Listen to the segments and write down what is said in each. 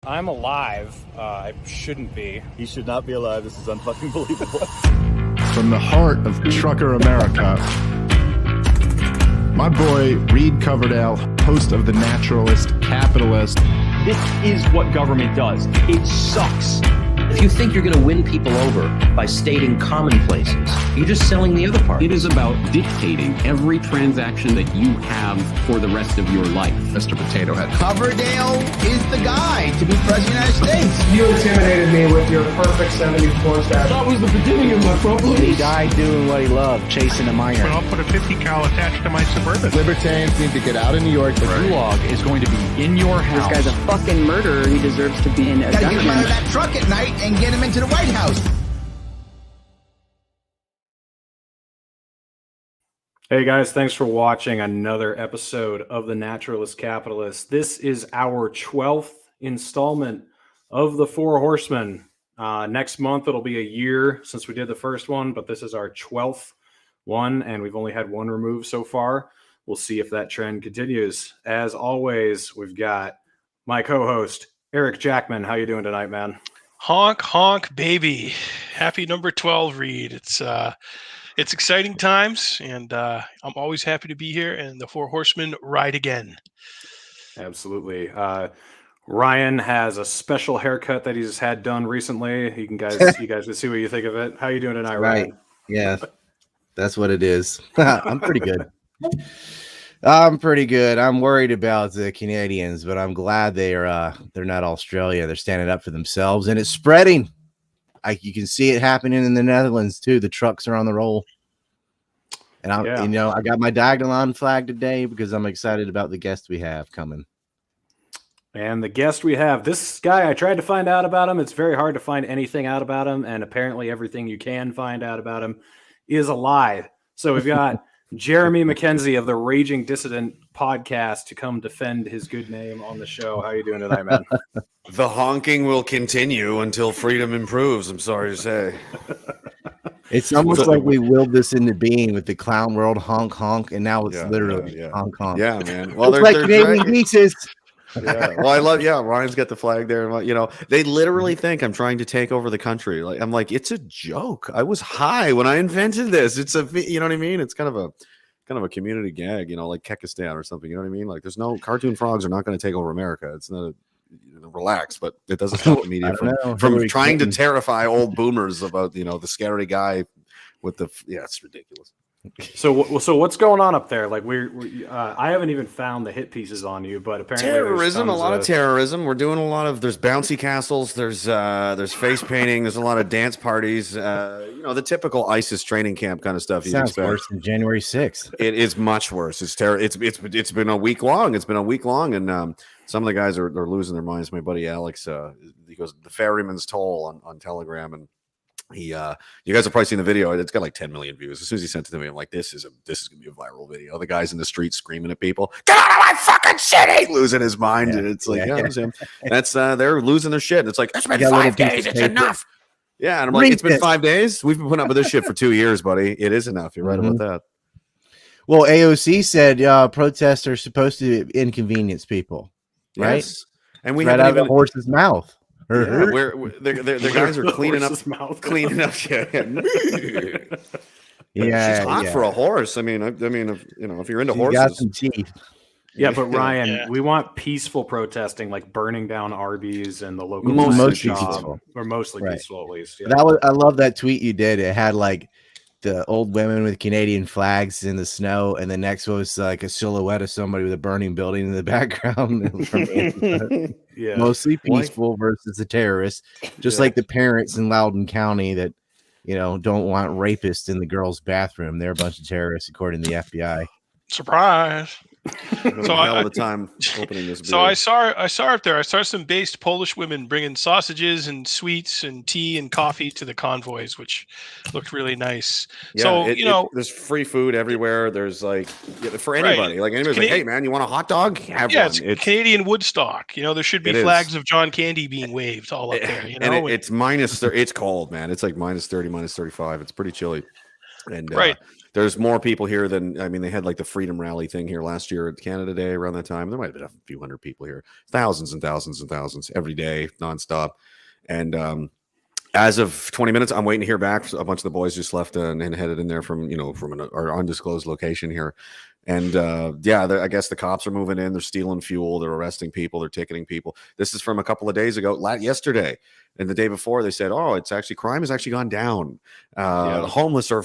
I'm alive. I shouldn't be. He should not be alive. This is unfucking believable. From the heart of trucker America, my boy Reed Coverdale, host of The Naturalist, capitalist. This is what government does. It sucks. If you think you're going to win people over by stating commonplaces, you're just selling the other part. It is about dictating every transaction that you have for the rest of your life. Mr. Potato Head. Coverdale is the guy to be president of the United States. You intimidated me with your perfect 74 stat. That was the beginning of my problems. He died doing what he loved, chasing a minor. But I'll put a 50 cal attached to my Suburban. Libertarians need to get out of New York. The gulag is going to be in your house. This guy's a fucking murderer. He deserves to be in a Gotta get him out of that truck at night and get him into the White House. Hey guys, thanks for watching another episode of The Naturalist Capitalist. This is our 12th installment of the Four Horsemen. Next month, it'll be a year since we did the first one, but this is our 12th one, and we've only had one removed so far. We'll see if that trend continues. As always, we've got my co-host, Eric Jackman. How you doing tonight, man? Honk, honk, baby. Happy number 12, Reed. It's exciting times, and I'm always happy to be here, and the Four Horsemen ride again. Absolutely. Ryan has a special haircut that he's had done recently. You guys can see what you think of it. How you doing tonight, Ryan? Right. Yeah, that's what it is. I'm pretty good. I'm worried about the Canadians, but I'm glad they're not Australia. They're standing up for themselves, and it's spreading. You can see it happening in the Netherlands too. The trucks are on the roll, and I got my Diagonal flag today because I'm excited about the guest we have coming. And the guest we have, this guy, I tried to find out about him. It's very hard to find anything out about him, and apparently everything you can find out about him is a lie. So we've got Jeremy MacKenzie of the Raging Dissident podcast to come defend his good name on the show. How are you doing tonight, man? The honking will continue until freedom improves, I'm sorry to say. It's almost like we willed this into being with the clown world honk honk, and now it's literally honk honk. Yeah, man. Well, it's like Canadian pieces. Yeah. Well, Ryan's got the flag there. They literally think I'm trying to take over the country. I'm like, it's a joke. I was high when I invented this. It's you know what I mean? It's kind of a community gag, like Kekistan or something. You know what I mean? Like, there's no cartoon frogs are not going to take over America. It's not relax, but it doesn't stop the media from trying to terrify old boomers about, the scary guy with it's ridiculous. So what's going on up there? Like I haven't even found the hit pieces on you, but apparently terrorism, a lot of terrorism. We're doing there's bouncy castles, there's face painting, there's a lot of dance parties, the typical ISIS training camp kind of stuff. Sounds worse than January 6th. It is much worse. It's it's been a week long. And some of the guys are losing their minds. My buddy Alex, he goes the ferryman's toll on Telegram, and you guys have probably seen the video. It's got like 10 million views. As soon as he sent it to me, I'm like, this is gonna be a viral video. The guy's in the street screaming at people, "Get out of my fucking city!" Losing his mind. And it's like, it's him. That's they're losing their shit. And it's like, it's been 5 days. It's enough. Yeah, and I'm like, it's been 5 days. We've been putting up with this shit for 2 years, buddy. It is enough. You're right about that. Well, AOC said protests are supposed to inconvenience people, right? Yes. And we haven't even the horse's mouth. The guys are cleaning up. Yeah, she's hot for a horse. I mean, if you're into horses, got some teeth. Yeah, but Ryan, we want peaceful protesting, like burning down Arby's and the local mostly peaceful, or mostly peaceful at least. Yeah. I love that tweet you did. It had like the old women with Canadian flags in the snow, and the next one was like a silhouette of somebody with a burning building in the background. Mostly peaceful versus the terrorists, just like the parents in Loudoun County that don't want rapists in the girls' bathroom. They're a bunch of terrorists, according to the FBI. Surprise! So all the time opening this. So I saw up there. I saw some based Polish women bringing sausages and sweets and tea and coffee to the convoys, which looked really nice. Yeah, so there's free food everywhere. There's like for anybody, like anybody's like, hey man, you want a hot dog? Have one. It's Canadian Woodstock. There should be flags of John Candy being waved all up there. And it's minus. It's cold, man. It's like minus 30, minus 35. It's pretty chilly. And there's more people here than, I mean, they had like the Freedom Rally thing here last year at Canada Day around that time. There might have been a few hundred people here, thousands and thousands and thousands every day, nonstop. And as of 20 minutes, I'm waiting to hear back. A bunch of the boys just left and headed in there from our undisclosed location here. And I guess the cops are moving in. They're stealing fuel. They're arresting people. They're ticketing people. This is from a couple of days ago, yesterday. And the day before, they said, "Oh, crime has actually gone down. The homeless are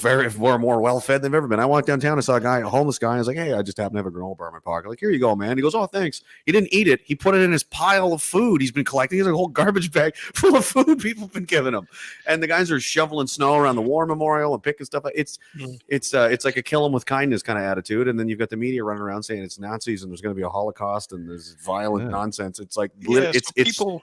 more well fed than they've ever been." I walked downtown, I saw a homeless guy. I was like, "Hey, I just happen to have a granola bar in my pocket." Like, "Here you go, man." He goes, "Oh, thanks." He didn't eat it. He put it in his pile of food he's been collecting. He has a whole garbage bag full of food people have been giving him. And the guys are shoveling snow around the war memorial and picking stuff up. It's like a kill them with kindness kind of attitude. And then you've got the media running around saying it's Nazis and there's going to be a Holocaust and there's violent nonsense. It's like people.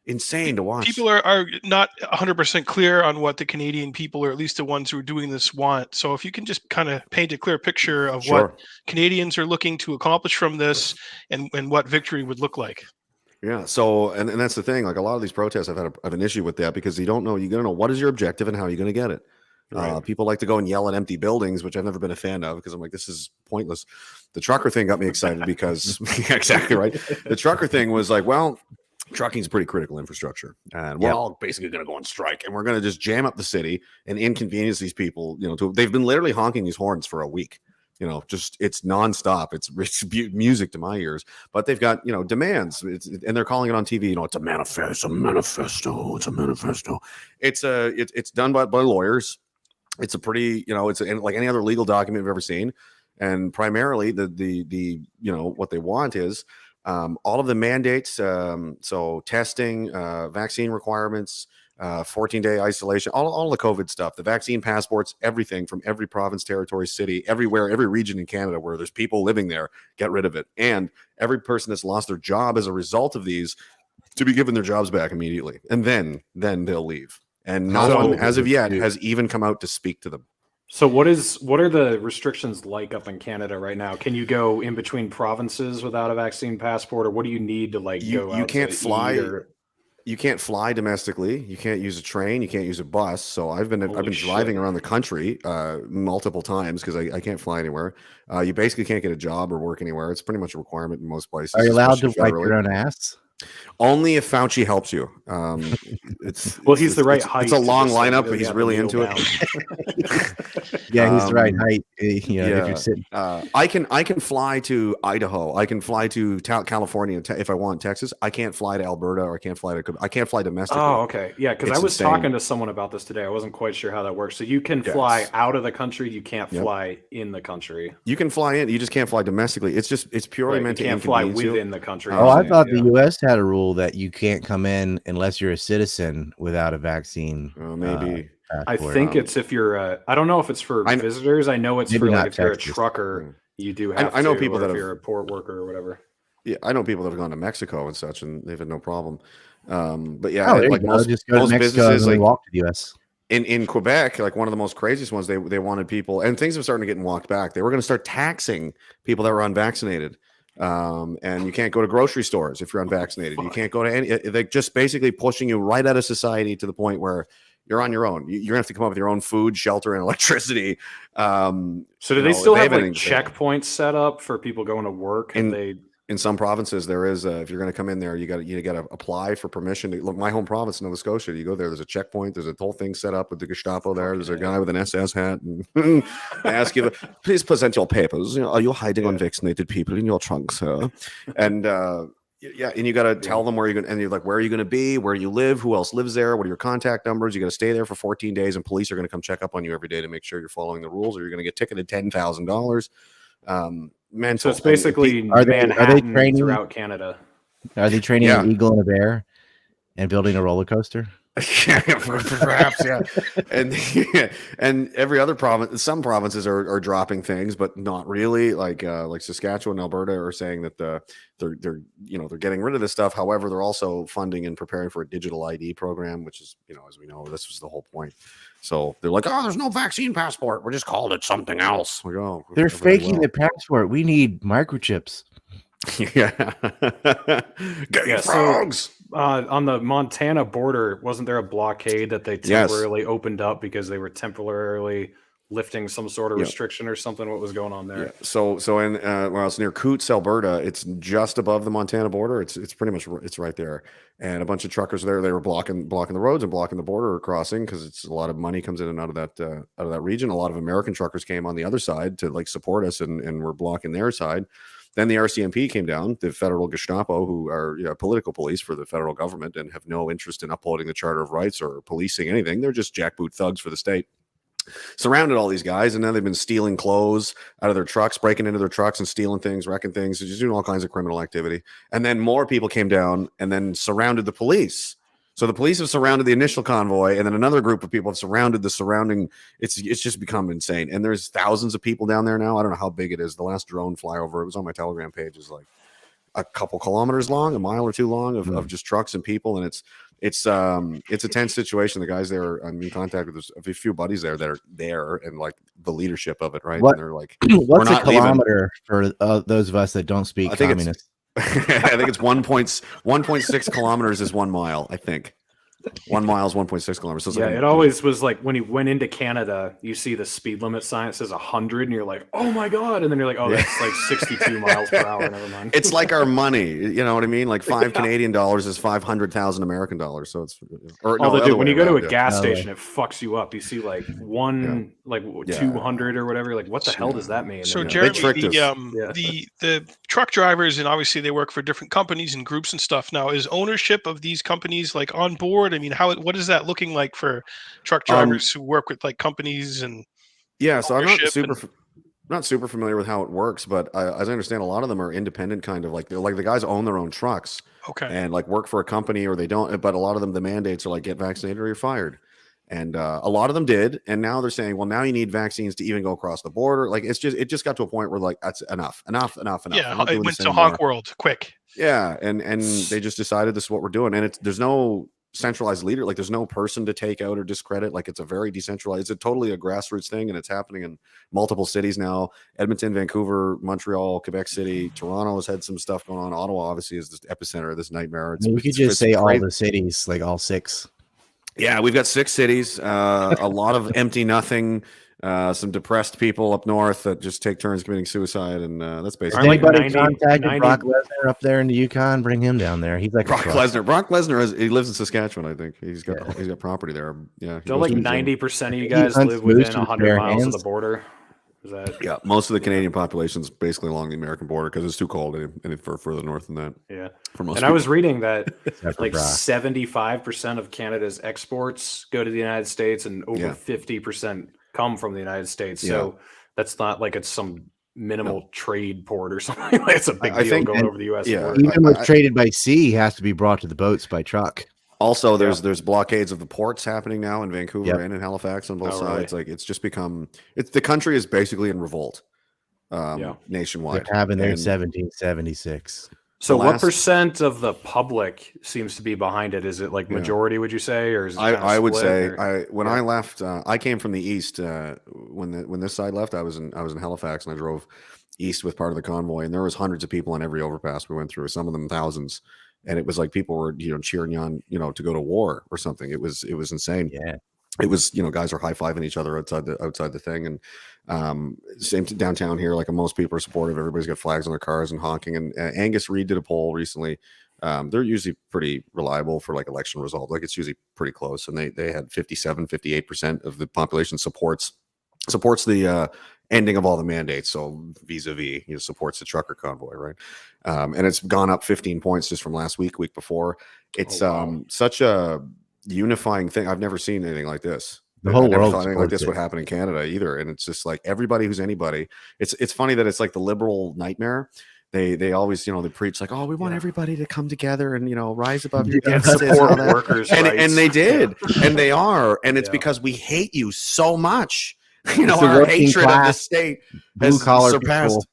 Insane to watch. People are not 100% clear on what the Canadian people, or at least the ones who are doing this, want. So if you can just kind of paint a clear picture of what Canadians are looking to accomplish from this and what victory would look like. Yeah. So, and that's the thing. Like a lot of these protests, I've had an issue with that because you got to know what is your objective and how are you going to get it. Right. People like to go and yell at empty buildings, which I've never been a fan of because I'm like, this is pointless. The trucker thing got me excited because exactly right. The trucker thing was like, well, trucking is pretty critical infrastructure, and we're all basically going to go on strike, and we're going to just jam up the city and inconvenience these people. They've been literally honking these horns for a week. Just it's nonstop. It's music to my ears. But they've got demands, and they're calling it on TV. It's a manifesto. It's a manifesto. It's done by lawyers. It's a pretty it's like any other legal document you've ever seen, and primarily the what they want is. All of the mandates, so testing, vaccine requirements, 14-day isolation, all the COVID stuff, the vaccine passports, everything from every province, territory, city, everywhere, every region in Canada where there's people living there, get rid of it. And every person that's lost their job as a result of these to be given their jobs back immediately. And then they'll leave. And no one, as of yet, has even come out to speak to them. So what are the restrictions like up in Canada right now? Can you go in between provinces without a vaccine passport, or what do you need to go out? You can't fly. You can't fly domestically. You can't use a train. You can't use a bus. So I've been driving around the country multiple times because I can't fly anywhere. You basically can't get a job or work anywhere. It's pretty much a requirement in most places. Are you allowed to wipe your own ass? Only if Fauci helps you. He's the right height. It's a long lineup, but he's really into it. Yeah, he's the right height. If you're sitting. I can fly to Idaho. I can fly to California if I want. Texas. I can't fly to Alberta, or I can't fly domestically. Oh, okay. Yeah, because I was talking to someone about this today. I wasn't quite sure how that works. So you can fly out of the country. You can't fly in the country. You can fly in. You just can't fly domestically. It's purely meant to inconvenience you. Fly within the country. Oh, I thought the U.S. had a rule that you can't come in unless you're a citizen without a vaccine. Maybe I think it's if you're. I don't know if it's for visitors. I know it's for if you're a trucker. You do have. I know people that if you're a port worker or whatever. Yeah, I know people that have gone to Mexico and such, and they've had no problem. But most businesses walk to the U.S. In Quebec, like one of the most craziest ones, they wanted people, and things are starting to get walked back. They were going to start taxing people that were unvaccinated. And you can't go to grocery stores if you're unvaccinated. You can't go to any. They're just basically pushing you right out of society to the point where you're on your own. You're gonna have to come up with your own food, shelter, and electricity. So do they still have like checkpoints set up for people going to work? In some provinces, there is. If you're going to come in there, you got to apply for permission. Look, my home province, Nova Scotia. You go there. There's a checkpoint. There's a whole thing set up with the Gestapo there. There's a guy with an SS hat, and they ask you, "Please present your papers. Are you hiding unvaccinated people in your trunk, sir?" And and you got to tell them where you're going. And you're like, "Where are you going to be? Where you live? Who else lives there? What are your contact numbers?" You got to stay there for 14 days, and police are going to come check up on you every day to make sure you're following the rules, or you're going to get ticketed $10,000. So it's basically are they training throughout Canada? Are they training an eagle and a bear and building a roller coaster? Perhaps, yeah. And every other province, some provinces are dropping things, but not really. Like Saskatchewan and Alberta are saying that they're getting rid of this stuff. However, they're also funding and preparing for a digital ID program, which is, as we know, this was the whole point. So they're like, "Oh, there's no vaccine passport. We just called it something else." Like, oh, they're faking the passport. We need microchips. Frogs. On the Montana border, wasn't there a blockade that they temporarily opened up because they were temporarily lifting some sort of restriction or something. What was going on there? Yeah. So in well, it's near Coots, Alberta. It's just above the Montana border. It's pretty much it's right there. And a bunch of truckers there. They were blocking the roads and blocking the border crossing because it's a lot of money comes in and out of that region. A lot of American truckers came on the other side to like support us and were blocking their side. Then the RCMP came down, the federal Gestapo, who are political police for the federal government and have no interest in upholding the Charter of Rights or policing anything. They're just jackboot thugs for the state. Surrounded all these guys, and now they've been stealing clothes out of their trucks, breaking into their trucks and stealing things, wrecking things, just doing all kinds of criminal activity. And then more people came down and then surrounded the police. So the police have surrounded the initial convoy, and then another group of people have surrounded the surrounding. It's just become insane. And there's thousands of people down there now. I don't know how big it is. The last drone flyover, it was on my Telegram page, is like a couple kilometers long, a mile or two long of just trucks and people. And it's a tense situation. The guys there, I'm in contact with a few buddies there that are there and like the leadership of it, right? And they're like, what's a kilometer for those of us that don't speak communist? I think it's 1.6 kilometers is 1 mile. I think 1 mile is 1.6 kilometers. So it always was like when you went into Canada, you see the speed limit sign, it says 100, and you're like, oh my god, and then you're like, oh, that's like 62 miles per hour. Never mind. It's like our money, you know what I mean? Like $5 Canadian is 500,000 American dollars. So it's when you go to a gas station, it fucks you up. You see like 200 or whatever. Like, what the hell does that mean? So Jeremy, the truck drivers, and obviously they work for different companies and groups and stuff. Now, is ownership of these companies like on board? I mean, what is that looking like for truck drivers who work with like companies and? Yeah, so I'm not super familiar with how it works, but as I understand, a lot of them are independent, kind of like the guys own their own trucks, and like work for a company or they don't. But a lot of them, the mandates are like get vaccinated or you're fired, and a lot of them did, and now they're saying, well, now you need vaccines to even go across the border. Like it just got to a point where like that's enough. Yeah, it went to honk world quick. Yeah, and they just decided this is what we're doing, and there's no centralized leader, like there's no person to take out or discredit. Like it's a very decentralized, it's a totally a grassroots thing, and it's happening in multiple cities now. Edmonton, Vancouver, Montreal, Quebec City, Toronto has had some stuff going on. Ottawa obviously is the epicenter of this nightmare. We could just say all the cities, like all 6. Yeah, we've got 6 cities, a lot of empty nothing, some depressed people up north that just take turns committing suicide, and that's basically. Anybody contacted Brock Lesnar up there in the Yukon? Bring him down there. He's like Brock Lesnar. Brock Lesnar he lives in Saskatchewan, I think. He's got property there. Yeah. Don't like 90% of you guys live within 100 miles of the border? Is that? Yeah, most of the Canadian population is basically along the American border because it's too cold any further north than that. Yeah. For most I was reading that like 75% of Canada's exports go to the United States, and over 50% come from the United States. So that's not like it's some minimal trade port or something. Like it's a big deal going over the U.S. border. Even what's traded by sea has to be brought to the boats by truck. Also, there's blockades of the ports happening now in Vancouver and in Halifax on both sides. Really? Like it's just become the country is basically in revolt nationwide. They're having their 1776. So what percent of the public seems to be behind it? Is it like majority, would you say, or is it I would say when I left, I came from the east. When this side left, I was in Halifax, and I drove east with part of the convoy, and there was hundreds of people on every overpass we went through. Some of them thousands, and it was like people were cheering you on to go to war or something. It was insane. Yeah. It was, guys are high-fiving each other outside the thing. And same downtown here, like most people are supportive. Everybody's got flags on their cars and honking. And Angus Reid did a poll recently. They're usually pretty reliable for like election result. Like it's usually pretty close. And they had 58% of the population supports the ending of all the mandates. So vis-a-vis, supports the trucker convoy, right? And it's gone up 15 points just from last week before. It's such a unifying thing. I've never seen anything like this. The whole world anything like this would happen in Canada either. And it's just like everybody who's anybody. It's funny that it's like the liberal nightmare. They always they preach like, oh, we want everybody to come together and rise above your differences support workers' rights. And they did, and they are, and it's because we hate you so much. Our hatred of the state has surpassed.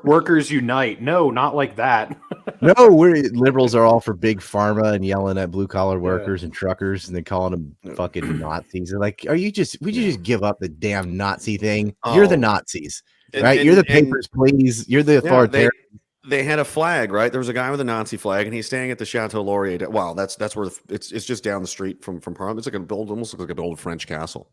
Workers unite. No, not like that. No, liberals are all for big pharma and yelling at blue collar workers and truckers, and then calling them fucking Nazis. They're like, would you just give up the damn Nazi thing? You're the Nazis, right? You're the papers, please. You're the authoritarian. They had a flag, right? There was a guy with a Nazi flag, and he's staying at the Chateau Laurier. Wow, that's where it's just down the street from Parliament. It's like almost looks like an old French castle.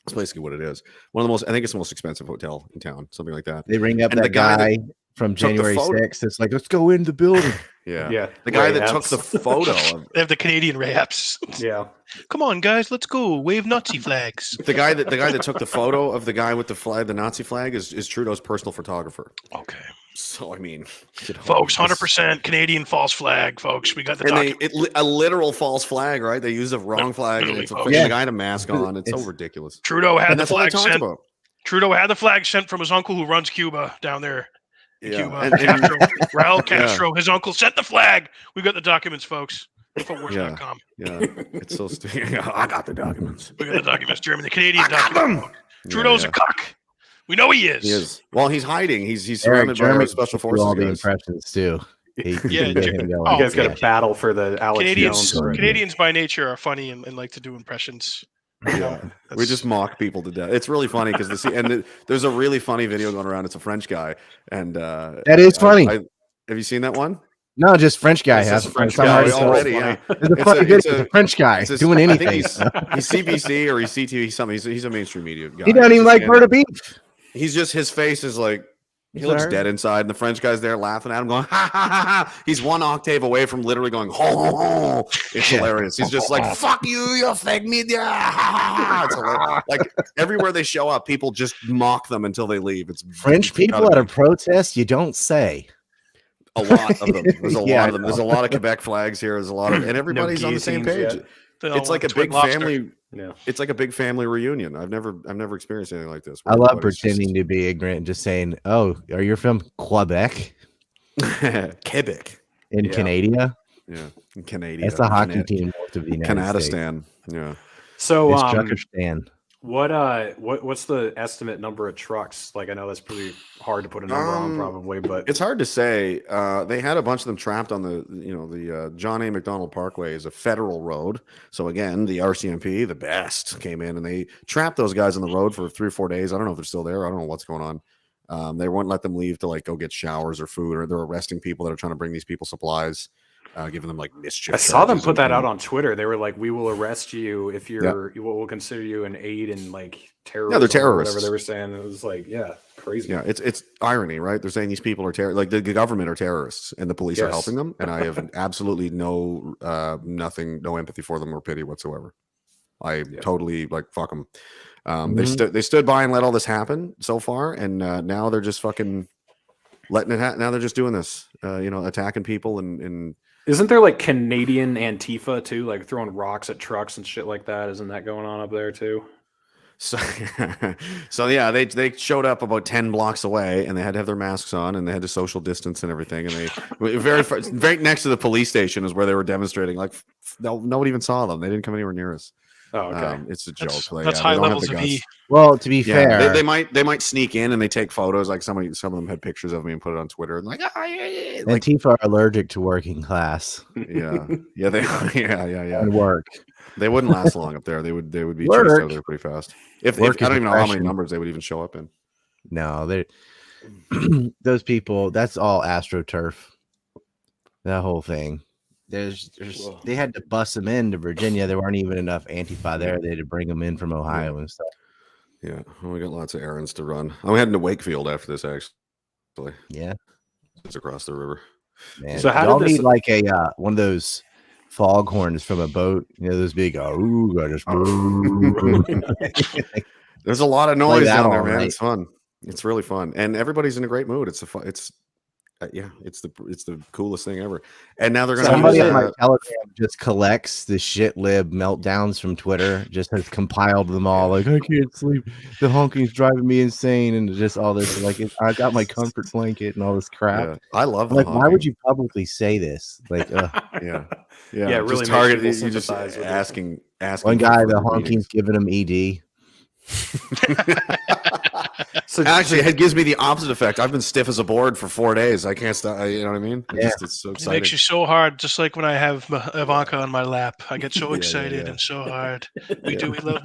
That's basically what it is. One of the most, I think it's the most expensive hotel in town, something like that. They ring up and that guy from took the January photo- 6th. It's like, let's go in the building. Yeah. The guy Ray that took Epps. the photo of They have the Canadian raps. Yeah. Come on, guys, let's go. Wave Nazi flags. the guy that took the photo of the guy with the flag, the Nazi flag, is Trudeau's personal photographer. Okay. So I mean, Folks, 100% Canadian false flag, folks. We got the document. a literal false flag, right? They use the wrong flag, and it's a Literally, fucking guy in a mask on. It's so ridiculous. Trudeau had And the that's all I flag talked sent. about. Trudeau had the flag sent from his uncle who runs Cuba down there. Cuba. And Castro, Raul Castro, his uncle sent the flag. We got the documents, folks. Infowars.com. Yeah, it's so stupid. I got the documents. We got the documents, Jeremy. The Canadian documents. Trudeau's a cock. We know he is. He is. Well, he's hiding. He's surrounded by our special forces. All the guys. impressions too. Yeah, you guys got to battle for the Alex Canadians. Jones. Canadians by nature are funny and like to do impressions. Yeah, we just mock people to death. It's really funny because there's a really funny video going around. It's a French guy, and that is funny. Have you seen that one? No, just French guy has a French guy already. Yeah, it's a funny video. It's a French guy doing anything. I think he's CBC or he's CTV something. He's a mainstream media guy. He doesn't even like Bird of Beef. He's just his face is like. He looks dead inside, and the French guy's there laughing at him, going, ha, ha, ha, ha. He's one octave away from literally going, ho, ho, ho. It's hilarious. He's just like, fuck you fake media. It's hilarious. Like, everywhere they show up, people just mock them until they leave. It's French people at a protest, you don't say. A lot of them. There's a lot of them. There's a lot of Quebec flags here. There's a lot of, and everybody's on the same page. It's like a big family. Yeah. It's like a big family reunion. I've never experienced anything like this. I love pretending to be ignorant and just saying, "Oh, are you from Quebec?" Quebec in Canada. Yeah, in Canada. That's the hockey team most of the United States. Yeah. So, Truckerstan. what's the estimate number of trucks? Like, I know that's pretty hard to put a number on, probably, but it's hard to say. They had a bunch of them trapped on the John A. Macdonald Parkway is a federal road. So again, the RCMP, the best, came in and they trapped those guys on the road for 3 or 4 days. I don't know if they're still there. I don't know what's going on. They won't let them leave to like go get showers or food, or they're arresting people that are trying to bring these people supplies. Giving them like mischief. I saw them put that out on Twitter. They were like, "We will arrest you if you're. We'll consider you an aid in like terrorism." Yeah, they're terrorists. Whatever they were saying, it was like, yeah, crazy. Yeah, it's irony, right? They're saying these people are like the government are terrorists, and the police are helping them. And I have absolutely no empathy for them or pity whatsoever. I totally like fuck them. They stood by and let all this happen so far, and now they're just fucking letting it happen. Now they're just doing this, attacking people and. Isn't there like Canadian Antifa too, like throwing rocks at trucks and shit like that? Isn't that going on up there too? So yeah, they showed up about 10 blocks away, and they had to have their masks on, and they had to social distance and everything. And they very next to the police station is where they were demonstrating. Like nobody even saw them. They didn't come anywhere near us. Oh, okay. It's a joke. That's high levels of E. Well, to be fair, they might sneak in and they take photos. Like some of them had pictures of me and put it on Twitter and like, Antifa are allergic to working class. Yeah, yeah. And work. They wouldn't last long up there. They would be chased out of there pretty fast. If I don't even know how many numbers they would even show up in. No, they those people. That's all AstroTurf. That whole thing. They had to bust them into Virginia. There weren't even enough Antifa there. They had to bring them in from Ohio and stuff. Yeah, well, we got lots of errands to run. I'm heading to Wakefield after this, actually. Yeah, it's across the river. Man, so how did this need like a one of those foghorns from a boat? You know, those big There's a lot of noise down there, man. Right. It's fun. It's really fun, and everybody's in a great mood. It's the coolest thing ever. And now they're going to somebody on my Telegram just collects the shit lib meltdowns from Twitter, just has compiled them all. Like, I can't sleep, the honking's driving me insane, and just all this. Like, I got my comfort blanket and all this crap. Yeah, I love. Like, why would you publicly say this? Like, yeah, really just target. You just asking. One guy, the honking's giving him ED. So actually, it gives me the opposite effect. I've been stiff as a board for 4 days. I can't stop. You know what I mean? It's so exciting. It makes you so hard, just like when I have Ivanka on my lap. I get so excited and so hard. We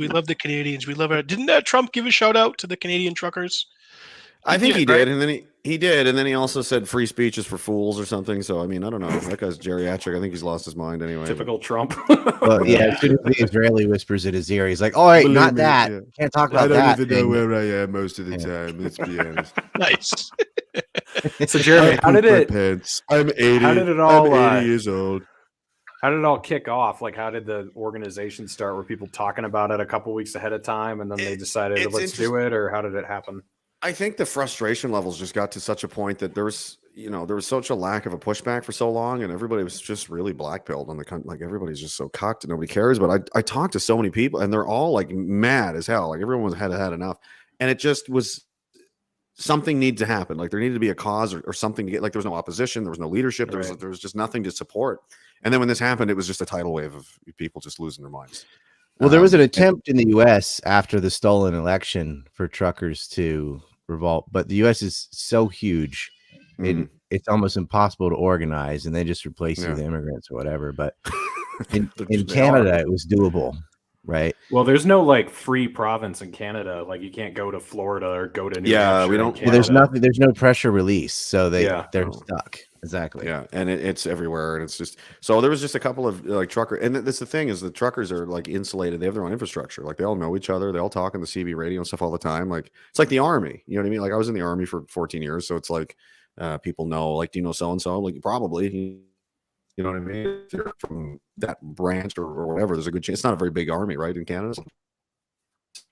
love the Canadians. We love it. Didn't Trump give a shout out to the Canadian truckers? I think he did, and then He did, and then he also said free speech is for fools or something. So I mean, I don't know. That guy's geriatric. I think he's lost his mind anyway. Typical Trump. Well, yeah, as soon as the Israeli whispers in his ear, he's like, "All right, Believe not me, that. yeah. Can't talk about that." I don't even thing." know where I am most of the time. Let's be honest. Nice. So Jeremy, how did it? I'm 80. How did it all? I'm 80 years old. How did it all kick off? Like, how did the organization start? Were people talking about it a couple weeks ahead of time, and then they decided let's do it, or how did it happen? I think the frustration levels just got to such a point that there was such a lack of a pushback for so long, and everybody was just really blackpilled on the country. Like everybody's just so cocked and nobody cares. But I talked to so many people, and they're all like mad as hell. Like everyone had enough, and it just was something needed to happen. Like there needed to be a cause or something to get. Like there was no opposition, there was no leadership, there was just nothing to support. And then when this happened, it was just a tidal wave of people just losing their minds. Well, there was an attempt in the U.S. after the stolen election for truckers to revolt, but the U.S. is so huge, it's almost impossible to organize, and they just replace it with immigrants or whatever. But in Canada, it was doable, right? Well, there's no like free province in Canada. Like you can't go to Florida or go to New Hampshire. We don't. Well, there's nothing. There's no pressure release, so they're stuck. Exactly. Yeah, and it's everywhere, and it's just so there was just a couple of like trucker, and that's the thing is the truckers are like insulated. They have their own infrastructure. Like they all know each other. They all talk on the CB radio and stuff all the time. Like it's like the army. You know what I mean? Like I was in the army for 14 years, so it's like people know. Like, do you know so and so? Like probably. You know what I mean? If you're from that branch or whatever, there's a good chance. It's not a very big army, right? In Canada.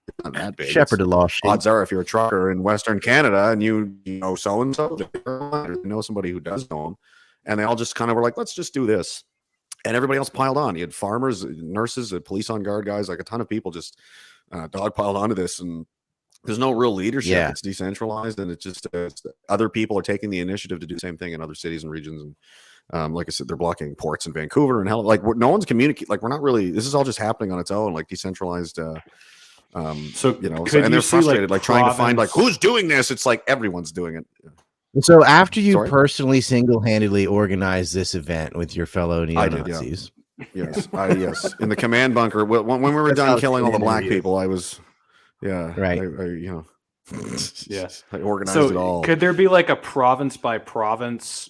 It's not that big. Shepherd of law. Odds are, if you're a trucker in Western Canada and you know so and so, you know somebody who does know them, and they all just kind of were like, "Let's just do this," and everybody else piled on. You had farmers, nurses, police on guard guys, like a ton of people just dog piled onto this, and there's no real leadership. Yeah. It's decentralized, and it's just other people are taking the initiative to do the same thing in other cities and regions. And like I said, they're blocking ports in Vancouver and hell, like no one's communicating. Like we're not really. This is all just happening on its own, like decentralized. So and they're frustrated, like trying to find like who's doing this. It's like everyone's doing it. So after you personally single-handedly organized this event with your fellow neo-Nazis, yes, in the command bunker when we were done killing all the black people, I was, right, I organized it all. Could there be like a province by province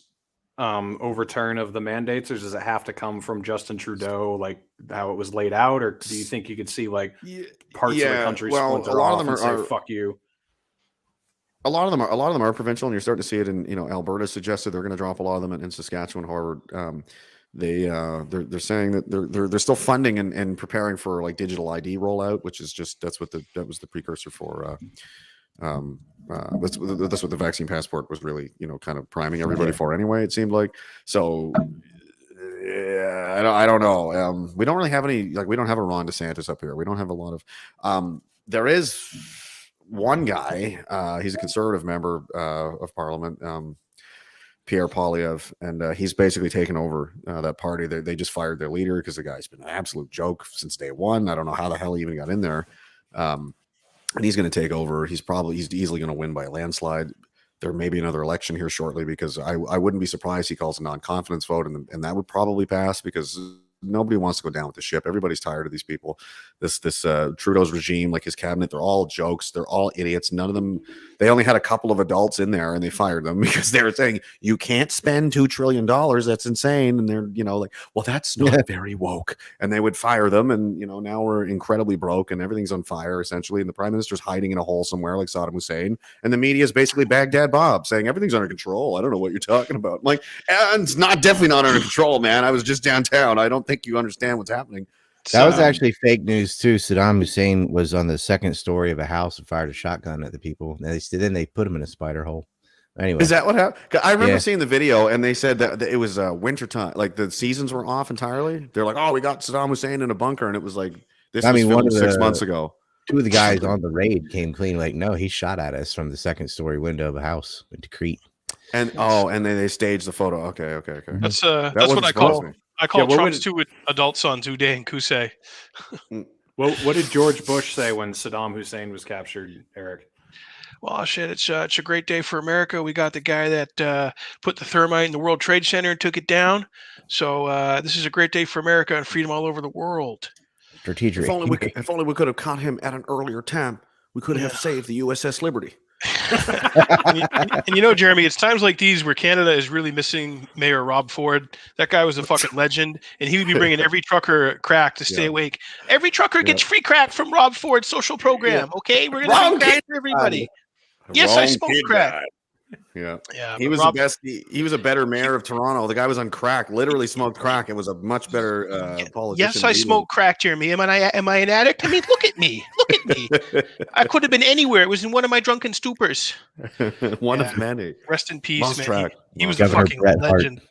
overturn of the mandates, or does it have to come from Justin Trudeau, like how it was laid out, or do you think you could see like parts of the country splinter a lot off of them and are say, fuck you? A lot of them are provincial, and you're starting to see it in Alberta suggested they're going to drop a lot of them in Saskatchewan. However, they're saying that they're still funding and preparing for like digital ID rollout, which is just that was the precursor for that's what the vaccine passport was really kind of priming everybody for anyway. It seemed like so. Yeah, I don't know. We don't really have any we don't have a Ron DeSantis up here. We don't have a lot of. There is one guy. He's a conservative member of parliament. Pierre Poilievre, and he's basically taken over that party. They just fired their leader because the guy's been an absolute joke since day one. I don't know how the hell he even got in there. And he's going to take over. He's easily going to win by a landslide. There may be another election here shortly because I wouldn't be surprised he calls a non-confidence vote, and that would probably pass because nobody wants to go down with the ship. Everybody's tired of these people. This Trudeau's regime, like his cabinet, they're all jokes. They're all idiots. None of them. They only had a couple of adults in there, and they fired them because they were saying you can't spend $2 trillion. That's insane. And they're well, that's not very woke. And they would fire them. And now we're incredibly broke, and everything's on fire essentially. And the prime minister's hiding in a hole somewhere like Saddam Hussein. And the media is basically Baghdad Bob saying everything's under control. I don't know what you're talking about. I'm like, it's definitely not under control, man. I was just downtown. I don't think you understand what's happening. That was actually fake news too. Saddam Hussein was on the second story of a house and fired a shotgun at the people. Then they put him in a spider hole. Anyway, is that what happened? I remember seeing the video, and they said that it was winter time, like the seasons were off entirely. They're like, "Oh, we got Saddam Hussein in a bunker," and it was like this. I mean, one of 6 months ago. Two of the guys on the raid came clean, like, "No, he shot at us from the second story window of a house in Crete." And then they staged the photo. Okay. That's what I call. I call Trump's two adult sons, Uday and Qusay. Well, what did George Bush say when Saddam Hussein was captured, Eric? Well, shit, it's a great day for America. We got the guy that put the thermite in the World Trade Center and took it down. So this is a great day for America and freedom all over the world. Strategic. If only we could have caught him at an earlier time, we could have saved the USS Liberty. and you know, Jeremy, it's times like these where Canada is really missing Mayor Rob Ford. That guy was a fucking legend, and he would be bringing every trucker crack to stay awake. Every trucker gets free crack from Rob Ford's social program. Okay, we're gonna bring crack for everybody. Yes, I smoke crack. Yeah, yeah. He was the best. He was a better mayor of Toronto. The guy was on crack. Literally smoked crack. It was a much better politician. Yes, I smoke crack, Jeremy. Am I an addict? I mean, look at me. Look at me. I could have been anywhere. It was in one of my drunken stupors. One of many. Rest in peace, Lost man. track. He was a fucking legend.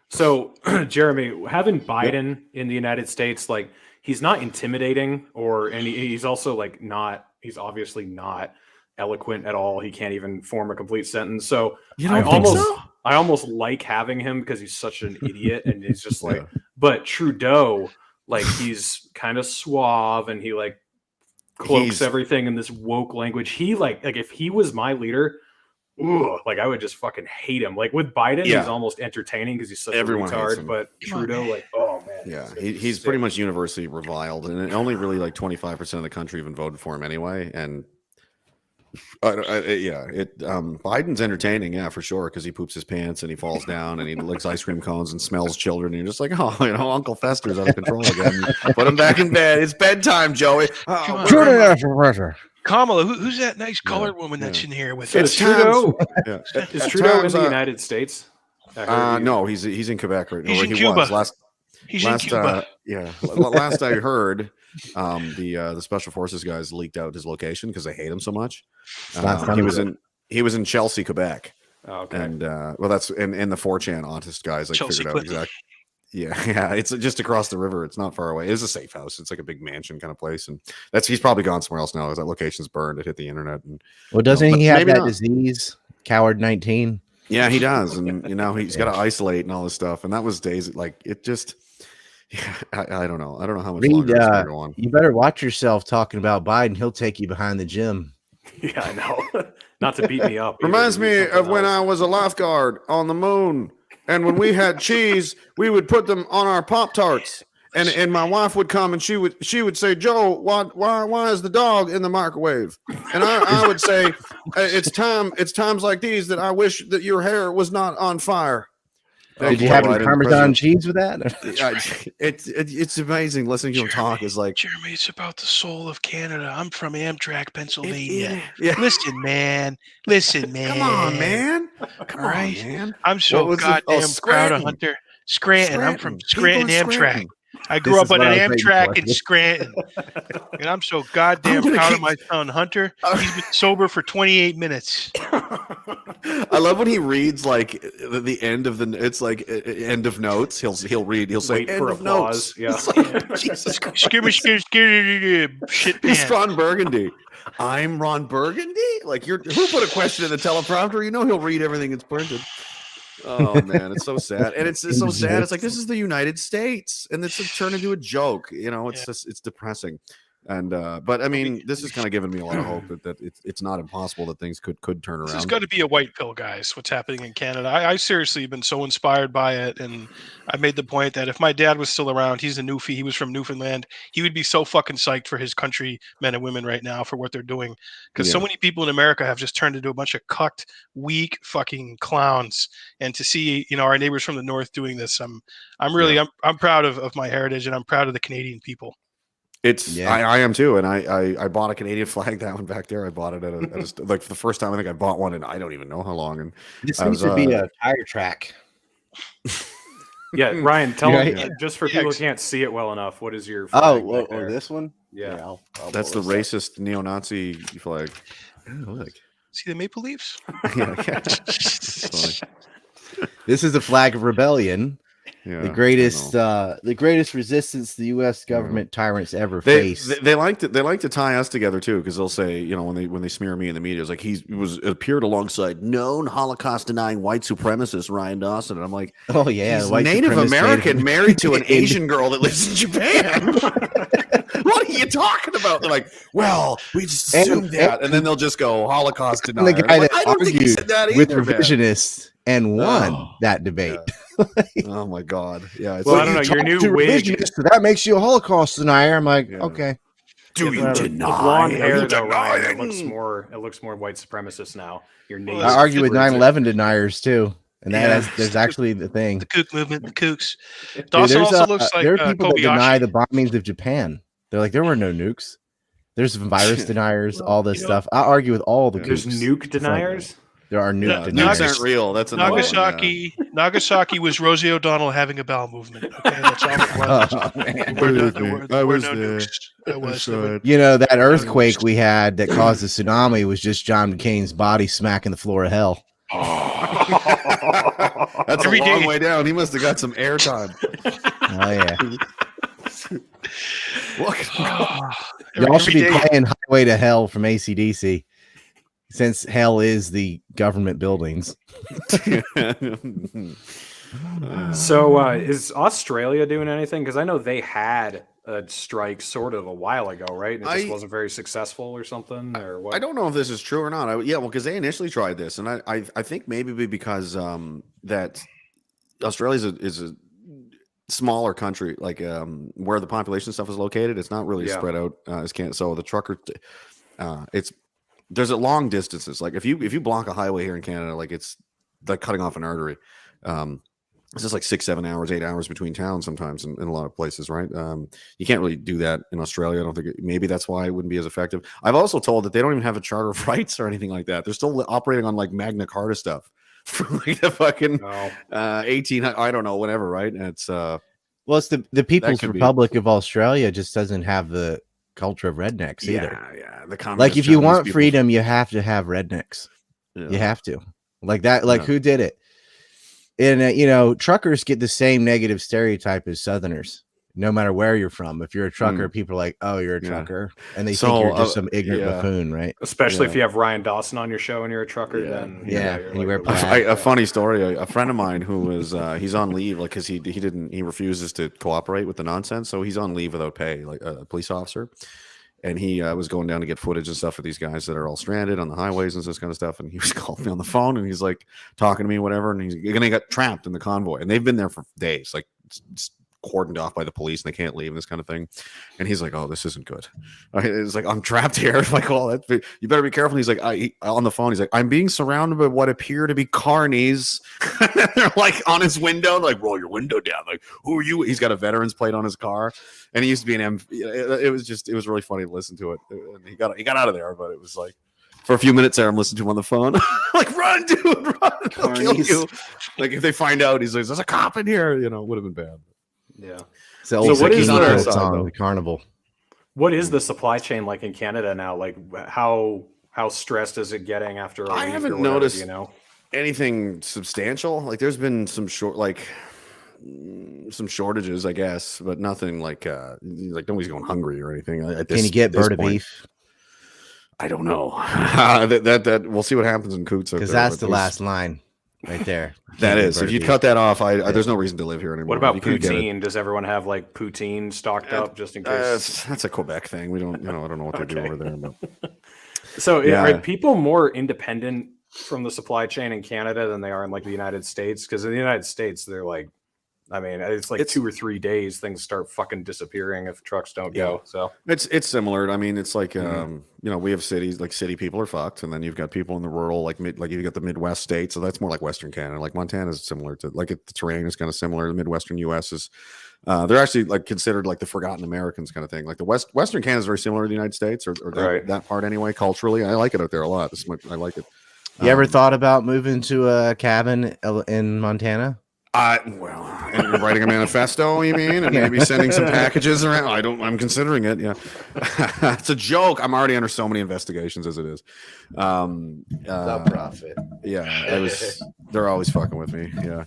So, Jeremy, having Biden in the United States, like, he's not intimidating, and he's also like not. He's obviously not eloquent at all. He can't even form a complete sentence. So I almost like having him because he's such an idiot, and he's just like. But Trudeau, like, he's kind of suave, and he like cloaks everything in this woke language. He like if he was my leader, like I would just fucking hate him. Like with Biden, he's almost entertaining because he's such a retard. But Trudeau, like, oh man, yeah, he's pretty much universally reviled, and only really like 25% of the country even voted for him anyway, and. Biden's entertaining, yeah, for sure, because he poops his pants and he falls down and he licks ice cream cones and smells children. And you're just like, oh, Uncle Fester's out of control again. Put him back in bed. It's bedtime, Joey. Kamala, who's that nice colored woman that's in here with us? Trudeau. Is Trudeau in the United States? No, he's in Quebec right now. He's in Cuba. He's in Cuba. Last I heard, the special forces guys leaked out his location because they hate him so much. He was in Chelsea, Quebec. Oh, okay. And that's and the 4chan autist guys like Chelsea figured out exactly. Yeah, it's just across the river. It's not far away. It's a safe house. It's like a big mansion kind of place, and he's probably gone somewhere else now because that location's burned. It hit the internet. And, well, doesn't he have that disease, Coward 19? Yeah, he does, and he's got to isolate and all this stuff. And that was days like it just. Yeah, I don't know. I don't know how much longer it's going to go on. You better watch yourself talking about Biden. He'll take you behind the gym. Yeah, I know. Not to beat me up. Reminds me of when I was a lifeguard on the moon, and when we had cheese, we would put them on our Pop-Tarts, and my wife would come and she would say, "Joe, why is the dog in the microwave?" And I would say, "It's times like these that I wish that your hair was not on fire." Did you have any Parmesan cheese with that? It's amazing listening to him talk. Is like, Jeremy, it's about the soul of Canada. I'm from Amtrak, Pennsylvania. Listen, man. Come on, man. Come on, man. I'm so goddamn proud of Hunter. Scranton. I'm from Scranton, Amtrak. I grew up on an Amtrak in Scranton, and I'm so goddamn proud of my son Hunter. He's been sober for 28 minutes. I love when he reads like the end of it's like end of notes. He'll read. He'll say wait for applause. Yeah. Like, Jesus Christ. Shit pants. It's Ron Burgundy. I'm Ron Burgundy. Like who put a question in the teleprompter? He'll read everything that's printed. Oh man, it's so sad, and it's so sad. It's like this is the United States, and it's turned into a joke. It's just it's depressing. And but I mean, this is kind of giving me a lot of hope that it's not impossible that things could turn around. This has got to be a white pill, guys. What's happening in Canada? I seriously have been so inspired by it, and I made the point that if my dad was still around, he's a Newfie. He was from Newfoundland. He would be so fucking psyched for his country, men and women, right now for what they're doing. Because so many people in America have just turned into a bunch of cucked, weak fucking clowns. And to see our neighbors from the north doing this, I'm proud of my heritage, and I'm proud of the Canadian people. I am too, and I bought a Canadian flag. That one back there, I bought it at like for the first time. I think I bought one, and I don't even know how long. And this needs to be a tire track. Yeah, Ryan, tell me just for people who can't see it well enough. What is your flag this one? Yeah, I'll that's the racist neo-Nazi flag. Oh, look. See the maple leaves? Yeah. This is the flag of rebellion. Yeah, the greatest resistance the U.S. government tyrants ever faced. They like to tie us together too, because they'll say, when they smear me in the media, it's like it appeared alongside known Holocaust denying white supremacist Ryan Dawson, and I'm like, oh yeah, he's Native American married to an Asian girl that lives in Japan. What are you talking about? They're like, well, we just assumed that, and then they'll just go Holocaust denier. The guy that I don't think he said that either, with revisionists and won that debate. Yeah. Oh my God! Yeah. Well, I don't know. Your new wig. So that makes you a Holocaust denier. I'm like, okay. Do you the deny? blonde Are hair you though, Ryan, denying? it looks more white supremacist now. Your name. I argue with 9/11 deniers too, and there's actually the thing. The kook movement, the kooks. Dude, Dawson also looks like there are people that deny Kobayashi. the bombings of Japan. They're like, there were no nukes. There's virus deniers, all this stuff. I argue with all the There's kooks. nuke deniers. There are nuke Nukes deniers. aren't real. That's another Nagasaki. Nagasaki was Rosie O'Donnell having a bowel movement. Okay, that's all it was. Oh, man. There were no nukes. You know, that earthquake we had that caused the tsunami was just John McCain's body smacking the floor of hell. That's Every a long day. way down. He must have got some airtime. Oh yeah. Look, Y'all should be Every day. playing Highway to Hell from AC/DC, since hell is the government buildings. So is Australia doing anything? Because I know they had a strike sort of a while ago, right? And it just wasn't very successful or something, or what? I don't know if this is true or not. Because they initially tried this, and I think maybe because that Australia is a smaller country, like where the population stuff is located. It's not really spread out as Canada. So the trucker, there's a long distances. Like if you block a highway here in Canada, like it's like cutting off an artery. It's just like 6-7 hours, 8 hours between towns sometimes in a lot of places, right? You can't really do that in Australia. I don't think maybe that's why it wouldn't be as effective. I've also told that they don't even have a charter of rights or anything like that. They're still operating on like Magna Carta stuff from like the fucking 1800, I don't know, whatever, right? It's well, it's the People's Republic of Australia just doesn't have the culture of rednecks either. Yeah. Like if you want freedom, you have to have rednecks. Yeah. You have to like that. Like who did it? And truckers get the same negative stereotype as Southerners. No matter where you're from, if you're a trucker, people are like, "Oh, you're a trucker," and they think you're just some ignorant buffoon, right? Especially if you have Ryan Dawson on your show and you're a trucker, then and you wear a funny story. A friend of mine who was he's on leave, like because he refuses to cooperate with the nonsense, so he's on leave without pay, like a police officer. And he was going down to get footage and stuff for these guys that are all stranded on the highways and this kind of stuff. And he was calling me on the phone and he's like talking to me, whatever. And he's going to get trapped in the convoy. And they've been there for days, like it's cordoned off by the police and they can't leave and this kind of thing. And he's like, "Oh, this isn't good." It's like, "I'm trapped here." I'm like, "Oh, you better be careful." And he's like, on the phone, he's like, "I'm being surrounded by what appear to be carnies." They're like on his window, like, "Roll your window down." Like, "Who are you?" He's got a veteran's plate on his car. And he used to be an it was really funny to listen to it. And he got out of there, but it was like for a few minutes there, I'm listening to him on the phone. Like, "Run, dude, run. They'll kill you." Like if they find out, he's like, "There's a cop in here," it would have been bad. Yeah. So what is the carnival? What is the supply chain like in Canada now? Like how stressed is it getting after a I week haven't or whatever, noticed anything substantial. Like there's been some some shortages, I guess, but nothing like nobody's going hungry or anything. Can you get bird of beef? I don't know. that we'll see what happens in Coots because that's the last line right there. That is. If you cut that off, there's no reason to live here anymore. What about poutine? Does everyone have like poutine stocked up just in case? That's a Quebec thing. We don't. I don't know what they do over there. But. So are people more independent from the supply chain in Canada than they are in like the United States? Because in the United States, they're like, I mean, it's like 2 or 3 days things start fucking disappearing if trucks don't go. So it's similar. I mean, it's like we have cities, like city people are fucked, and then you've got people in the rural, like you've got the Midwest states, so that's more like Western Canada. Like Montana is similar to the terrain is kind of similar. The Midwestern U.S. is they're actually like considered like the forgotten Americans kind of thing. Like the Western Canada is very similar to the United States, or that part anyway. Culturally, I like it out there a lot. I like it. You ever thought about moving to a cabin in Montana? And writing a manifesto, you mean, and maybe sending some packages around. I'm considering it. Yeah, it's a joke. I'm already under so many investigations as it is. The profit. Yeah, they're always fucking with me. Yeah.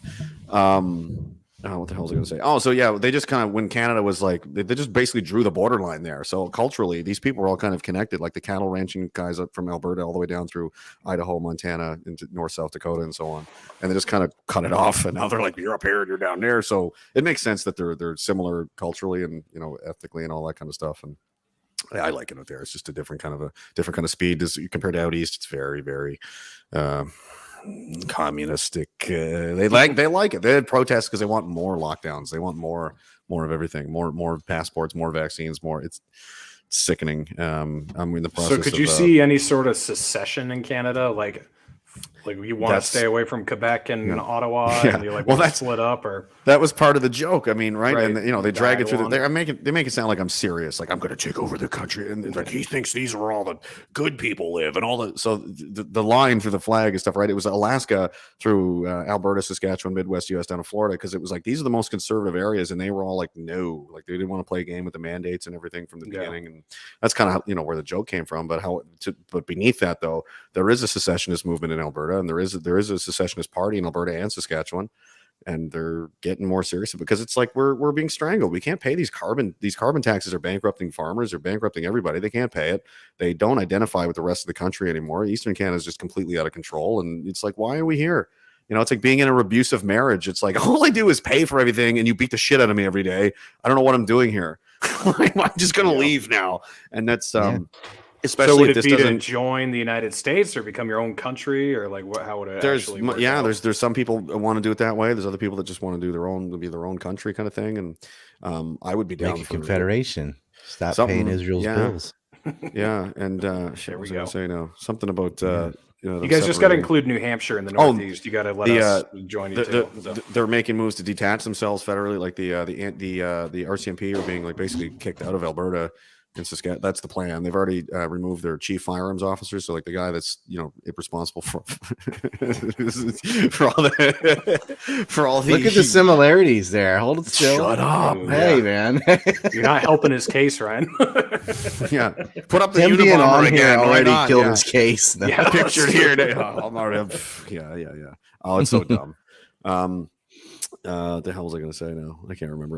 What the hell was I going to say? Oh, so yeah, they just kind of, when Canada was like, they just basically drew the borderline there. So culturally, these people were all kind of connected, like the cattle ranching guys up from Alberta all the way down through Idaho, Montana, into North, South Dakota, and so on. And they just kind of cut it off. And now they're like, "You're up here and you're down there." So it makes sense that they're similar culturally and ethnically and all that kind of stuff. And I like it out there. It's just a different kind of speed compared to out east. It's very, very communistic. They like it. They had protests because they want more lockdowns. They want more of everything. More passports, more vaccines, more. It's sickening. I'm in the process. So could you see any sort of secession in Canada, like you want to stay away from Quebec and Ottawa, and you want to split up, or that was part of the joke. I mean, right? And they drag it through. They make it sound like I'm serious, like I'm going to take over the country, and like he thinks these are where all the good people live, and all the the line through the flag and stuff, right? It was Alaska through Alberta, Saskatchewan, Midwest U.S. down to Florida, because it was like these are the most conservative areas, and they were all like no, like they didn't want to play a game with the mandates and everything from the beginning, and that's kind of where the joke came from. But but beneath that, though, there is a secessionist movement in Alberta, and there is a secessionist party in Alberta and Saskatchewan, and they're getting more serious because it's like we're being strangled. We can't pay these carbon taxes are bankrupting farmers, they're bankrupting everybody. They can't pay it. They don't identify with the rest of the country anymore. Eastern Canada is just completely out of control, and it's like, why are we here? It's like being in an abusive marriage. It's like all I do is pay for everything, and you beat the shit out of me every day. I don't know what I'm doing here. I'm just gonna leave now, and that's especially so would if it this be doesn't to join the United States or become your own country, or like how would it actually work out? There's some people that want to do it that way. There's other people that just want to do their own country kind of thing, and I would be down Make a for confederation. Stop paying Israel's bills. Yeah, and shit, what was I going to say now? Something about you guys just got to include New Hampshire in the Northeast. You got to let us join you too. They're making moves to detach themselves federally, like the RCMP are being like basically kicked out of Alberta. In Saskatchewan, that's the plan. They've already removed their chief firearms officer, so like the guy that's responsible for all the. Look at the similarities there. Hold it still. Shut up. Hey, man. You're not helping his case, Ryan. Yeah, put up the Him being on again. here already killed his case. No. Yeah, pictured here. I'm already. Yeah. Oh, it's so dumb. The hell was I going to say now? I can't remember.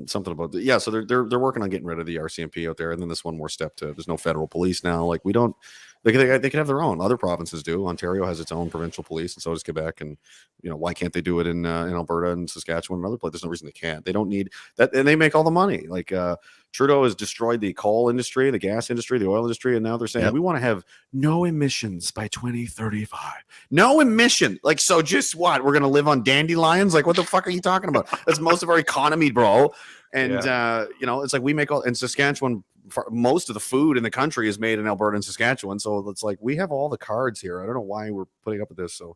Something about so they're working on getting rid of the RCMP out there, and then this one more step to there's no federal police now. Like we don't. They can have their own. Other provinces do. Ontario has its own provincial police, and so does Quebec. And why can't they do it in Alberta and Saskatchewan and other places? There's no reason they can't. They don't need that, and they make all the money. Like Trudeau has destroyed the coal industry, the gas industry, the oil industry, and now they're saying we want to have no emissions by 2035. No emission. Like so, just what? We're gonna live on dandelions? Like what the fuck are you talking about? That's most of our economy, bro. And it's like we make all in Saskatchewan. Most of the food in the country is made in Alberta and Saskatchewan, so it's like we have all the cards here. I don't know why we're putting up with this. So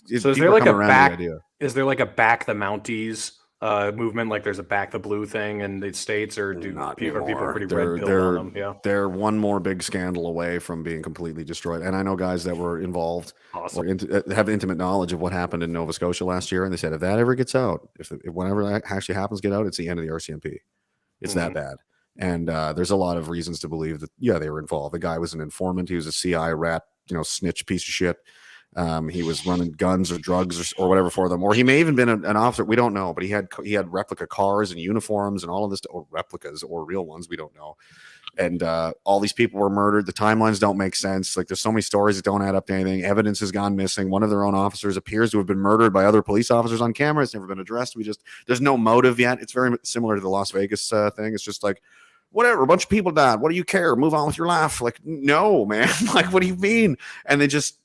is there like a back? Is there like a back the Mounties movement? Like there's a back the blue thing in the States, or are people pretty red pill on them? Yeah, they're one more big scandal away from being completely destroyed. And I know guys that were involved or have intimate knowledge of what happened in Nova Scotia last year, and they said if that ever gets out, if whenever that actually happens, get out, it's the end of the RCMP. It's that bad. And there's a lot of reasons to believe that, they were involved. The guy was an informant. He was a CI rat, snitch piece of shit. He was running guns or drugs or whatever for them. Or he may even been an officer. We don't know. But he had replica cars and uniforms and all of this, or replicas or real ones. We don't know. And all these people were murdered. The timelines don't make sense. Like there's so many stories that don't add up to anything. Evidence has gone missing. One of their own officers appears to have been murdered by other police officers on camera. It's never been addressed. There's no motive yet. It's very similar to the Las Vegas thing. It's just like, whatever, a bunch of people died. What do you care? Move on with your life. Like, no, man. Like, what do you mean? And they just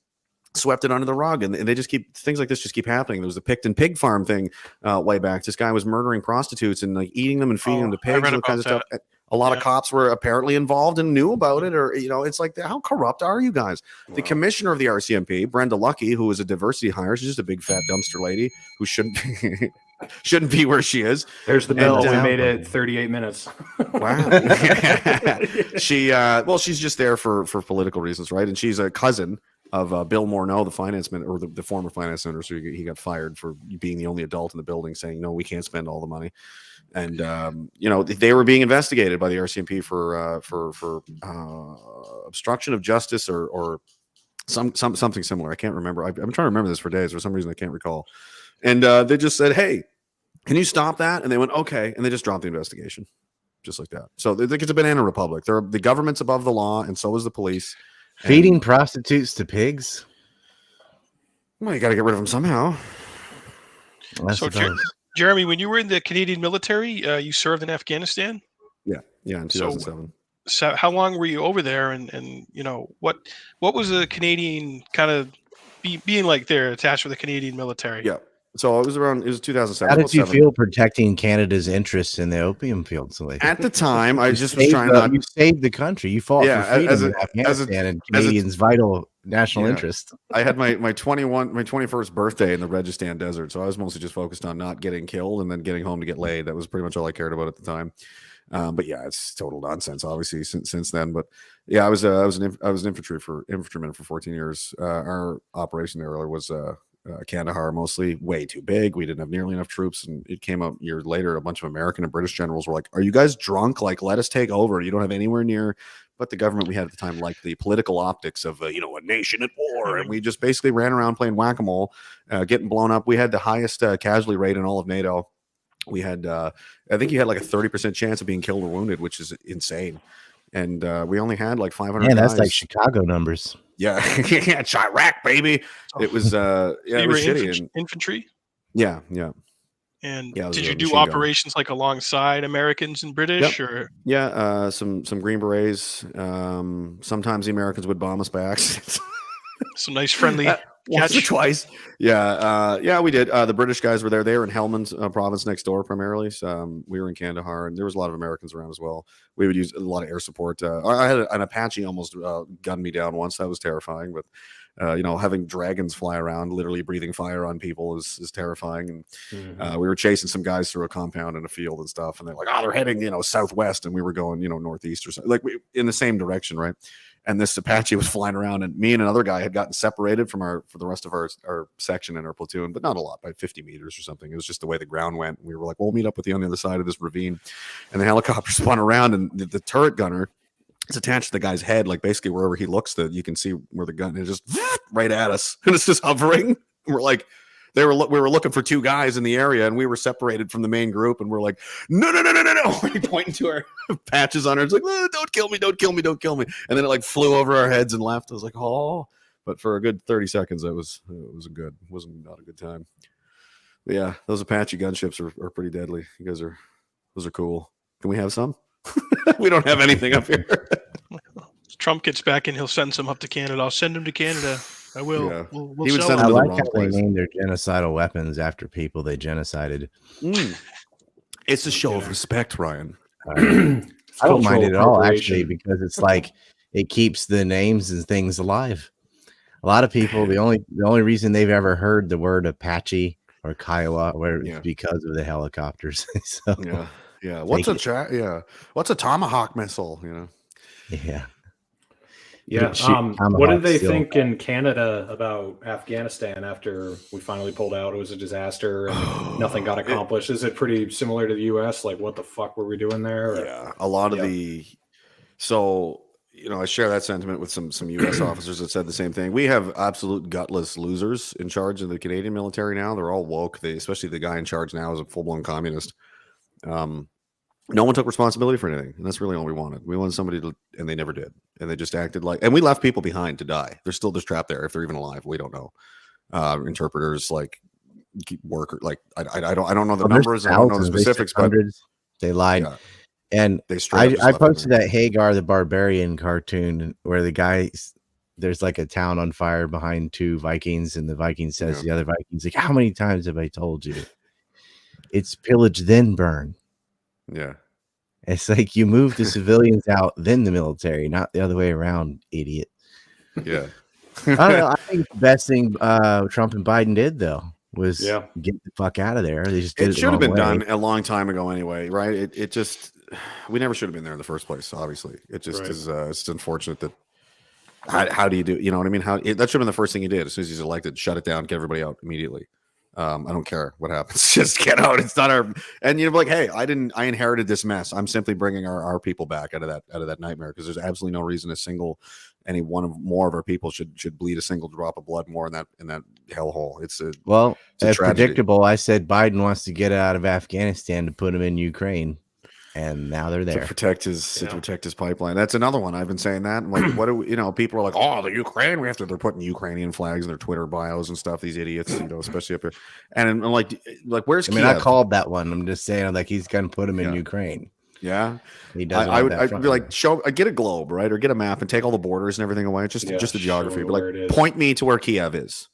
swept it under the rug. And they just things like this just keep happening. There was the Picton pig farm thing way back. This guy was murdering prostitutes and like eating them and feeding them to pigs and all kinds of stuff. A lot of cops were apparently involved and knew about it, or it's like, how corrupt are you guys? Wow. The commissioner of the RCMP, Brenda Lucky, who was a diversity hire, she's just a big fat dumpster lady who shouldn't be where she is. There's the bill. We made it 38 minutes. Wow. She's just there for political reasons, right? And she's a cousin of Bill Morneau, the finance minister, or the former finance minister. He got fired for being the only adult in the building, saying, no, we can't spend all the money. And they were being investigated by the RCMP for obstruction of justice or something similar. I can't remember. I've been trying to remember this for days. For some reason, I can't recall. And they just said, "Hey, can you stop that?" And they went, "Okay," and they just dropped the investigation, just like that. So they think it's a banana republic. The government's above the law, and so is the police. Feeding prostitutes to pigs. Well, you got to get rid of them somehow. So, Jeremy, when you were in the Canadian military, you served in Afghanistan? Yeah, in 2007. So how long were you over there? And what was the Canadian kind of being like there attached with the Canadian military? Yeah. So it was 2007. How about did you 7. feel protecting Canada's interests in the opium fields? Like, At the time, I you just was saved trying not. You saved the country. You fought Yeah, for freedom as a- in Afghanistan and as a- Canadians' vital national Yeah. interest. I had my 21st birthday in the Registan Desert, so I was mostly just focused on not getting killed and then getting home to get laid. That was pretty much all I cared about at the time. But yeah, it's total nonsense, obviously, since then. But yeah, I was an infantryman for 14 years. Our operation there was Kandahar, mostly way too big. We didn't have nearly enough troops, and it came up years later. A bunch of American and British generals were like, "Are you guys drunk? Like, let us take over. You don't have anywhere near." But the government we had at the time liked the political optics of a nation at war, and we just basically ran around playing whack-a-mole, getting blown up. We had the highest casualty rate in all of NATO. We had, I think you had like a 30% chance of being killed or wounded, which is insane. And we only had like 500. Man, that's guys. like Chicago numbers. Yeah, yeah, it's Iraq, baby. It was, yeah, it was shitty. Infantry. Yeah. And yeah, did you do operations like alongside Americans and British, or? Yeah, some Green Berets. Sometimes the Americans would bomb us by accident. Some nice friendly once or twice. Yeah, we did. The British guys were there. They were in Helmand province next door primarily. So, we were in Kandahar, and there was a lot of Americans around as well. We would use a lot of air support. I had an Apache almost gunned me down once. That was terrifying, but having dragons fly around, literally breathing fire on people is terrifying. And we were chasing some guys through a compound in a field and stuff, and they're like, "Oh, they're heading, southwest," and we were going, northeast or something, like in the same direction, right? And this Apache was flying around, and me and another guy had gotten separated for the rest of our section and our platoon, but not a lot, by 50 meters or something. It was just the way the ground went. We were like, "We'll meet up with you on the other side of this ravine," and the helicopter spun around, and the turret gunner. It's attached to the guy's head, like basically wherever he looks, that you can see where the gun is just right at us, and it's just hovering. We're like, we were looking for two guys in the area, and we were separated from the main group, and we're like, no. We're pointing to our patches on her. It's like, don't kill me, don't kill me, don't kill me. And then it like flew over our heads and left. I was like, oh, but for a good 30 seconds, it wasn't not a good time. But yeah, those Apache gunships are pretty deadly. Those are cool. Can we have some? We don't have anything up here. Trump gets back and he'll send some up to Canada. I'll send them to Canada. I will. Yeah. We'll He would sell send them. I to the like wrong how they place. named their genocidal weapons after people they genocided. It's a show of respect, Ryan. I don't mind it at all, actually, appropriation. because it's like it keeps the names and things alive. A lot of people, the only reason they've ever heard the word Apache or Kiowa is because of the helicopters. So, yeah. What's a Tomahawk missile? Yeah. Yeah. What did they think in Canada about Afghanistan after we finally pulled out? It was a disaster and nothing got accomplished. Is it pretty similar to the U.S.? Like, what the fuck were we doing there? Or? Yeah, a lot of I share that sentiment with some U.S. officers that said the same thing. We have absolute gutless losers in charge of the Canadian military now. They're all woke. Especially the guy in charge now is a full-blown communist. No one took responsibility for anything, and that's really all we wanted. We wanted somebody to, and they never did, and they just acted like. And we left people behind to die. They're still just trapped there if they're even alive. We don't know. Interpreters, like worker, like I don't know the numbers. I don't know the specifics, but they lied. Yeah. And I posted that Hagar the Barbarian cartoon where the guy, there's like a town on fire behind two Vikings, and the Viking says to the other Vikings, like, "How many times have I told you? It's pillage then burn." Yeah. It's like you move the civilians out, then the military, not the other way around, idiot. Yeah. I don't know. I think the best thing Trump and Biden did, though, was get the fuck out of there. They just did it should have been way. done a long time ago anyway, right? It just, we never should have been there in the first place, obviously. It just is, it's unfortunate that, how do you do, you know what I mean? That should have been the first thing he did. As soon as he's elected, shut it down, get everybody out immediately. I don't care what happens. Just get out. It's not our. And you're like, hey, I inherited this mess. I'm simply bringing our people back out of that nightmare, because there's absolutely no reason any one of more of our people should bleed a single drop of blood more in that hellhole. It's predictable. I said Biden wants to get out of Afghanistan to put him in Ukraine, and now they're there to protect his pipeline. That's another one. I've been saying that. I'm like, what do we, people are like, oh, the Ukraine. They're putting Ukrainian flags in their Twitter bios and stuff. These idiots, especially up here. And I'm like where's Kiev? I called that one. I'm just saying, like, he's going to put him in Ukraine. Yeah, he does. I'd be like, get a globe, right, or get a map and take all the borders and everything away. Just the geography, but like, point me to where Kiev is.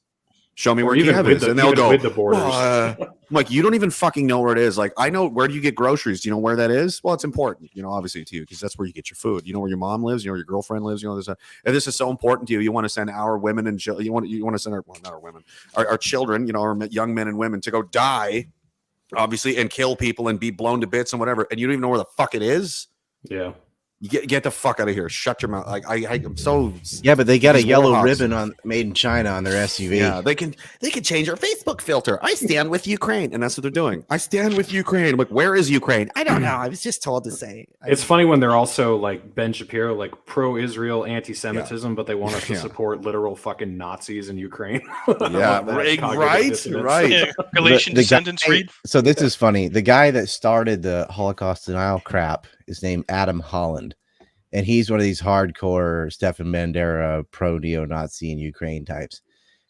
Show me Or where even Kiev with is. the- And they'll even go, with the borders. I'm like, you don't even fucking know where it is. Like, I know, where do you get groceries? Do you know where that is? Well, it's important, obviously to you, because that's where you get your food. You know where your mom lives, you know where your girlfriend lives, this. And this is so important to you. You want to send our women and you want to send not our women, our children, our young men and women to go die, obviously, and kill people and be blown to bits and whatever. And you don't even know where the fuck it is. Yeah. You get the fuck out of here. Shut your mouth. Like I'm so but they got a these yellow warhawks. ribbon on made in China on their SUV. Yeah, they can change our Facebook filter. I stand with Ukraine, and that's what they're doing. I stand with Ukraine. I'm like, where is Ukraine? I don't know. I was just told to say. It's funny when they're also like Ben Shapiro, like pro-Israel anti-Semitism, but they want us to support literal fucking Nazis in Ukraine. Yeah, right. Yeah, Galatian descendants read. So this is funny. The guy that started the Holocaust denial crap is named Adam Holland, and he's one of these hardcore Stefan Bandera pro neo-Nazi in Ukraine types.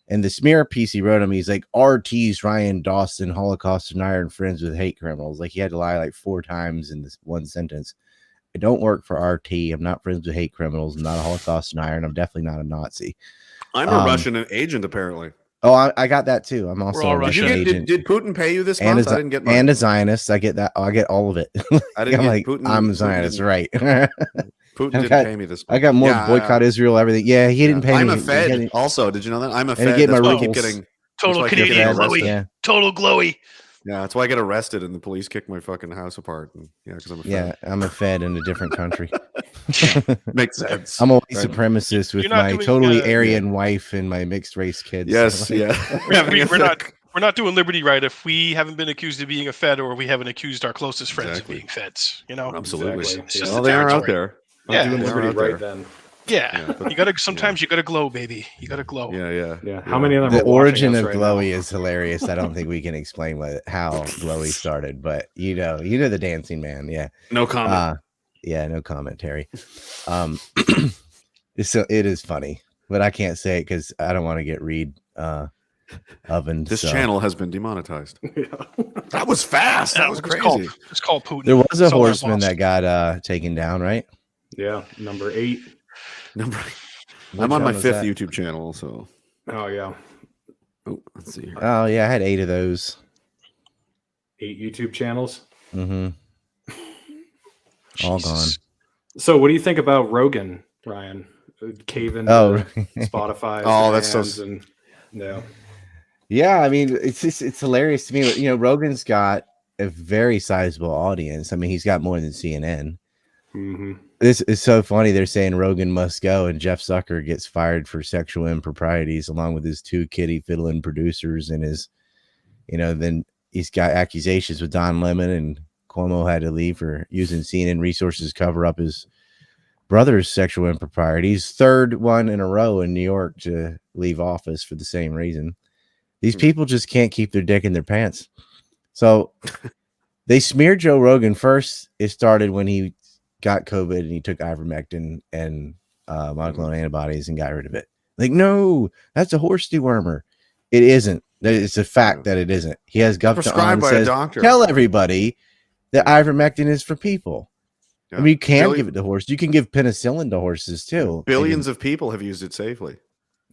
And the smear piece he wrote him, he's like, RT's Ryan Dawson, Holocaust denier and friends with hate criminals. Like, he had to lie like 4 times in this one sentence. I don't work for RT. I'm not friends with hate criminals. I'm not a Holocaust denier, and I'm definitely not a Nazi. I'm a Russian agent, apparently. Oh, I got that too. I'm also a Russian agent. Did Putin pay you this month? I didn't get mine. And a Zionist. I get that. I get all of it. I didn't I'm get like, Putin. I'm a Zionist, right? Putin didn't pay me this month. I got more boycott Israel, everything. Yeah, he didn't pay me. I'm a Fed. Also, did you know that? I'm a Fed. Get that's my why I keep rubles. getting Total Canadian glowy. Yeah. Total glowy. Yeah, that's why I get arrested and the police kick my fucking house apart. And, because I'm a Fed. Yeah, I'm a Fed in a different country. Makes sense. I'm a white supremacist with my totally Aryan wife and my mixed race kids. Yes, so. We're not doing Liberty right if we haven't been accused of being a Fed or we haven't accused our closest friends of being Feds. Absolutely. It's just Well, the they are out territory. there. Yeah, doing Liberty right then. Yeah, you gotta. Sometimes you gotta glow, baby. You gotta glow. Yeah. How many of them? The are watching origin us of right glowy now? is hilarious. I don't think we can explain how glowy started, but you know the dancing man. Yeah. No comment. No commentary. So it is funny, but I can't say it because I don't want to get Reed ovened. This so. channel has been demonetized. That was fast. That was crazy. It's called Putin. There was a That's all I horseman lost. that got taken down, right? Yeah, number 8. I'm What on my channel is 5th that? YouTube channel, so. Oh yeah, Oh, let's see here. Oh yeah, I had 8 of those. 8 YouTube channels. Mm-hmm. All gone. So, what do you think about Rogan, Ryan? Caving Spotify. Oh, that's so. And, no. Yeah, I mean, it's hilarious to me. You know, Rogan's got a very sizable audience. I mean, he's got more than CNN. Mm-hmm. This is so funny. They're saying Rogan must go, and Jeff Zucker gets fired for sexual improprieties, along with his 2 kitty fiddling producers and his, then he's got accusations with Don Lemon, and Cuomo had to leave for using CNN resources to cover up his brother's sexual improprieties. 3rd one in a row in New York to leave office for the same reason. These people just can't keep their dick in their pants. So they smeared Joe Rogan first. It started when he got COVID and he took ivermectin and monoclonal antibodies and got rid of it. Like, no, that's a horse dewormer. It isn't. It's a fact that it isn't. He has Prescribed by a doctor. Tell everybody that ivermectin is for people. Yeah. I mean, you can give it to horses. You can give penicillin to horses too. Billions of people have used it safely.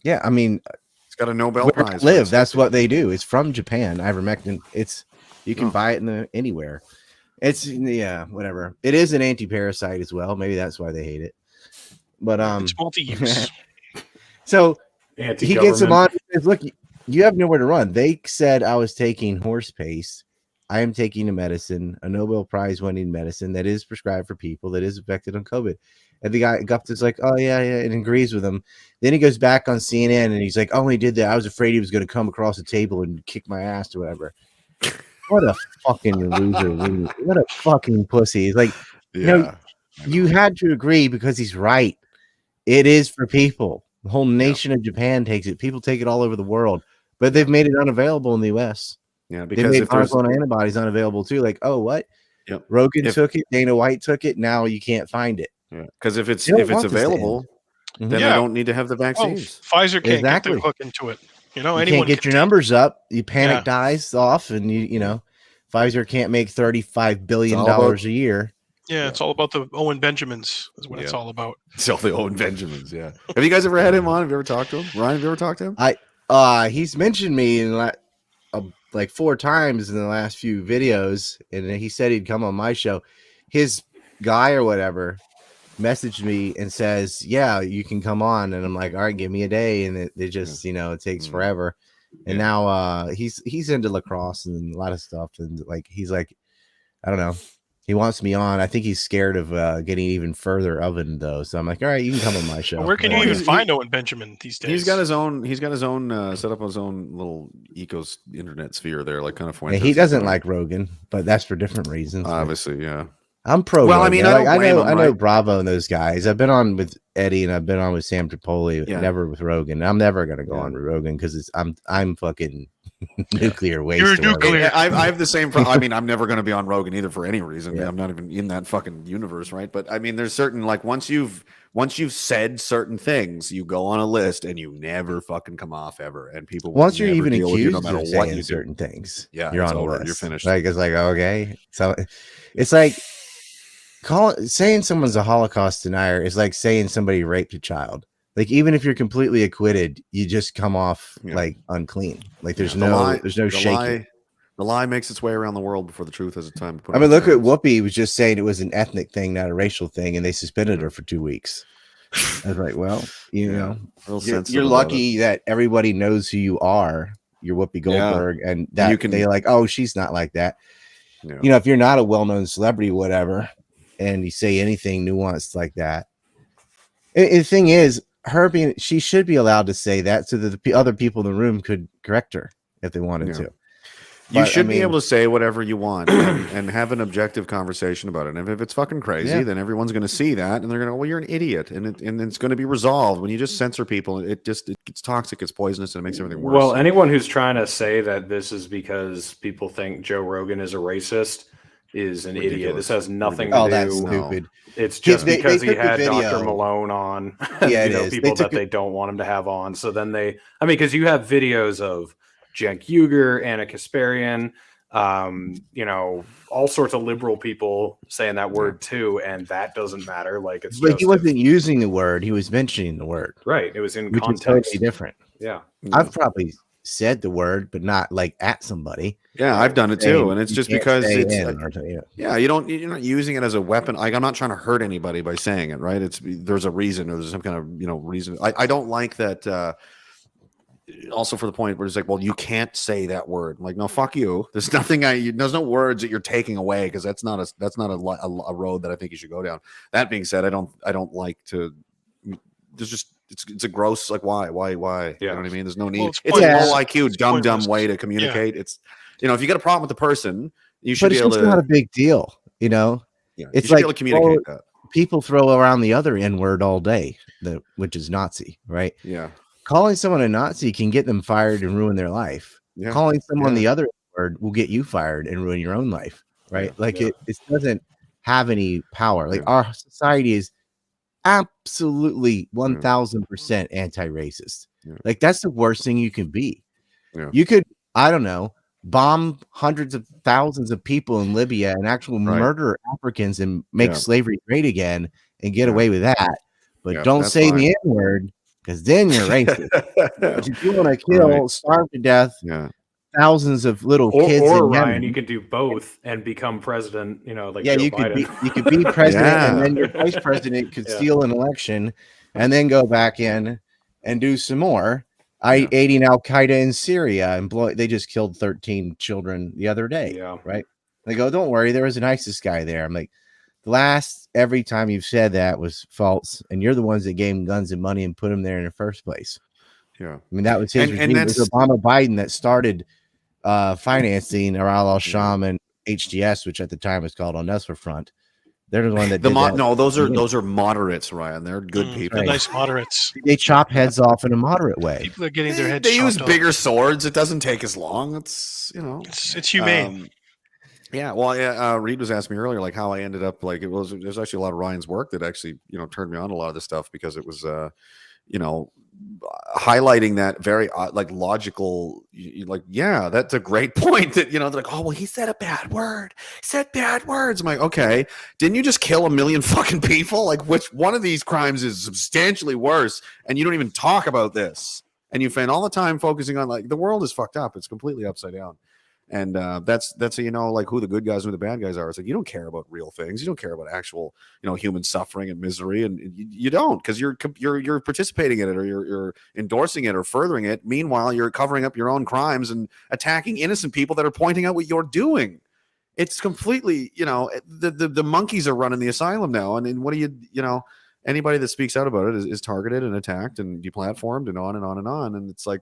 Yeah, I mean, it's got a Nobel where Prize. I live, that's what they do. It's from Japan. Ivermectin. You can buy it anywhere. It's whatever. It is an anti-parasite as well. Maybe that's why they hate it. But it's multi-use. So he gets him on. He says, look, you have nowhere to run. They said I was taking horse paste. I am taking a medicine, a Nobel Prize winning medicine that is prescribed for people that is affected on COVID. And the guy Gupta's like, oh yeah, and agrees with him. Then he goes back on CNN and he's like, oh, he did that. I was afraid he was going to come across the table and kick my ass or whatever. What a fucking loser. What a fucking pussy. He's like, you had to agree because he's right. It is for people. The whole nation of Japan takes it. People take it all over the world, but they've made it unavailable in the US. Yeah, they because made if there's monoclonal antibodies unavailable too. Like, oh, what? Yep. Rogan took it. Dana White took it. Now you can't find it. Because if it's want this to available, end. then they don't need to have the vaccines. Pfizer can't get their hook into it. You anyone can't get your numbers up. You panic Yeah. dies off, and Pfizer can't make $35 billion a year. Yeah, it's all about the Owen Benjamins. Is what it's all about. It's all the Owen Benjamins. Yeah. Have you guys ever had him on? Have you ever talked to him? Ryan, have you ever talked to him? He's mentioned me in like 4 times in the last few videos, and he said he'd come on my show. His guy or whatever messaged me and says, "Yeah, you can come on." And I'm like, "All right, give me a day." And it just, it takes forever. And now he's into lacrosse and a lot of stuff, and like he's like, I don't know. He wants me on. I think he's scared of getting even further oven though. So I'm like, all right, you can come on my show. Where can you even find Owen Benjamin these days? He's got his own set up his own little internet sphere there, like kind of. And he doesn't like Rogan, but that's for different reasons. Obviously, yeah. I'm pro. Well, Rogan. I mean, I know Bravo and those guys. I've been on with Eddie and I've been on with Sam Tripoli, never with Rogan. I'm never gonna go on with Rogan because I'm fucking nuclear waste. You're nuclear. I have the same problem. I mean, I'm never going to be on Rogan either for any reason. I'm not even in that fucking universe, right? But I mean, there's certain, like, once you've said certain things, you go on a list and you never fucking come off ever. And people once you're even accused no matter of what saying you certain things, you're on a over. list. You're finished. Like it's like okay, so it's like saying someone's a Holocaust denier is like saying somebody raped a child. Like even if you're completely acquitted, you just come off like unclean. Like there's no shaking. The lie makes its way around the world before the truth has a time to put. I mean, look at Whoopi was just saying it was an ethnic thing, not a racial thing, and they suspended her for 2 weeks. I was like, well, you're lucky that everybody knows who you are. You're Whoopi Goldberg, and that they're like, oh, she's not like that. Yeah. If you're not a well-known celebrity, whatever, and you say anything nuanced like that, the thing is, she should be allowed to say that so that the other people in the room could correct her if they wanted to. You should be able to say whatever you want and have an objective conversation about it. And if it's fucking crazy, then everyone's going to see that and they're going to, well, you're an idiot, and it's going to be resolved. When you just censor people, it gets toxic, it's poisonous, and it makes everything worse. Well, anyone who's trying to say that this is because people think Joe Rogan is a racist is an idiot. This has nothing to do. That's stupid. It's just because he had Dr. Malone on. People that they don't want him to have on. So then because you have videos of Cenk Uygur, Anna Kasparian, all sorts of liberal people saying that word too, and that doesn't matter. Like he wasn't using the word; he was mentioning the word. Right. It was in which context. Is totally different. Yeah. I've probably said the word, but not like at somebody. Yeah, I've done it too, and it's just because you're not using it as a weapon. Like, I'm not trying to hurt anybody by saying it, right? There's a reason, or there's some kind of reason. I don't like that. Also, for the point where it's like, well, you can't say that word. I'm like, no, fuck you. There's nothing. There's no words that you're taking away because that's not a road that I think you should go down. That being said, I don't like to. There's just. It's a gross, like, why? Yeah. You know what I mean? There's no need. Well, it's a low IQ, dumb way to communicate. Yeah. It's, if you got a problem with the person, you should be able to. It's not a big deal, Yeah, it's you like be able to communicate that. People throw around the other N word all day, which is Nazi, right? Yeah. Calling someone a Nazi can get them fired and ruin their life. Yeah. Calling someone the other word will get you fired and ruin your own life, right? It doesn't have any power. Like our society is absolutely 1000% anti-racist. Like that's the worst thing you can be. You could, I don't know, bomb hundreds of thousands of people in Libya and actually murder Africans and make slavery great again and get away with that. But don't say the N-word, because then you're racist. But if you want to kill, starve to death, thousands of little kids. Or Ryan, you could do both and become president. Like Joe Biden. You could be president, and then your vice president could steal an election, and then go back in and do some more. Aiding Al Qaeda in Syria and they just killed 13 children the other day. Yeah, right. They go, don't worry, there was an ISIS guy there. I'm like, every time you've said that was false, and you're the ones that gave him guns and money and put him there in the first place. Yeah, I mean that was his regime. It was Obama Biden that started financing Aral al-Sham and HDS, which at the time was called Al-Nusra Front. They're the one that No, those are moderates, Ryan. They're good people. They're nice moderates. They chop heads off in a moderate way. People are getting their heads. They use off. bigger swords. It doesn't take as long. It's it's humane. Reed was asking me earlier, like how I ended up, like there's actually a lot of Ryan's work that actually, turned me on a lot of this stuff because it was, highlighting that very logical, that's a great point that, they're like, oh, well, he said a bad word. He said bad words. I'm like, okay, didn't you just kill 1 million fucking people? Like, which one of these crimes is substantially worse? And you don't even talk about this. and you spend all the time focusing on like the world is fucked up. It's completely upside down. And that's how you know like who the good guys and who the bad guys are. It's like you don't care about real things. You don't care about actual human suffering and misery, and you don't because you're participating in it or you're endorsing it or furthering it. Meanwhile, you're covering up your own crimes and attacking innocent people that are pointing out what you're doing. It's completely the monkeys are running the asylum now, and what do anybody that speaks out about it is targeted and attacked and deplatformed and on and on and on. And it's like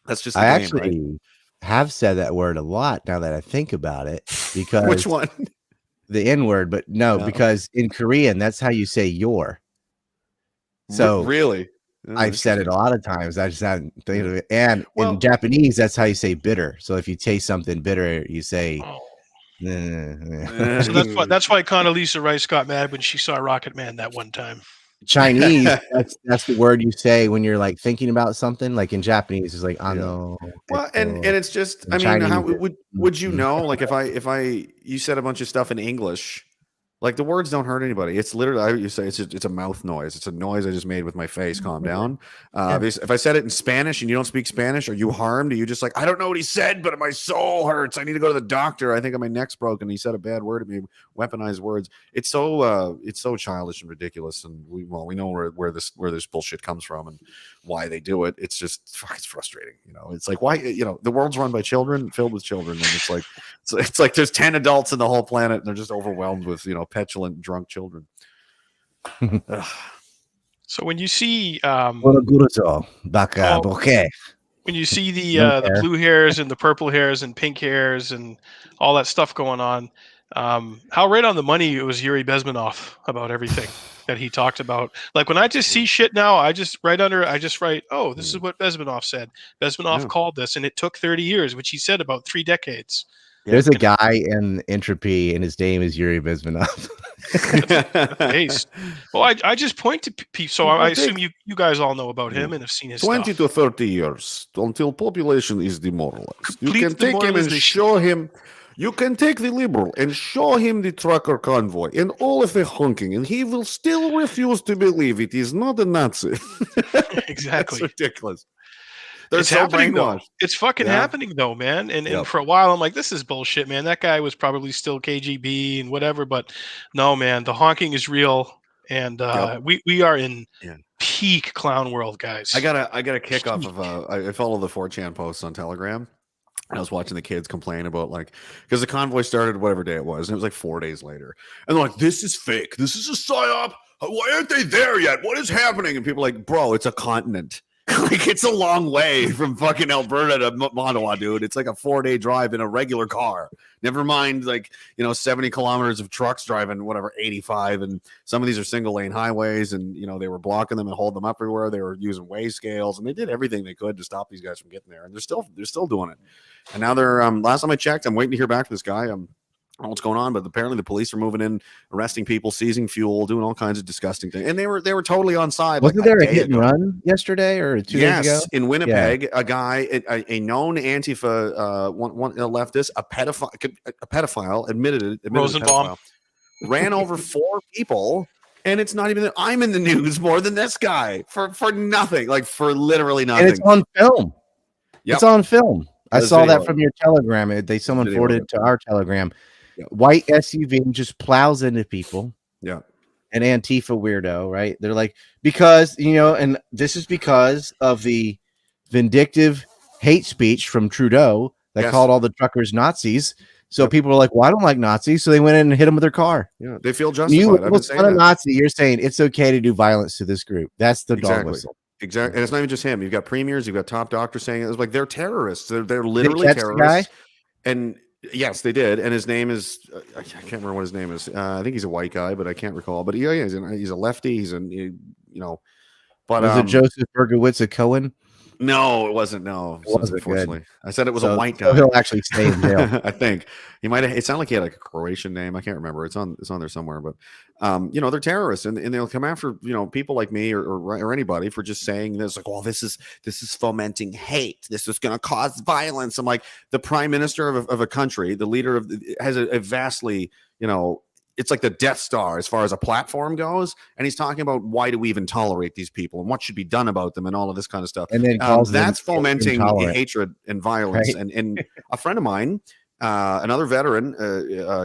that's just the game, actually. right? Have said that word a lot now that I think about it, because which one? The N word, but no, because in Korean that's how you say your. So really, I've said it a lot of times. I just hadn't think of it. And in Japanese, that's how you say bitter. So if you taste something bitter, you say. So that's why Condoleezza Rice got mad when she saw Rocket Man that one time. Chinese, that's the word you say when you're like thinking about something. Like in Japanese, it's like ano. Well, and it's just, I mean, how would you know? Like if you said a bunch of stuff in English, like the words don't hurt anybody. It's literally you say it's a mouth noise. It's a noise I just made with my face. Calm down. If I said it in Spanish and you don't speak Spanish, are you harmed? Are you just like, I don't know what he said, but my soul hurts. I need to go to the doctor. I think my neck's broken. He said a bad word at me. Weaponized words. It's so childish and ridiculous. And we know where this bullshit comes from and why they do it. It's just it's frustrating. It's like why the world's run by children, filled with children, and it's like there's 10 adults in the whole planet and they're just overwhelmed with petulant drunk children. So when you see when you see the blue hairs and the purple hairs and pink hairs and all that stuff going on, how right on the money it was Yuri Bezmenov about everything that he talked about. Like when I just see shit now, I just write, oh, this is what Bezmenov said. Bezmenov called this, and it took 30 years, which he said about 3 decades. There's a guy in Entropy, and his name is Yuri Bezmenov. Well, I just point to people, so I assume you guys all know about him and have seen his 20 stuff. to 30 years until population is demoralized. You can take him and show him. You can take the liberal and show him the trucker convoy and all of the honking, and he will still refuse to believe it is not a Nazi. Exactly. That's ridiculous. It's so happening though. It's fucking happening though, man. And for a while, I'm like, this is bullshit, man. That guy was probably still KGB and whatever, but no, man, the honking is real, and we are in peak clown world, guys. I got a kick off of I follow the 4chan posts on Telegram. I was watching the kids complain about because the convoy started whatever day it was, and it was like 4 days later, and they're like, "This is fake. This is a psyop. Why aren't they there yet? What is happening?" And people are like, "Bro, it's a continent." Like it's a long way from fucking Alberta to Ottawa, dude. It's like a 4-day drive in a regular car. Never mind 70 kilometers of trucks driving 85, and some of these are single lane highways, and they were blocking them and holding them up everywhere. They were using weigh scales, and they did everything they could to stop these guys from getting there, and they're still doing it. And now they're last time I checked, I'm waiting to hear back from this guy. I don't know what's going on, but apparently the police are moving in, arresting people, seizing fuel, doing all kinds of disgusting things. And they were totally on side. Wasn't there a hit and run yesterday or 2 days ago? Yes, in Winnipeg, a guy, a known Antifa one leftist, a pedophile, admitted Rosenbaum ran over 4 people, and it's not even. I'm in the news more than this guy for nothing, for literally nothing. And it's on film. Yep. It's on film. I saw that from your Telegram. Someone forwarded it to our Telegram. White SUV just plows into people. Yeah. An Antifa weirdo, right? They're like, because, and this is because of the vindictive hate speech from Trudeau that called all the truckers Nazis. So people were like, well, I don't like Nazis. So they went in and hit them with their car. Yeah. They feel justified. You was a Nazi. You're saying it's okay to do violence to this group. That's the dog whistle. Exactly. And it's not even just him. You've got premiers, you've got top doctors saying it. It's like they're terrorists. They're literally terrorists. And yes, they did. And his name is I can't remember what his name is. I think he's a white guy, but I can't recall. But he's a lefty. He's but was it Joseph Bergowitz of Cohen? No, it wasn't. No, unfortunately. Good. I said it was a white guy. So he'll actually stay in jail. I think he might have. It sounded like he had a Croatian name. I can't remember. It's on there somewhere. But they're terrorists, and they'll come after people like me or anybody for just saying this. Like, well, this is fomenting hate. This is going to cause violence. I'm like, the prime minister of a country, the leader has a vastly it's like the Death Star as far as a platform goes. And he's talking about why do we even tolerate these people and what should be done about them and all of this kind of stuff. And then that's fomenting hatred and violence. Right. And a friend of mine, another veteran,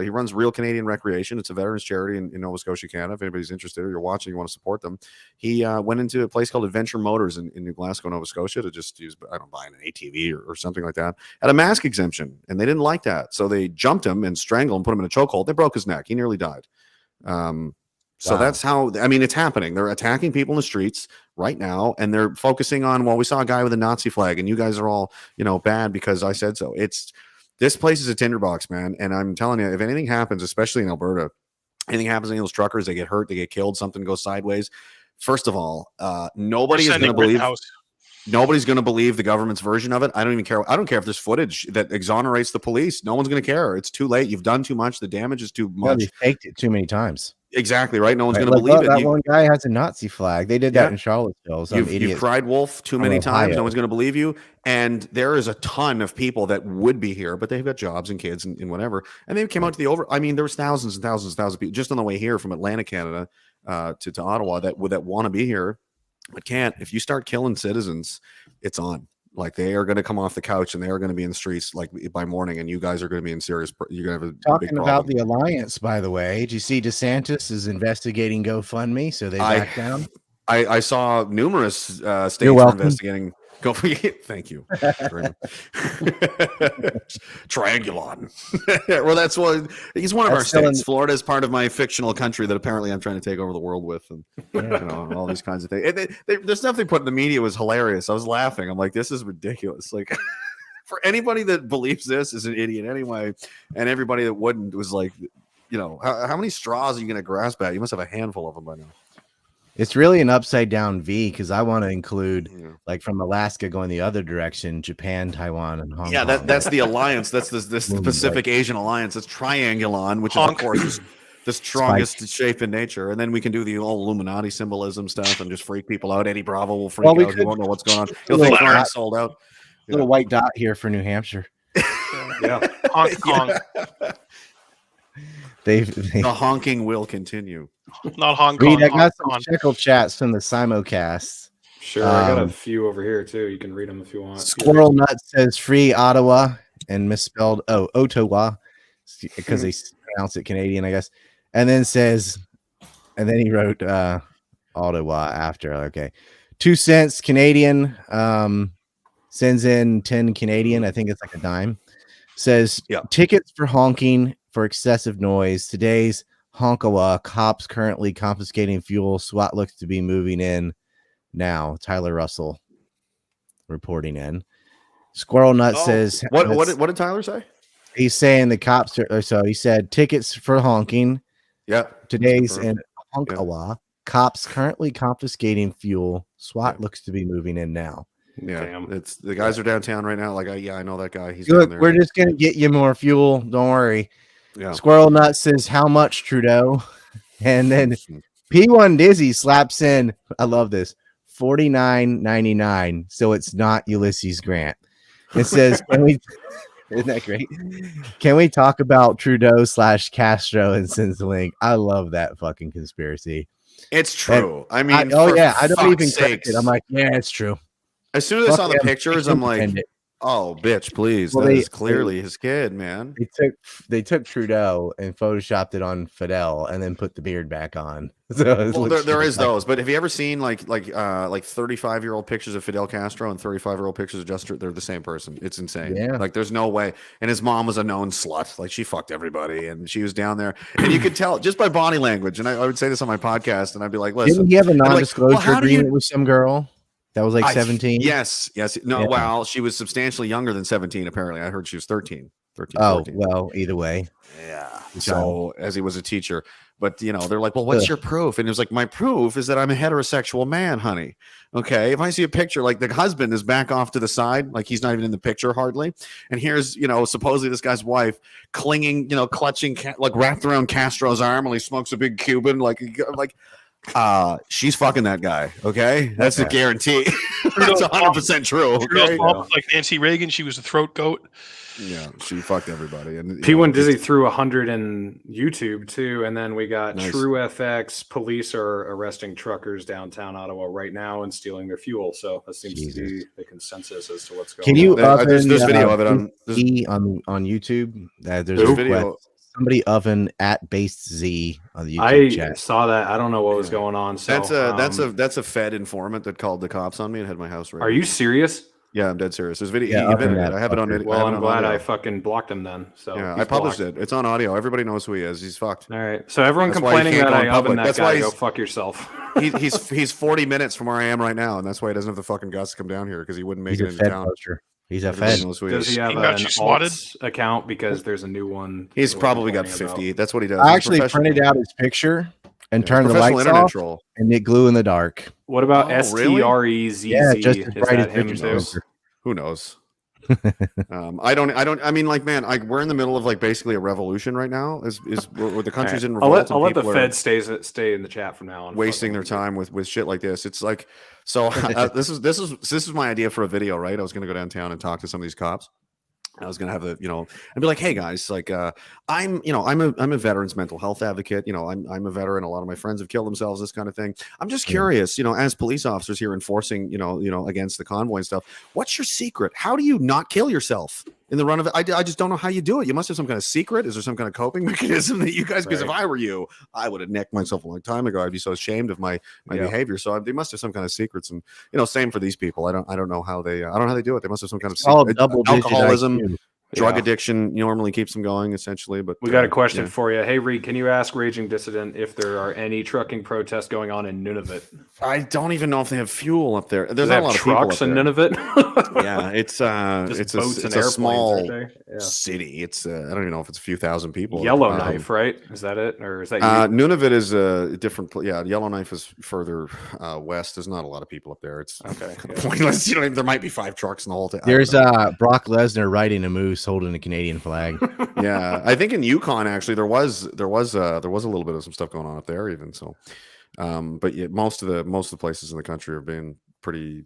he runs Real Canadian Recreation. It's a veterans charity in Nova Scotia, Canada. If anybody's interested or you're watching, you want to support them. He went into a place called Adventure Motors in New Glasgow, Nova Scotia to just use, I don't buy an ATV or something like that, at a mask exemption. And they didn't like that. So they jumped him and strangled him, put him in a chokehold. They broke his neck. He nearly died. So that's how, I mean, it's happening. They're attacking people in the streets right now. And they're focusing on, well, we saw a guy with a Nazi flag and you guys are all, bad because I said so. This place is a tinderbox, man. And I'm telling you, if anything happens, especially in Alberta, anything happens to any of those truckers, they get hurt, they get killed, something goes sideways. First of all, nobody is going to believe. Nobody's going to believe the government's version of it. I don't even care. I don't care if there's footage that exonerates the police. No one's going to care. It's too late. You've done too much. The damage is too much. They faked it too many times. Exactly right. No one's going to believe it. That one guy has a Nazi flag. They did that in Charlottesville. You've cried wolf too many times. No one's going to believe you. And there is a ton of people that would be here, but they've got jobs and kids and whatever. And they came out to there was thousands and thousands and thousands of people just on the way here from Atlantic, Canada, to Ottawa that want to be here, but can't. If you start killing citizens, it's on. Like they are going to come off the couch and they are going to be in the streets like by morning, and you guys are going to be in serious. You're going to have a big problem. About the alliance, by the way. Did you see DeSantis is investigating GoFundMe, so they back down? I saw numerous states are investigating. Thank you. Triangulon. Well, that's what he's one of our states. Florida is part of my fictional country that apparently I'm trying to take over the world with, and all these kinds of things. There's stuff they put in the media was hilarious. I was laughing. I'm like, this is ridiculous. Like, for anybody that believes this is an idiot anyway, and everybody that wouldn't was like, how many straws are you going to grasp at? You must have a handful of them by now. It's really an upside down V because I want to include like from Alaska going the other direction, Japan, Taiwan, and Hong Kong. Yeah, that's the alliance. That's this Pacific Asian alliance. It's Triangulon, which is of course the strongest shape in nature. And then we can do the all Illuminati symbolism stuff and just freak people out. Eddie Bravo will freak out. He won't know what's going on. He'll think we're sold out. Little white dot here for New Hampshire. Yeah, Hong Kong. The honking will continue. Not Hong Kong. Reed, I got some checkle chats from the simulcast. Sure, I got a few over here too. You can read them if you want. Squirrel Nut says free Ottawa and misspelled Ottawa because they pronounce it Canadian, I guess. And then he wrote Ottawa after. Okay, 2 cents Canadian. Sends in 10 Canadian. I think it's like a dime. Says tickets for honking for excessive noise. Today's Honkawa, cops currently confiscating fuel. SWAT looks to be moving in now. Tyler Russell reporting in. Squirrel Nut says, what did Tyler say? He's saying the cops are, so he said tickets for honking. Yeah. Today's in Honkawa, cops currently confiscating fuel. SWAT looks to be moving in now. Yeah, it's the guys are downtown right now. Like, I know that guy. He's Look, down there. we're just gonna get you more fuel. Don't worry. Yeah. Squirrel Nut says, "How much, Trudeau?" And then P1 Dizzy slaps in. I love this. $49.99. So it's not Ulysses Grant. It says, "Can we?" Isn't that great? Can we talk about Trudeau / Castro and sends the link? I love that fucking conspiracy. It's true. I mean, I don't even credit it. I'm like, yeah, it's true. As soon as I saw the pictures, I'm like, oh, bitch, please. That is clearly his kid, man. They took Trudeau and photoshopped it on Fidel and then put the beard back on. So there is those. But have you ever seen like 35-year-old pictures of Fidel Castro and 35-year-old pictures of Justin? They're the same person. It's insane. Yeah. Like there's no way. And his mom was a known slut. Like she fucked everybody, and she was down there, and you could tell just by body language. And I would say this on my podcast, and I'd be like, listen, didn't he have a non-disclosure agreement with some girl? That was like 17. Yes. No, yeah. Well, she was substantially younger than 17. Apparently, I heard she was 13. 14. Well, either way. Yeah. So as he was a teacher, but they're like, well, what's your proof? And it was like, my proof is that I'm a heterosexual man, honey. Okay. If I see a picture, like the husband is back off to the side, like he's not even in the picture hardly. And here's, supposedly this guy's wife clinging, clutching, like wrapped around Castro's arm while he smokes a big Cuban, like she's fucking that guy. Okay. That's a guarantee. That's 100% true. Okay? Like Nancy Reagan, she was a throat goat. Yeah, she fucked everybody. And P1 Dizzy threw 100 in YouTube too, and then we got Nice. True FX. Police are arresting truckers downtown Ottawa right now and stealing their fuel. So that seems to be the consensus as to what's going on. Can you there's video of it on YouTube? There's a video. Somebody oven at based Z on the YouTube chat. I saw that. I don't know what was going on. So that's a Fed informant that called the cops on me and had my house raided. Are you serious? Yeah, I'm dead serious. There's video. Yeah, He admitted it. I have it on video. Well, I'm glad I fucking blocked him then. So yeah, I published it. It's on audio. Everybody knows who he is. He's fucked. All right. So everyone That's why he complaining can't that go in I oven public. that That's guy, why go fuck yourself. He's 40 minutes from where I am right now, and that's why he doesn't have the fucking guts to come down here because he wouldn't make it into town. He's a Everybody Fed. knows who Does he have an alt account because there's a new one? He's probably got 50. That's what he does. I He's actually professional. printed out his picture and turned the professional lights internet off, troll. and it glue in the dark. What about really? STREZZ? Yeah, just as Is bright that as him pictures. too? Who knows? I mean, like, man, we're in the middle of like basically a revolution right now. Is where the country's in revolt. I'll let the people Fed are stay in the chat from now on. wasting their time with shit like this. It's like, so this is my idea for a video, right? I was gonna go downtown and talk to some of these cops. I was gonna have and be like, hey guys, like I'm a veteran's mental health advocate. I'm a veteran. A lot of my friends have killed themselves, this kind of thing. I'm just curious, as police officers here enforcing, against the convoy and stuff, what's your secret? How do you not kill yourself in the run of it? I just don't know how you do it. You must have some kind of secret. Is there some kind of coping mechanism that you guys, because if I were you, I would have necked myself a long time ago. I'd be so ashamed of my behavior. So they must have some kind of secrets, and same for these people. I don't know how they do it. They must have some kind of secret. Alcoholism. Drug addiction normally keeps them going, essentially. But we got a question for you. Hey, Reed, can you ask Raging Dissident if there are any trucking protests going on in Nunavut? I don't even know if they have fuel up there. There's not a lot of trucks in Nunavut. Yeah, it's a small city. It's I don't even know if it's a few thousand people. Yellowknife, right? Is that it, or is that you? Nunavut is a different. Yeah, Yellowknife is further west. There's not a lot of people up there. It's pointless. There might be 5 trucks in the whole thing. There's Brock Lesnar riding a moose holding a Canadian flag. Yeah, I think in Yukon actually there was a little bit of some stuff going on up there even. So, but yeah, most of the places in the country are being pretty.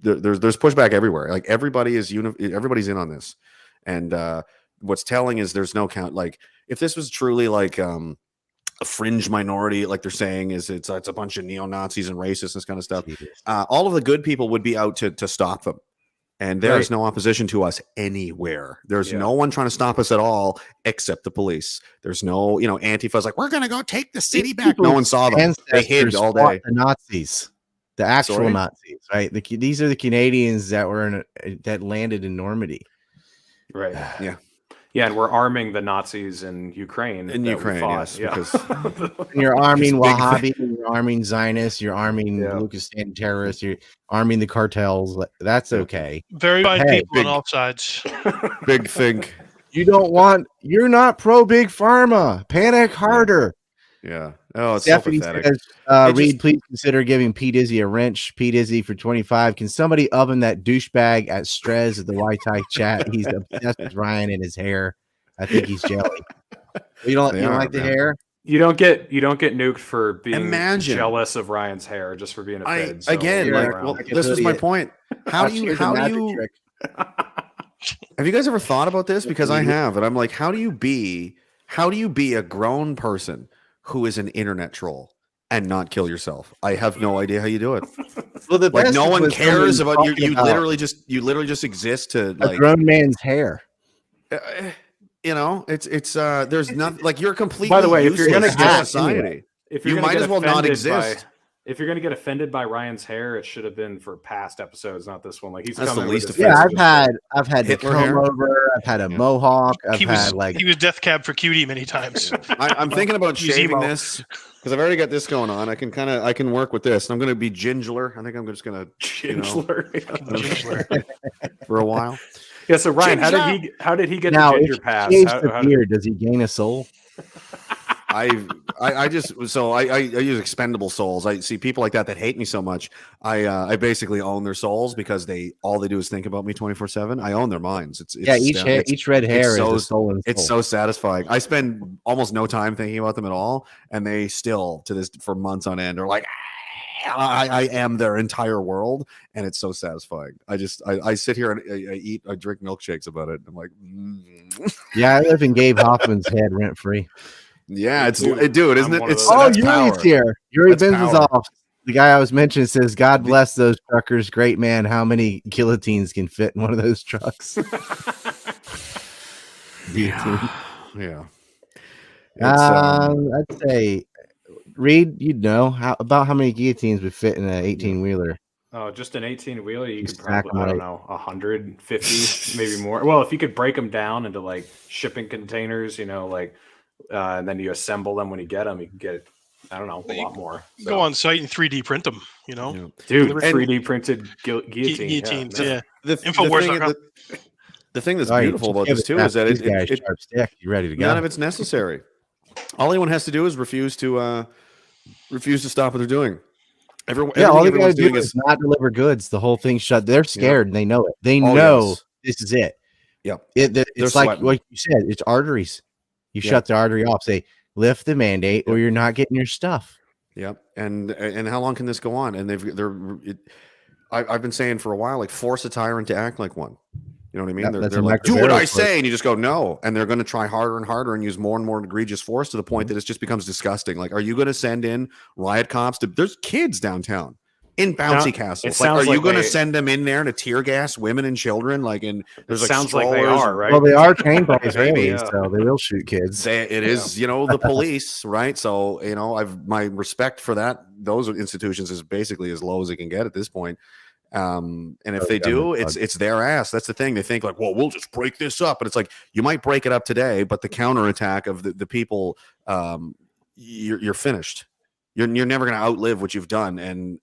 There's pushback everywhere. Like everybody's in on this, and what's telling is there's no count. Like if this was truly like a fringe minority, like they're saying, is it's a bunch of neo-Nazis and racists and this kind of stuff. All of the good people would be out to stop them. And there's no opposition to us anywhere. There's no one trying to stop us at all except the police. There's no, Antifa's like, we're going to go take the city back. No one saw them. They hid all day. The Nazis, the actual Nazis, right? These are the Canadians that were that landed in Normandy. Right. Yeah. Yeah, and we're arming the Nazis in Ukraine. Yes, because you're arming Wahhabi, you're arming Zionists, you're arming Lucastan terrorists, you're arming the cartels. That's okay. Very fine people on all sides. Big think. You're not pro big pharma. Panic harder. Yeah. Oh, it's Stephanie so says, Reed, please consider giving P Dizzy a wrench. P Dizzy for 25. Can somebody oven that douchebag at Strez at the White Tie chat? He's obsessed with Ryan and his hair. I think he's jelly. You don't like the hair? You don't get nuked for being jealous of Ryan's hair, just for being a Fed. This is my point. How do you have you guys ever thought about this? Because I have, and I'm like, how do you be a grown person who is an internet troll and not kill yourself? I have no idea how you do it. Well, no one cares about you. You literally just exist to a grown man's hair. It's there's nothing like you're completely. By the way, if you're going to get society, if you're you might as well not exist. If you're going to get offended by Ryan's hair, it should have been for past episodes, not this one. Like he's That's coming the least offensive. Yeah, I've had the comb over. I've had a mohawk. He was death cab for cutie many times. I'm thinking about shaving this because I've already got this going on. I can work with this. I'm going to be gingeler. I think I'm just going to gingeler for a while. Yeah. So Ryan, how did he get now, the ginger pass? Does he gain a soul? I use expendable souls. I see people like that hate me so much. I basically own their souls because all they do is think about me 24/7. I own their minds. Each red hair is a soul and soul. It's so satisfying. I spend almost no time thinking about them at all, and they still for months on end are like, I am their entire world, and it's so satisfying. I sit here and I drink milkshakes about it. I'm like, yeah, I live in Gabe Hoffman's head rent free. Yeah, dude, isn't it? It's Yuri's here. Yuri Benz is off. The guy I was mentioning says, "God bless those truckers. Great man. How many guillotines can fit in one of those trucks?" Yeah. I'd say, Reed, you'd know about how many guillotines would fit in an 18-wheeler. Oh, just an 18-wheeler, you could probably, I don't know, 150, maybe more. Well, if you could break them down into like shipping containers, and then you assemble them when you get them, you can get, I don't know, a lot more. So. Go on site and 3D print them, Dude, 3D printed guillotines. Yeah. The thing that's beautiful about this too is that you're ready to go. None of it's necessary. All anyone has to do is refuse to stop what they're doing. All they got to do is not deliver goods. The whole thing's shut. They're scared and they know it. They know this is it. Yep. It's like what you said. It's arteries. You shut the artery off. Say, lift the mandate, or you're not getting your stuff. Yep. And how long can this go on? And I've been saying for a while, like, force a tyrant to act like one. You know what I mean? They're like, do what I say, and you just go no, and they're going to try harder and harder and use more and more egregious force to the point that it just becomes disgusting. Like, are you going to send in riot cops? There's kids downtown in bouncy castles. Like, are you going to send them in there to tear gas women and children? Like, and there's like sounds like they are, right? Well, they are trained by Israelis, so they will shoot kids. It is, the police, right? So, my respect for those institutions is basically as low as it can get at this point. And if they do, it's their ass. That's the thing. They think like, well, we'll just break this up. But it's like, you might break it up today, but the counterattack of the people, you're finished. You're never going to outlive what you've done. And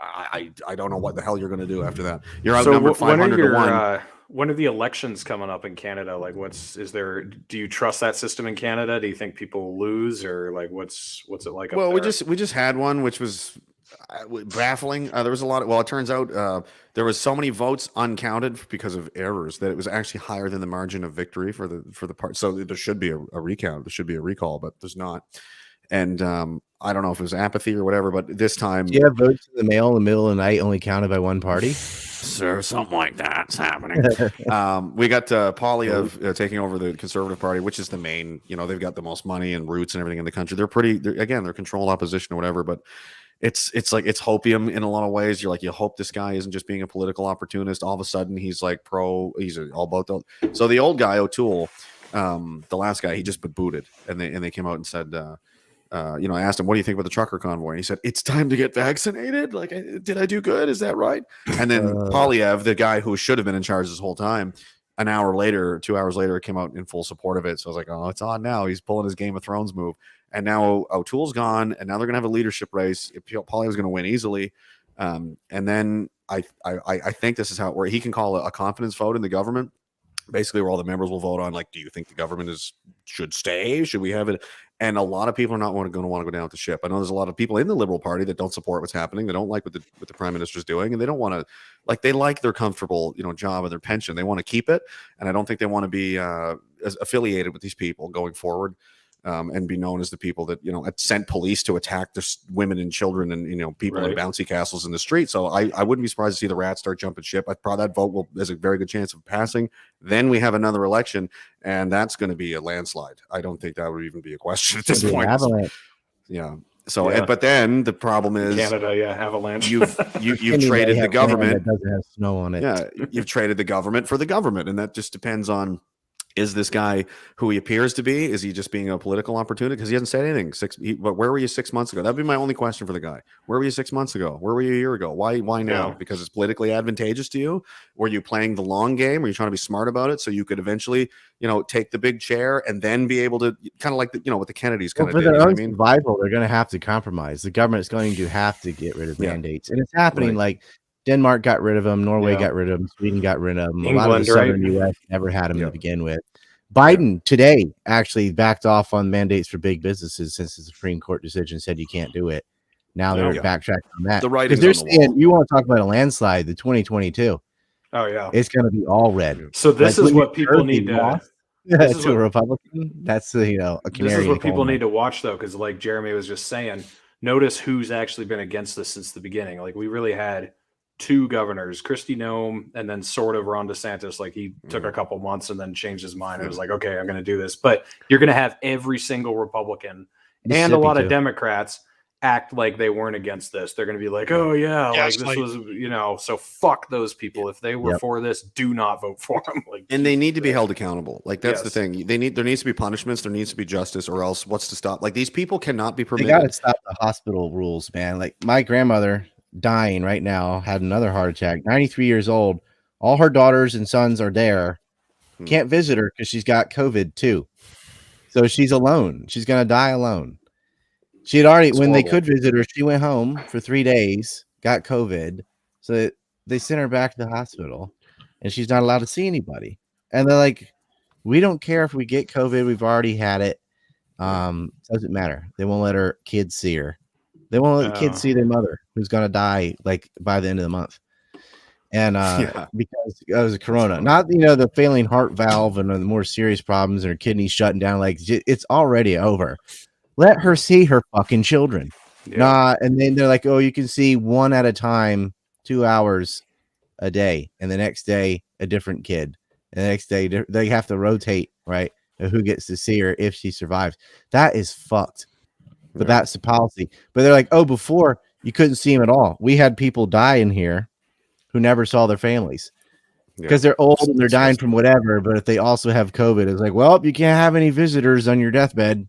I don't know what the hell you're going to do after that. You're outnumbered 500 to 1. When are the elections coming up in Canada? Like, do you trust that system in Canada? Do you think people lose, or like, what's it like? Well, we just had one, which was baffling. There was a lot. It turns out there was so many votes uncounted because of errors that it was actually higher than the margin of victory for the part. So there should be a recount. There should be a recall, but there's not. And I don't know if it was apathy or whatever, but this time, do you have votes in the mail in the middle of the night only counted by one party? Sir, something like that's happening. We got Polyev taking over the Conservative Party, which is the main. They've got the most money and roots and everything in the country. They're controlled opposition or whatever, but. It's like it's hopium in a lot of ways. You're like, you hope this guy isn't just being a political opportunist. All of a sudden, he's like he's all about the. So the old guy O'Toole, the last guy, he just been booted, and they came out and said, I asked him, what do you think about the trucker convoy? And he said, it's time to get vaccinated. Like, did I do good? Is that right? And then Polyev, the guy who should have been in charge this whole time, 2 hours later, came out in full support of it. So I was like, oh, it's on now. He's pulling his Game of Thrones move. And now O'Toole's gone, and now they're going to have a leadership race. Polyev's going to win easily. And then I think this is how it works. He can call a confidence vote in the government, basically where all the members will vote on, like, do you think the government should stay? Should we have it? And a lot of people are not going to want to go down with the ship. I know there's a lot of people in the Liberal Party that don't support what's happening. They don't like what the Prime Minister's doing, and they don't want to, like, they like their comfortable, job and their pension. They want to keep it, and I don't think they want to be affiliated with these people going forward. And be known as the people that sent police to attack the women and children and people in bouncy castles in the street. So I wouldn't be surprised to see the rats start jumping ship. I probably that vote there's a very good chance of passing. Then we have another election, and that's going to be a landslide. I don't think that would even be a question at this point. Yeah. So, but then the problem is Canada, avalanche. You've traded the government. That doesn't have snow on it. Yeah, you've traded the government for the government, and that just depends on. Is this guy who he appears to be? Is he just being a political opportunist? Because he hasn't said anything. But where were you 6 months ago? That'd be my only question for the guy. Where were you 6 months ago? Where were you a year ago? Why now? Yeah. Because it's politically advantageous to you? Were you playing the long game? Were you trying to be smart about it so you could eventually, take the big chair and then be able to kind of like what the Kennedys kind of did? For their own survival, they're going to have to compromise. The government is going to have to get rid of mandates, and it's happening. Right. Like Denmark got rid of them, Norway got rid of them, Sweden got rid of them. England, a lot of the southern U.S. never had them to begin with. Biden today actually backed off on mandates for big businesses since the Supreme Court decision said you can't do it. Now they're backtracking on that. Because they're saying, you want to talk about a landslide, the 2022. Oh, yeah. It's going to be all red. So this is what people need to... to a Republican, that's a canary. This is what people need to watch, though, because like Jeremy was just saying, notice who's actually been against this since the beginning. Like we really had 2 governors, Kristi Noem, and then sort of Ron DeSantis. Like he took a couple months and then changed his mind and was like, okay, I'm going to do this. But you're going to have every single Republican and a lot of Democrats act like they weren't against this. They're going to be like, oh yeah, like this was, so fuck those people. If they were for this, do not vote for them. Like, and they need to be held accountable. Like that's the thing. There needs to be punishments. There needs to be justice, or else what's to stop? Like these people cannot be permitted. They got to stop the hospital rules, man. Like my grandmother dying right now had another heart attack. 93 years old. All her daughters and sons are there. Can't visit her because she's got COVID too. So she's alone. She's gonna die alone. She had already, when they could visit her, she went home for 3 days, got COVID. So they sent her back to the hospital and she's not allowed to see anybody. And they're like, we don't care if we get COVID. We've already had it. Doesn't matter. They won't let her kids see her. They won't let the kids see their mother who's going to die like by the end of the month. And because it was a corona, not, the failing heart valve and the more serious problems and her kidneys shutting down. Like it's already over. Let her see her fucking children. And then they're like, oh, you can see one at a time, 2 hours a day. And the next day, a different kid. And the next day, they have to rotate, right? Who gets to see her if she survives. That is fucked. But that's the policy. But they're like, oh, before you couldn't see them at all. We had people die in here who never saw their families because they're old and they're dying from whatever. But if they also have COVID, it's like, well, you can't have any visitors on your deathbed,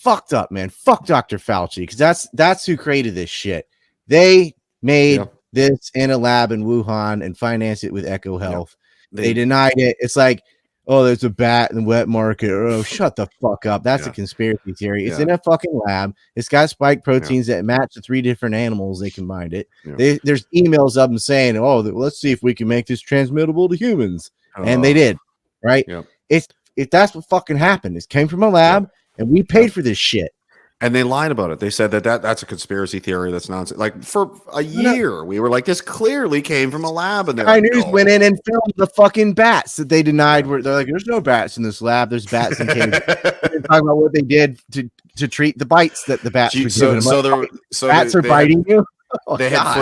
Fucked up, man. Fuck Dr. Fauci, because that's who created this shit. They made this in a lab in Wuhan and financed it with Echo Health. They denied it. It's like, oh, there's a bat in the wet market. Oh, shut the fuck up. That's a conspiracy theory. It's in a fucking lab. It's got spike proteins that match the 3 different animals. They combined it. There's emails of them saying, oh, let's see if we can make this transmittable to humans. And they did, right? If that's what fucking happened. It came from a lab. And we paid for this shit. And they lied about it. They said that's a conspiracy theory. That's nonsense. Like for a year, we were like, this clearly came from a lab. And Sky News went in and filmed the fucking bats that they denied. They're like, there's no bats in this lab. There's bats in cages. They're talking about what they did to treat the bites that the bats were giving them. So bats are biting you. Oh, they had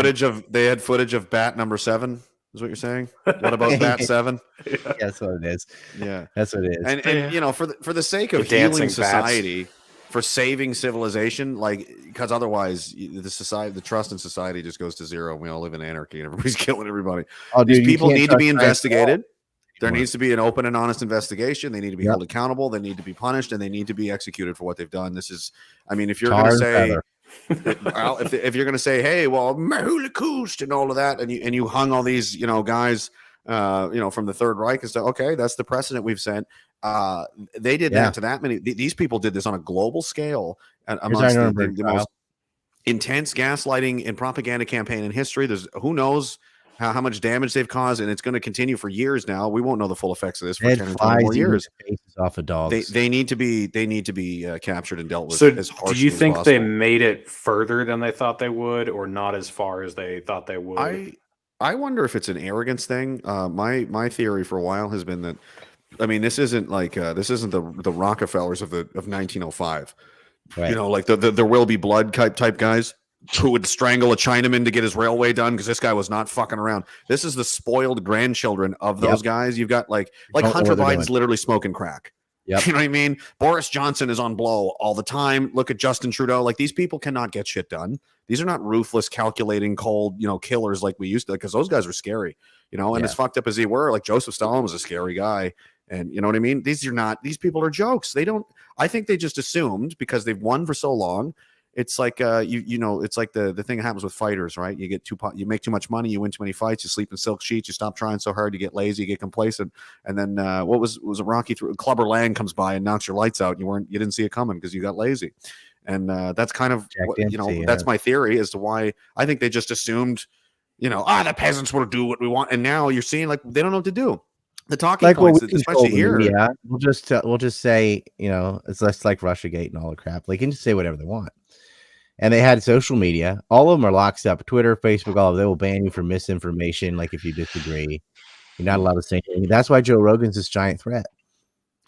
footage of bat number 7. Is what you're saying? What about bat 7? That's what it is. Yeah, that's what it is. And for the sake of healing society, for saving civilization, like because otherwise the trust in society just goes to zero. We all live in anarchy and everybody's killing everybody. Oh, dude, these people need to be investigated. There needs to be an open and honest investigation. They need to be held accountable. They need to be punished, and they need to be executed for what they've done. This is, I mean, if you're going to say. if you're going to say, hey, well, Holocaust and all of that, and you hung all these, guys, from the Third Reich and stuff. Okay, that's the precedent we've set. They did that to that many. These people did this on a global scale amongst the most intense gaslighting and propaganda campaign in history. There's who knows how much damage they've caused, and it's going to continue for years now. We won't know the full effects of this for 10 or 20 more years. Off of dogs. They need to be captured and dealt with. So as harshly do you think as they possible. made it further than they thought they would, or not as far as they thought they would? I wonder if it's an arrogance thing. My theory for a while has been that, I mean, this isn't the Rockefellers of 1905. Right. Like the will be blood type guys who would strangle a Chinaman to get his railway done because this guy was not fucking around. This is the spoiled grandchildren of those guys. You've got like Hunter Biden's literally smoking crack. Yep. You know what I mean? Boris Johnson is on blow all the time. Look at Justin Trudeau. Like these people cannot get shit done. These are not ruthless, calculating, cold, killers like we used to, because those guys were scary, and as fucked up as they were, like Joseph Stalin was a scary guy. And you know what I mean? These people are jokes. I think they just assumed because they've won for so long. It's like it's like the thing that happens with fighters, right? You make too much money, you win too many fights, you sleep in silk sheets, you stop trying so hard, you get lazy, you get complacent, and then what was a Rocky through Clubber Lang comes by and knocks your lights out, and you didn't see it coming because you got lazy, and that's kind of that's my theory as to why I think they just assumed, the peasants will do what we want, and now you're seeing like they don't know what to do. The talking points, especially here. Yeah, we'll just say, it's less like Russiagate and all the crap. They can just say whatever they want. And they had social media. All of them are locked up. Twitter, Facebook, all of them. They will ban you for misinformation. Like if you disagree, you're not allowed to say anything. That's why Joe Rogan's this giant threat.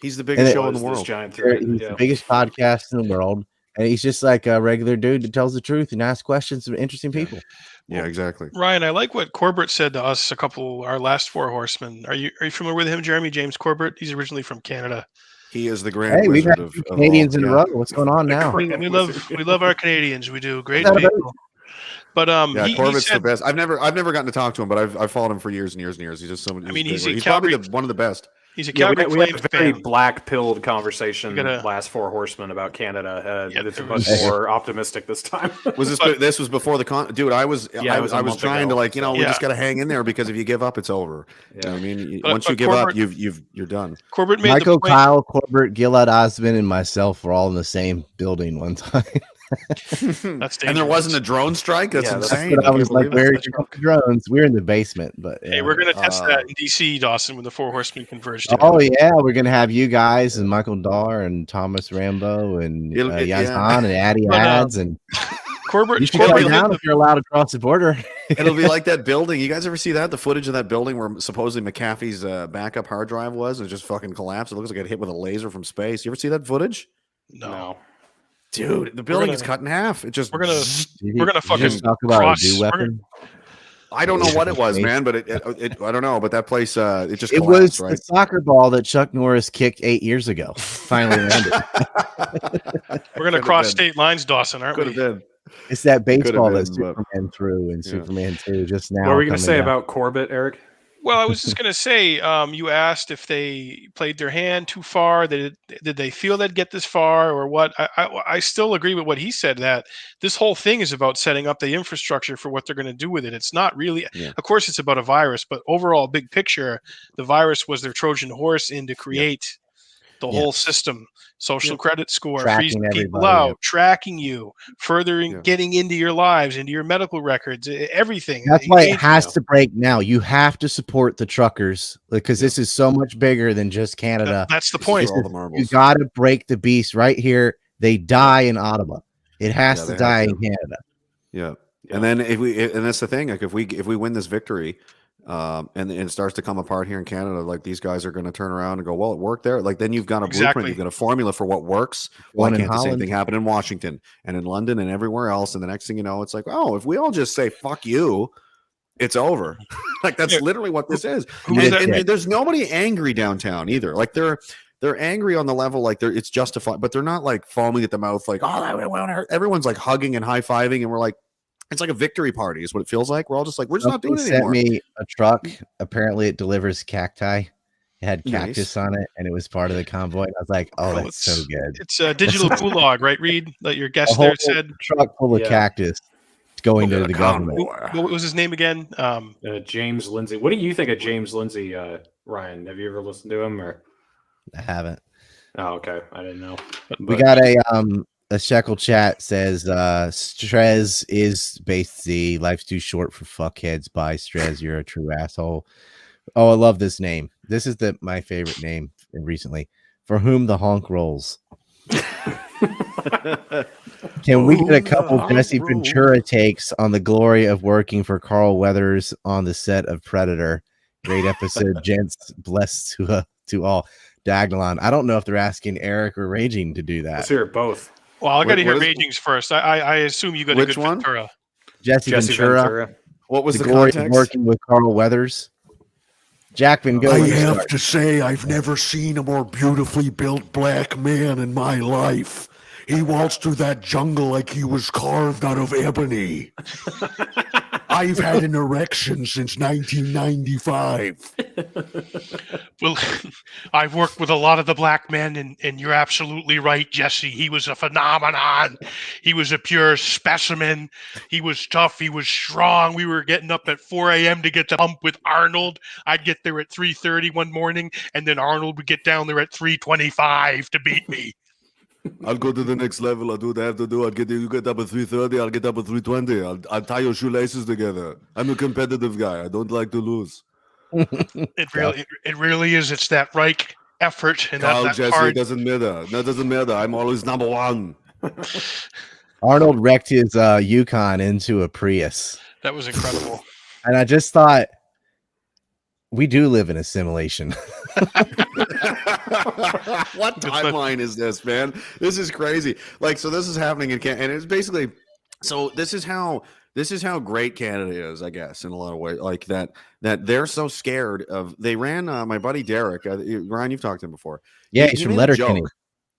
He's the biggest show in the world. He's the biggest podcast in the world. And he's just like a regular dude that tells the truth and asks questions to interesting people. Yeah, exactly. Ryan, I like what Corbett said to us our last four horsemen. Are you familiar with him, Jeremy? James Corbett? He's originally from Canada. He is the grand we've wizard had of Canadians all, in a row. What's going on now? We love our Canadians. We do great people. But Corbett's he said, the best. I've never gotten to talk to him, but I've followed him for years and years and years. He's just someone. He's probably one of the best. He's a Calgary we had Flames a very fan. black-pilled conversation last Four Horsemen about Canada. It's much more optimistic this time. This was before the dude? I was trying to we just got to hang in there because if you give up, it's over. Yeah. You know what I mean, once you give up, you're done. Corbett made Michael, the point. Kyle, Corbett, Gilad Osmond, and myself were all in the same building one time. That's dangerous. And there wasn't a drone strike. That's insane. I was like, "Where are your drones?" We're in the basement, but hey, we're gonna test that in DC, Dawson, when the Four Horsemen converge. Oh yeah, we're gonna have you guys and Michael Dar and Thomas Rambo and Yazan and Addy Ads and Corbett. You should come down if you're allowed to cross the border. It'll be like that building. You guys ever see that? The footage of that building where supposedly McAfee's backup hard drive was and it just fucking collapsed. It looks like it hit with a laser from space. You ever see that footage? No. Dude, the building is cut in half. It just we're gonna fucking talk about a new weapon. I don't know what it was, man, but it I don't know, but that place it just it collapsed, was right? the soccer ball that Chuck Norris kicked 8 years ago. Finally landed. We're gonna cross state lines, Dawson, aren't we? Been. It's that baseball that Superman threw in Superman 2 just now. What were you gonna say about Corbett, Eric? Well, I was just going to say, you asked if they played their hand too far. Did they feel they'd get this far or what? I still agree with what he said, that this whole thing is about setting up the infrastructure for what they're going to do with it. It's not really – of course, it's about a virus, but overall, big picture, the virus was their Trojan horse in to create the whole system. Social credit score, freezing people out, tracking you, furthering getting into your lives, into your medical records, everything. That's why it has to break now. You have to support the truckers because this is so much bigger than just Canada. That's the point. You got to break the beast right here. They die in Ottawa. It has to die in Canada. Yeah. And then and that's the thing. Like if we win this victory, and it starts to come apart here in Canada, like these guys are going to turn around and go, well, it worked there. Like then you've got a blueprint, you've got a formula for what works. Why can't the same thing happen in Washington and in London and everywhere else? And the next thing you know, it's like, oh, if we all just say fuck you, it's over. Like that's literally what this is. And there's nobody angry downtown either. Like they're angry on the level like it's justified, but they're not like foaming at the mouth like, oh, everyone's like hugging and high fiving, and we're like. It's like a victory party is what it feels like. We're all just like, we're just not doing it anymore. Sent me a truck. Apparently it delivers cacti. It had cactus on it, and it was part of the convoy. I was like, oh, that's so good. It's a digital gulag, right, Reed? That your guest there said. Truck full of cactus going to the government. What was his name again? James Lindsay. What do you think of James Lindsay, Ryan? Have you ever listened to him? Or I haven't. Oh, okay. I didn't know. We got a Shekel chat says Strez is base Z. Life's too short for fuckheads. Bye, Strez. You're a true asshole. Oh, I love this name. This is my favorite name recently. For whom the honk rolls. Can we get a couple Jesse Ventura takes on the glory of working for Carl Weathers on the set of Predator? Great episode, gents. Blessed to all. Dagnalon. I don't know if they're asking Eric or Raging to do that. Let's hear it both. Well, I got to hear Raging's first. I assume you got a good Ventura. Jesse Ventura. What was the glory context? of working with Carl Weathers? Jackman, go. I have to say, I've never seen a more beautifully built black man in my life. He waltzed through that jungle like he was carved out of ebony. I've had an erection since 1995. Well, I've worked with a lot of the black men, and you're absolutely right, Jesse. He was a phenomenon. He was a pure specimen. He was tough. He was strong. We were getting up at 4 a.m. to get the pump with Arnold. I'd get there at 3:30 one morning, and then Arnold would get down there at 3:25 to beat me. I'll go to the next level. I'll do what I have to do. You get up at 3:30. I'll get up at 3:20. I'll tie your shoelaces together. I'm a competitive guy. I don't like to lose. It really is. It's that right effort and that Jesse, hard. it doesn't matter. That doesn't matter. I'm always number one. Arnold wrecked his Yukon into a Prius. That was incredible. And I just thought, we do live in a simulation. What timeline is this, man? This is crazy. Like, so this is happening in Canada, and it's basically, so this is how great Canada is, I guess, in a lot of ways. Like that they're so scared of. They ran my buddy Derek. Ryan, you've talked to him before. Yeah, he's from Letterkenny.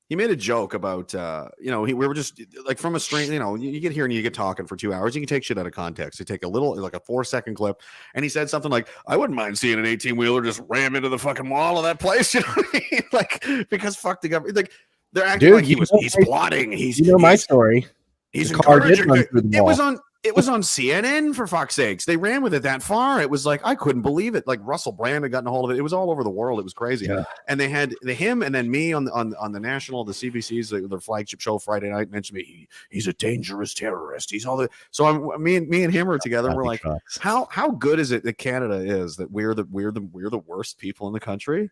He made a joke about, we were just like from a strange, you get here and you get talking for 2 hours. You can take shit out of context. You take a little, like a 4-second clip. And he said something like, I wouldn't mind seeing an 18-wheeler just ram into the fucking wall of that place. You know what I mean? Like, because fuck the government. Like, they're acting like he's plotting. My story. He's the car did encouraging. run through the wall. It was on CNN, for fuck's sakes. They ran with it that far. It was like, I couldn't believe it. Like Russell Brand had gotten a hold of it. It was all over the world. It was crazy. Yeah. And they had him and then me on the national, the CBC's, their flagship show Friday night, mentioned me. He's a dangerous terrorist. He's all the. So me and him are together. And we're like, how good is it that Canada is that we're the worst people in the country?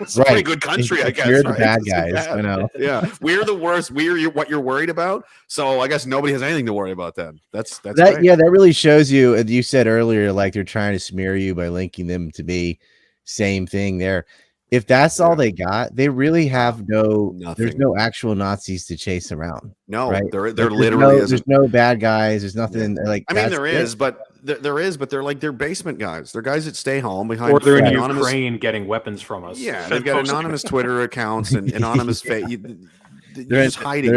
It's a pretty good country, I guess. We're the bad guys. I know. Yeah, we're the worst. We're what you're worried about. So I guess nobody has anything to worry about then. That's that. Yeah, that really shows you. You said earlier, like they're trying to smear you by linking them to be same thing there. If that's all they got, they really have nothing. There's no actual Nazis to chase around. No, right? there literally isn't. There's no bad guys. There's nothing like. I mean, there is, but they're like they're basement guys. They're guys that stay home behind. Or they're in Ukraine getting weapons from us. Yeah, they've got anonymous Twitter accounts and anonymous they're just hiding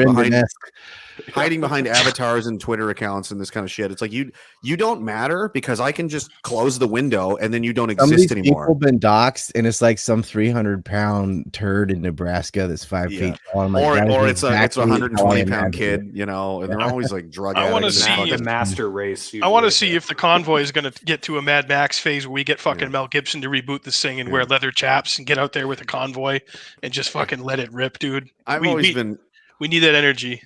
behind avatars and Twitter accounts and this kind of shit. It's like you don't matter because I can just close the window and then you don't exist anymore. People been doxxed and it's like some 300-pound turd in Nebraska that's 5 feet tall. Or it's a 120-pound kid, and they're always like drug addicts. I want to see the master race. I want to see if the convoy is going to get to a Mad Max phase where we get fucking Mel Gibson to reboot this thing and wear leather chaps and get out there with a convoy and just fucking let it rip, dude. We need that energy.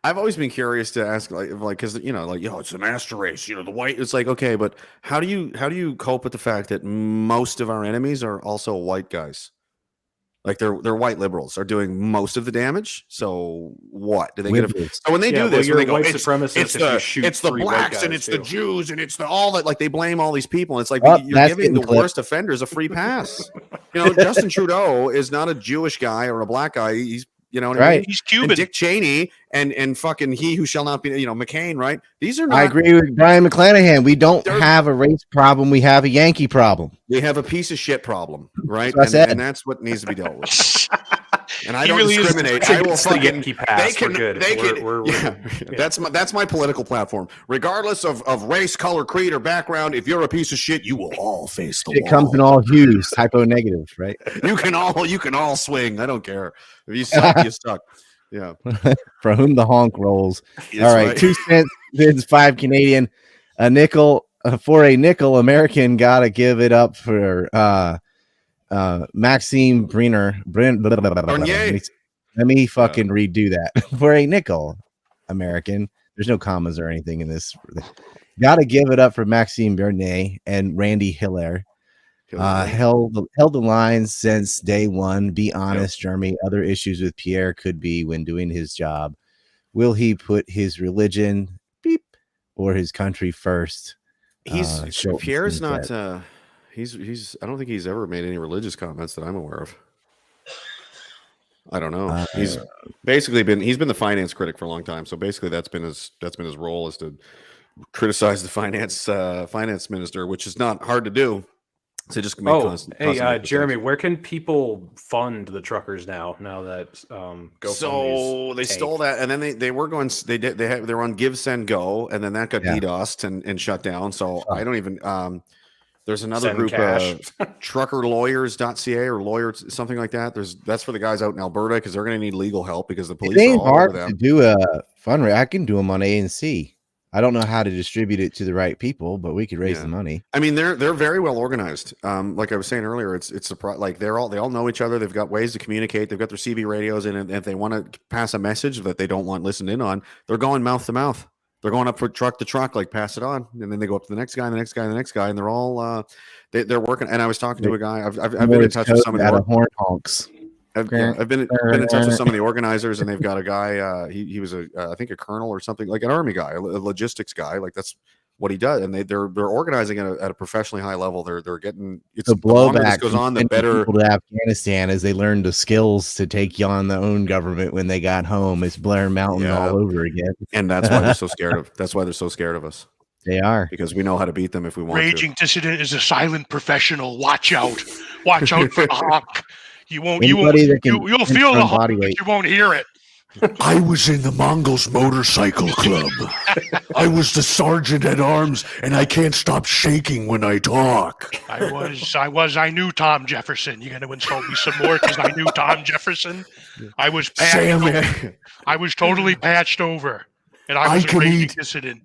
I've always been curious to ask, because it's a master race. The white. It's like, okay, but how do you cope with the fact that most of our enemies are also white guys? Like they're white liberals are doing most of the damage. So what do they get? So when they do this, you're they go, white supremacist. It's the blacks and it's the Jews and it's all that. Like they blame all these people. And it's like you're giving the worst offenders a free pass. Justin Trudeau is not a Jewish guy or a black guy. He's what I mean? He's Cuban. And Dick Cheney and fucking he who shall not be, McCain, right? These are not. I agree with Brian McClanahan. We don't have a race problem. We have a Yankee problem. We have a piece of shit problem, right? And that's what needs to be dealt with. And I don't discriminate. I will fucking. That's my political platform. Regardless of race, color, creed, or background, if you're a piece of shit, you will all face the wall. It comes in all hues, typo negative, right? You can all swing. I don't care. If you suck, you suck. Yeah. For whom the honk rolls. All right. 2 cents bids 5 Canadian. A nickel for a nickel. American gotta give it up for Maxime Briner. Let me fucking redo that. For a nickel, American. There's no commas or anything in this. Gotta give it up for Maxime Bernier and Randy Hiller. Held the lines since day one. Be honest, Jeremy. Other issues with Pierre could be when doing his job. Will he put his religion or his country first? Pierre's not. He's. I don't think he's ever made any religious comments that I'm aware of. I don't know. He's basically been the finance critic for a long time. So basically, that's been his role, is to criticize the finance minister, which is not hard to do. So just make constant Jeremy, where can people fund the truckers now that so they stole that, and then they were going. They were on Give Send Go, and then that got DDoSed and shut down. So I don't even. There's another group, truckerlawyers.ca or lawyers, something like that. That's for the guys out in Alberta because they're going to need legal help because the police are all hard over them. To do a fundraiser. I can do them on ANC. I don't know how to distribute it to the right people, but we could raise the money. I mean, they're very well organized. Like I was saying earlier, it's like they all know each other. They've got ways to communicate. They've got their CB radios, and if they want to pass a message that they don't want listened in on, they're going mouth to mouth. They're going up for truck to truck, like pass it on, and then they go up to the next guy, and the next guy, and the next guy, and they're all they're working. And I was talking to a guy. I've been in touch with some of the horn honks. I've been in touch with some of the organizers, and they've got a guy. He was I think a colonel or something, like an army guy, a logistics guy. Like that's what he does, and they're organizing at a professionally high level. They're getting the longer this blowback goes on, the from better. people to Afghanistan as they learned the skills to take on their own government when they got home. It's Blair Mountain all over again, and that's why they're so scared of. That's why they're so scared of us. They are, because we know how to beat them if we want Raging dissident is a silent professional. Watch out! Watch out for the honk. You'll feel the honk, but you won't hear it. I was in the Mongols Motorcycle Club. I was the sergeant at arms, and I can't stop shaking when I talk. I knew Tom Jefferson. You're going to insult me some more because I knew Tom Jefferson. I was I was totally patched over, and I was a raging dissident.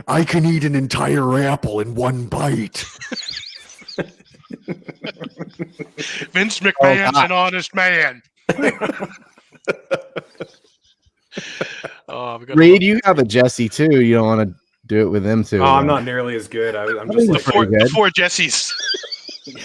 I can eat an entire apple in one bite. Vince McMahon's an honest man. Reed, you have a Jesse too. You don't want to do it with them too. Oh, I'm not nearly as good. I'm just like the four Jessies.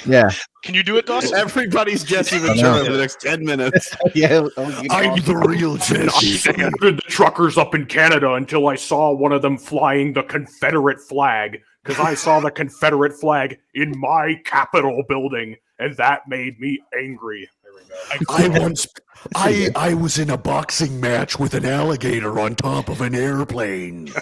Yeah. Can you do it, Dawson? Everybody's Jesse Ventura for the next 10 minutes. Yeah. I'm the real Jesse. I standard the truckers up in Canada until I saw one of them flying the Confederate flag, because I saw the Confederate flag in my Capitol building, and that made me angry. There we go. I was in a boxing match with an alligator on top of an airplane.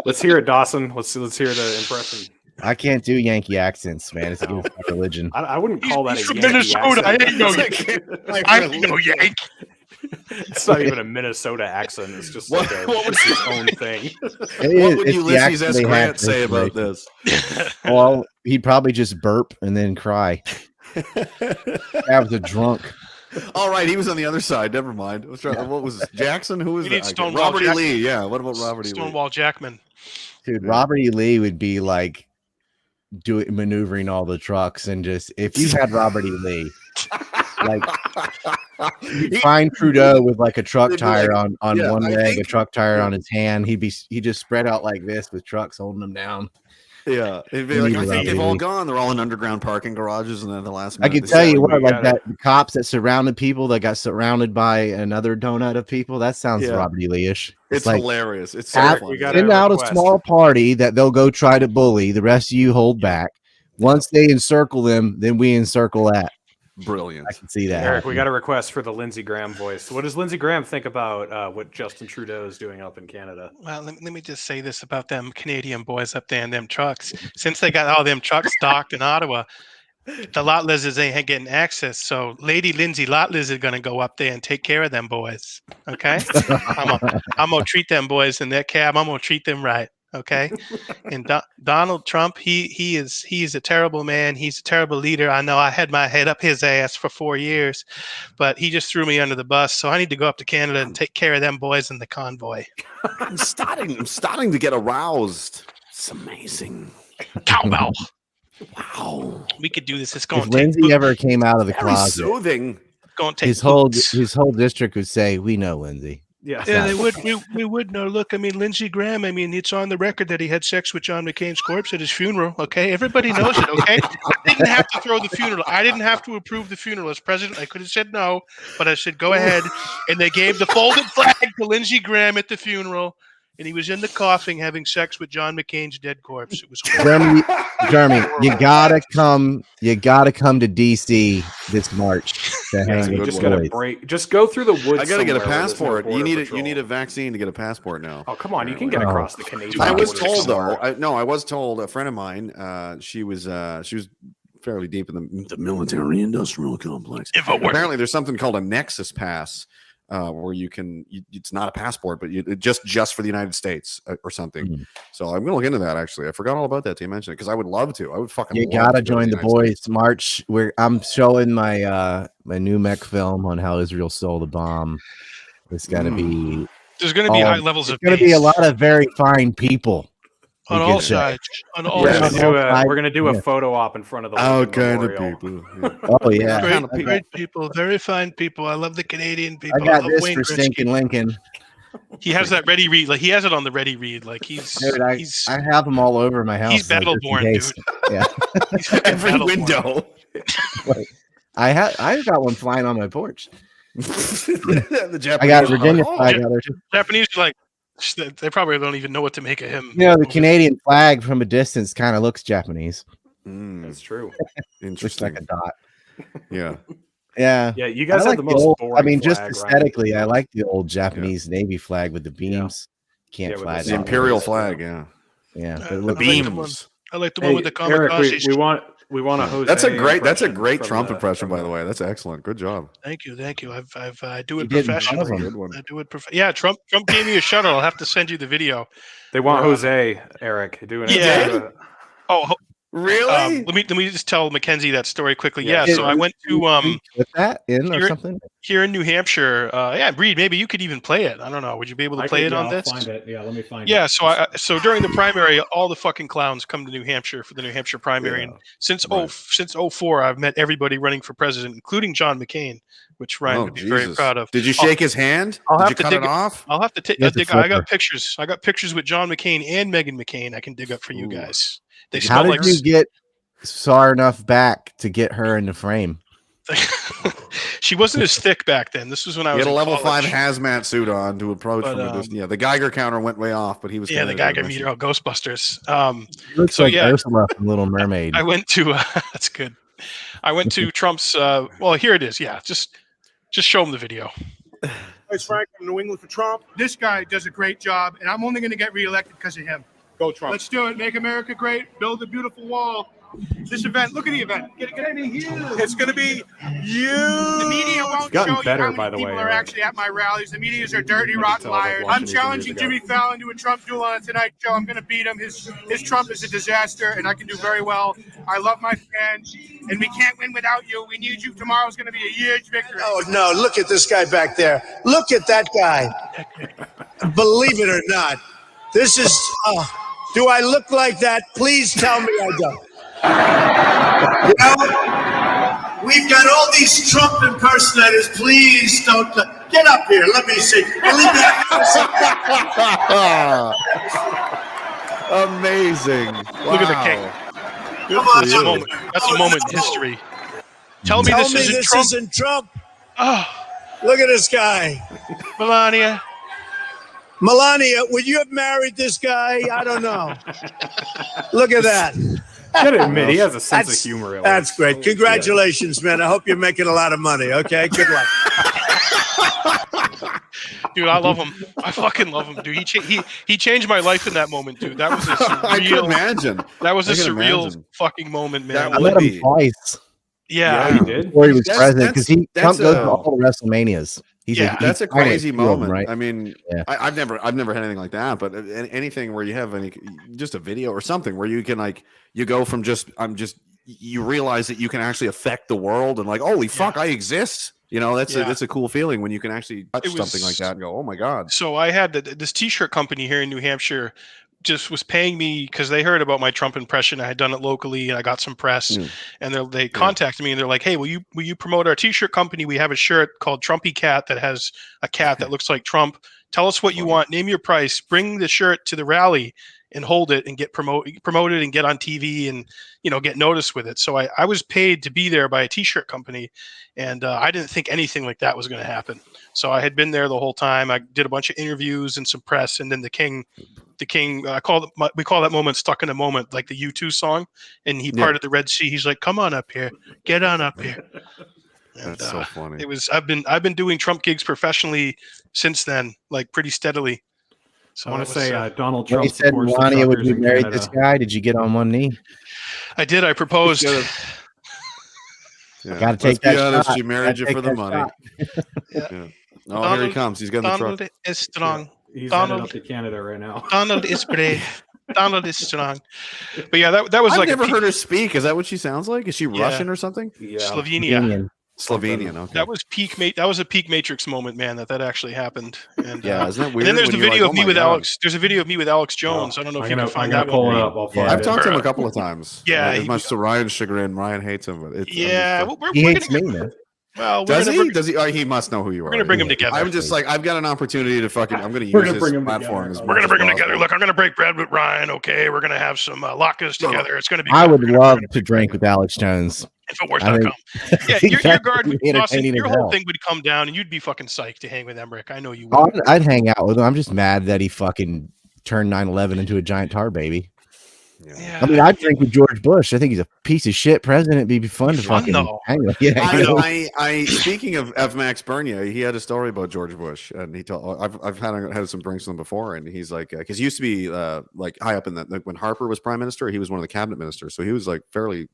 Let's hear it, Dawson. Let's hear the impression. I can't do Yankee accents, man. It's against my religion. I wouldn't call that He's a from Yankee Minnesota. accent. I ain't no Yank. It's not even a Minnesota accent. It's just like it's his own thing. What would Ulysses S. Grant say about this? Well, he'd probably just burp and then cry. I was a drunk. All right, he was on the other side. Never mind. What was Jackson? Who was that? Robert E. Lee. Yeah. What about Robert E. Lee? Stonewall Jackman. Dude, Robert E. Lee would be like maneuvering all the trucks, and just if you had Robert E. Lee, like you'd find Trudeau with like a truck tire on one leg, a truck tire on his hand. He just spread out like this with trucks holding him down. Yeah, it'd be like, I think they've all gone. They're all in underground parking garages, and then the last minute. I can tell you what, like that, the cops that surrounded people that got surrounded by another donut of people. That sounds Robert E. Lee-ish. It's like, hilarious. It's so funny. Send out a small party that they'll go try to bully. The rest of you hold back. Once they encircle them, then we encircle that. Brilliant. I can see that. Eric, we got a request for the Lindsey Graham voice. What does Lindsey Graham think about what Justin Trudeau is doing up in Canada? Well, let me just say this about them Canadian boys up there in them trucks. Since they got all them trucks docked in Ottawa, the lot lizards ain't getting access. So Lady Lindsay Lot Lizard going to go up there and take care of them boys. Okay? I'm going to treat them boys in their cab. I'm going to treat them right. Okay, and Donald Trump, he is a terrible man. He's a terrible leader. I know I had my head up his ass for 4 years, but he just threw me under the bus. So I need to go up to Canada and take care of them boys in the convoy. I'm starting to get aroused. It's amazing. Cowbell. Wow, we could do this. It's going. If Lindsay ever came out of the closet, soothing. Going to take his whole district would say, "We know Lindsay." Yeah, they would. We would know. Look, I mean, Lindsey Graham. I mean, it's on the record that he had sex with John McCain's corpse at his funeral. Okay, everybody knows it. Okay, I didn't have to throw the funeral. I didn't have to approve the funeral as president. I could have said no, but I said go ahead. And they gave the folded flag to Lindsey Graham at the funeral, and he was in the coffin having sex with John McCain's dead corpse. It was Jeremy, you gotta come to DC this March. You just gotta break. Just go through the woods. I gotta get a passport. You need a vaccine to get a passport now. Oh, come on, you can get across the Canadian. I was told though. I was told a friend of mine. She was fairly deep in the military industrial complex. Apparently, there's something called a Nexus Pass. Where you can, it's not a passport, but just for the United States or something. So I'm gonna look into that. Actually, I forgot all about that. You mentioned it because I would love to. I would fucking. You gotta join the boys March. Where I'm showing my my new mech film on how Israel stole the bomb. It's gotta be. There's gonna be high levels of. There's gonna be a lot of very fine people. On all sides. On all sides. We're gonna do a Yeah. photo op in front of the All kind of memorial. people. Oh yeah, Great people, very fine people. I love the Canadian people. I got love this Wayne for Gretzky. stinking Lincoln. He has that ready read. Like he has it on the ready read. Like Dude, I have them all over my house. He's battle-born, dude. Yeah, he's every window. I've got one flying on my porch. The Japanese I got a Virginia flag out there too. Japanese are like, They probably don't even know what to make of him. You know, the Canadian flag from a distance kind of looks Japanese. That's true. Looks like a dot. Yeah. Yeah. Yeah, you guys I have the like most old, boring I mean, just flag, Ryan. aesthetically, I like the old Japanese Navy flag with the beams. Can't with fly the that. The imperial flag, yeah. Yeah. I It like looks the one- I like the one with the Eric, kamikazes. we want a Jose. That's a great impression Trump from impression, by the from way. That's excellent. Good job. Thank you. I do it You did in front of professionally. him. I do it Yeah, Trump gave me a shuttle. I'll have to send you the video. They want Jose, Eric, doing it. Yeah. Really? Let me just tell MacKenzie that story quickly. Yeah, Yeah, so I went to with that in or something. here in New Hampshire. Yeah, Reed, maybe you could even play it. I don't know. Would you be able to play it on I'll this? find it. Yeah, let me find Yeah, it. so during the primary, all the fucking clowns come to New Hampshire for the New Hampshire primary, and since 04, I've met everybody running for president, including John McCain, which Ryan would be very proud of. Did you shake his hand? I'll Did have you to cut dig it off? I'll have to take. You have to I flip got her. pictures. I got pictures with John McCain and Megan McCain. I can dig up for you guys. They How smell did like you get far enough back to get her in the frame? She wasn't as thick back then. This was when I He was had a in level college. 5 hazmat suit on to approach But, from a distance. Yeah, the Geiger counter went way off, but he was Yeah, the kinda Geiger missing. meter, Ghostbusters. Looks like Ursula from Little Mermaid. I went to that's good. I went to Trump's. Well, here it is. Yeah, just show him the video. It's Frank from New England for Trump. This guy does a great job, and I'm only going to get reelected because of him. Go Trump. Let's do it. Make America great. Build a beautiful wall. This event, look at the event. It's going to be huge. The media won't gotten show better, you how by many the people way, are Eric. actually at my rallies. The medias are dirty, can rotten tell that liars. watching I'm these challenging years ago. Jimmy Fallon to a Trump duel on the Tonight Show. I'm going to beat him. His Trump is a disaster, and I can do very well. I love my fans, and we can't win without you. We need you. Tomorrow's going to be a huge victory. Oh, no, look at this guy back there. Look at that guy. Believe it or not, this is, do I look like that? Please tell me I don't. You know, we've got all these Trump impersonators. Please don't. Get up here. Let me see. Amazing. Look at the king. Good for That's you. a moment. That's a moment in history. Tell me this isn't Trump. Oh, look at this guy. Melania. Melania, would you have married this guy? I don't know. Look at that. Gotta admit, he has a sense of humor. That's great. Congratulations, man. I hope you're making a lot of money. Okay, good luck. Dude, I love him. I fucking love him, dude. He changed my life in that moment, dude. That was a surreal. I can imagine. That was a I can surreal imagine. fucking moment, man. I met him twice. Yeah, he did. Before he was That's- president, because Trump that's goes to a- all the WrestleManias. That's a he's trying to crazy steal them, moment. right? I mean, Yeah. I've never had anything like that, but anything where you have just a video or something where you can you go from you realize that you can actually affect the world and holy fuck, I exist. You know, that's a cool feeling when you can actually touch something like that and go, oh my God. So I had this T-shirt company here in New Hampshire just was paying me because they heard about my Trump impression. I had done it locally and I got some press, and they contacted me and they're like, "Hey, will you promote our T-shirt company? We have a shirt called Trumpy Cat that has a cat that looks like Trump. Tell us what you want. Name your price. Bring the shirt to the rally and hold it and get promoted and get on TV and get noticed with it." So I was paid to be there by a T-shirt company, and I didn't think anything like that was going to happen. So I had been there the whole time. I did a bunch of interviews and some press, and then the king. We call that moment "Stuck in a Moment," like the U2 song, and he parted the Red Sea. He's like, "Come on up here, get on up here." And, that's so funny. It was. I've been doing Trump gigs professionally since then, like pretty steadily. So I want to say Donald When Trump he said supports the Melania, would truckers you in marry Canada. this guy? Did you get on one knee? I did. I proposed. Yeah. Gotta take Let's be that honest, shot. she married you Gotta for the take money. that Yeah. Oh, here he comes. He's got the Donald truck. is strong. He's Donald headed up to Canada right now. Donald is brave. Donald is strong. But yeah, that was I've like never heard her speak. Is that what she sounds like? Is she Yeah. Russian or something? Yeah. Slovenia. Slovenian. Okay. That was That was a peak Matrix moment, man. That actually happened. And Yeah, isn't that And weird then there's when the you're video like, of me "Oh with my God." Alex. There's a video of me with Alex Jones. I don't know if you can find that pull one. it up. I'll find I've it. talked to him a couple of times. Yeah, As he- much to Ryan's chagrin, Ryan hates him. But it's Yeah, understood. we're He gonna hates me, man. Well, we're Does gonna he? bring- Does he? He must know who you are. We're gonna bring them together. I'm just like, I've got an opportunity to fucking. I'm gonna We're use gonna bring his 'em platform. together. As We're much gonna as bring them possible. together. Look, I'm gonna break bread with Ryan. Okay, we're gonna have some latkes together. It's gonna be. I good. would love to drink with Alex Jones. Infowars.com. Yeah, your guard, Dawson, your whole thing would come down, and you'd be fucking psyched to hang with Emmerich. I know you would. Oh, I'd hang out with him. I'm just mad that he fucking turned 9/11 into a giant tar baby. Yeah. I mean, I'd drink with George Bush. I think he's a piece of shit president. It'd be fun to fucking hang with. Yeah, I speaking of Max Bernier, he had a story about George Bush, and he told I've had some drinks with him before, and he's like, because he used to be like high up in that, like when Harper was prime minister, he was one of the cabinet ministers, so he was like fairly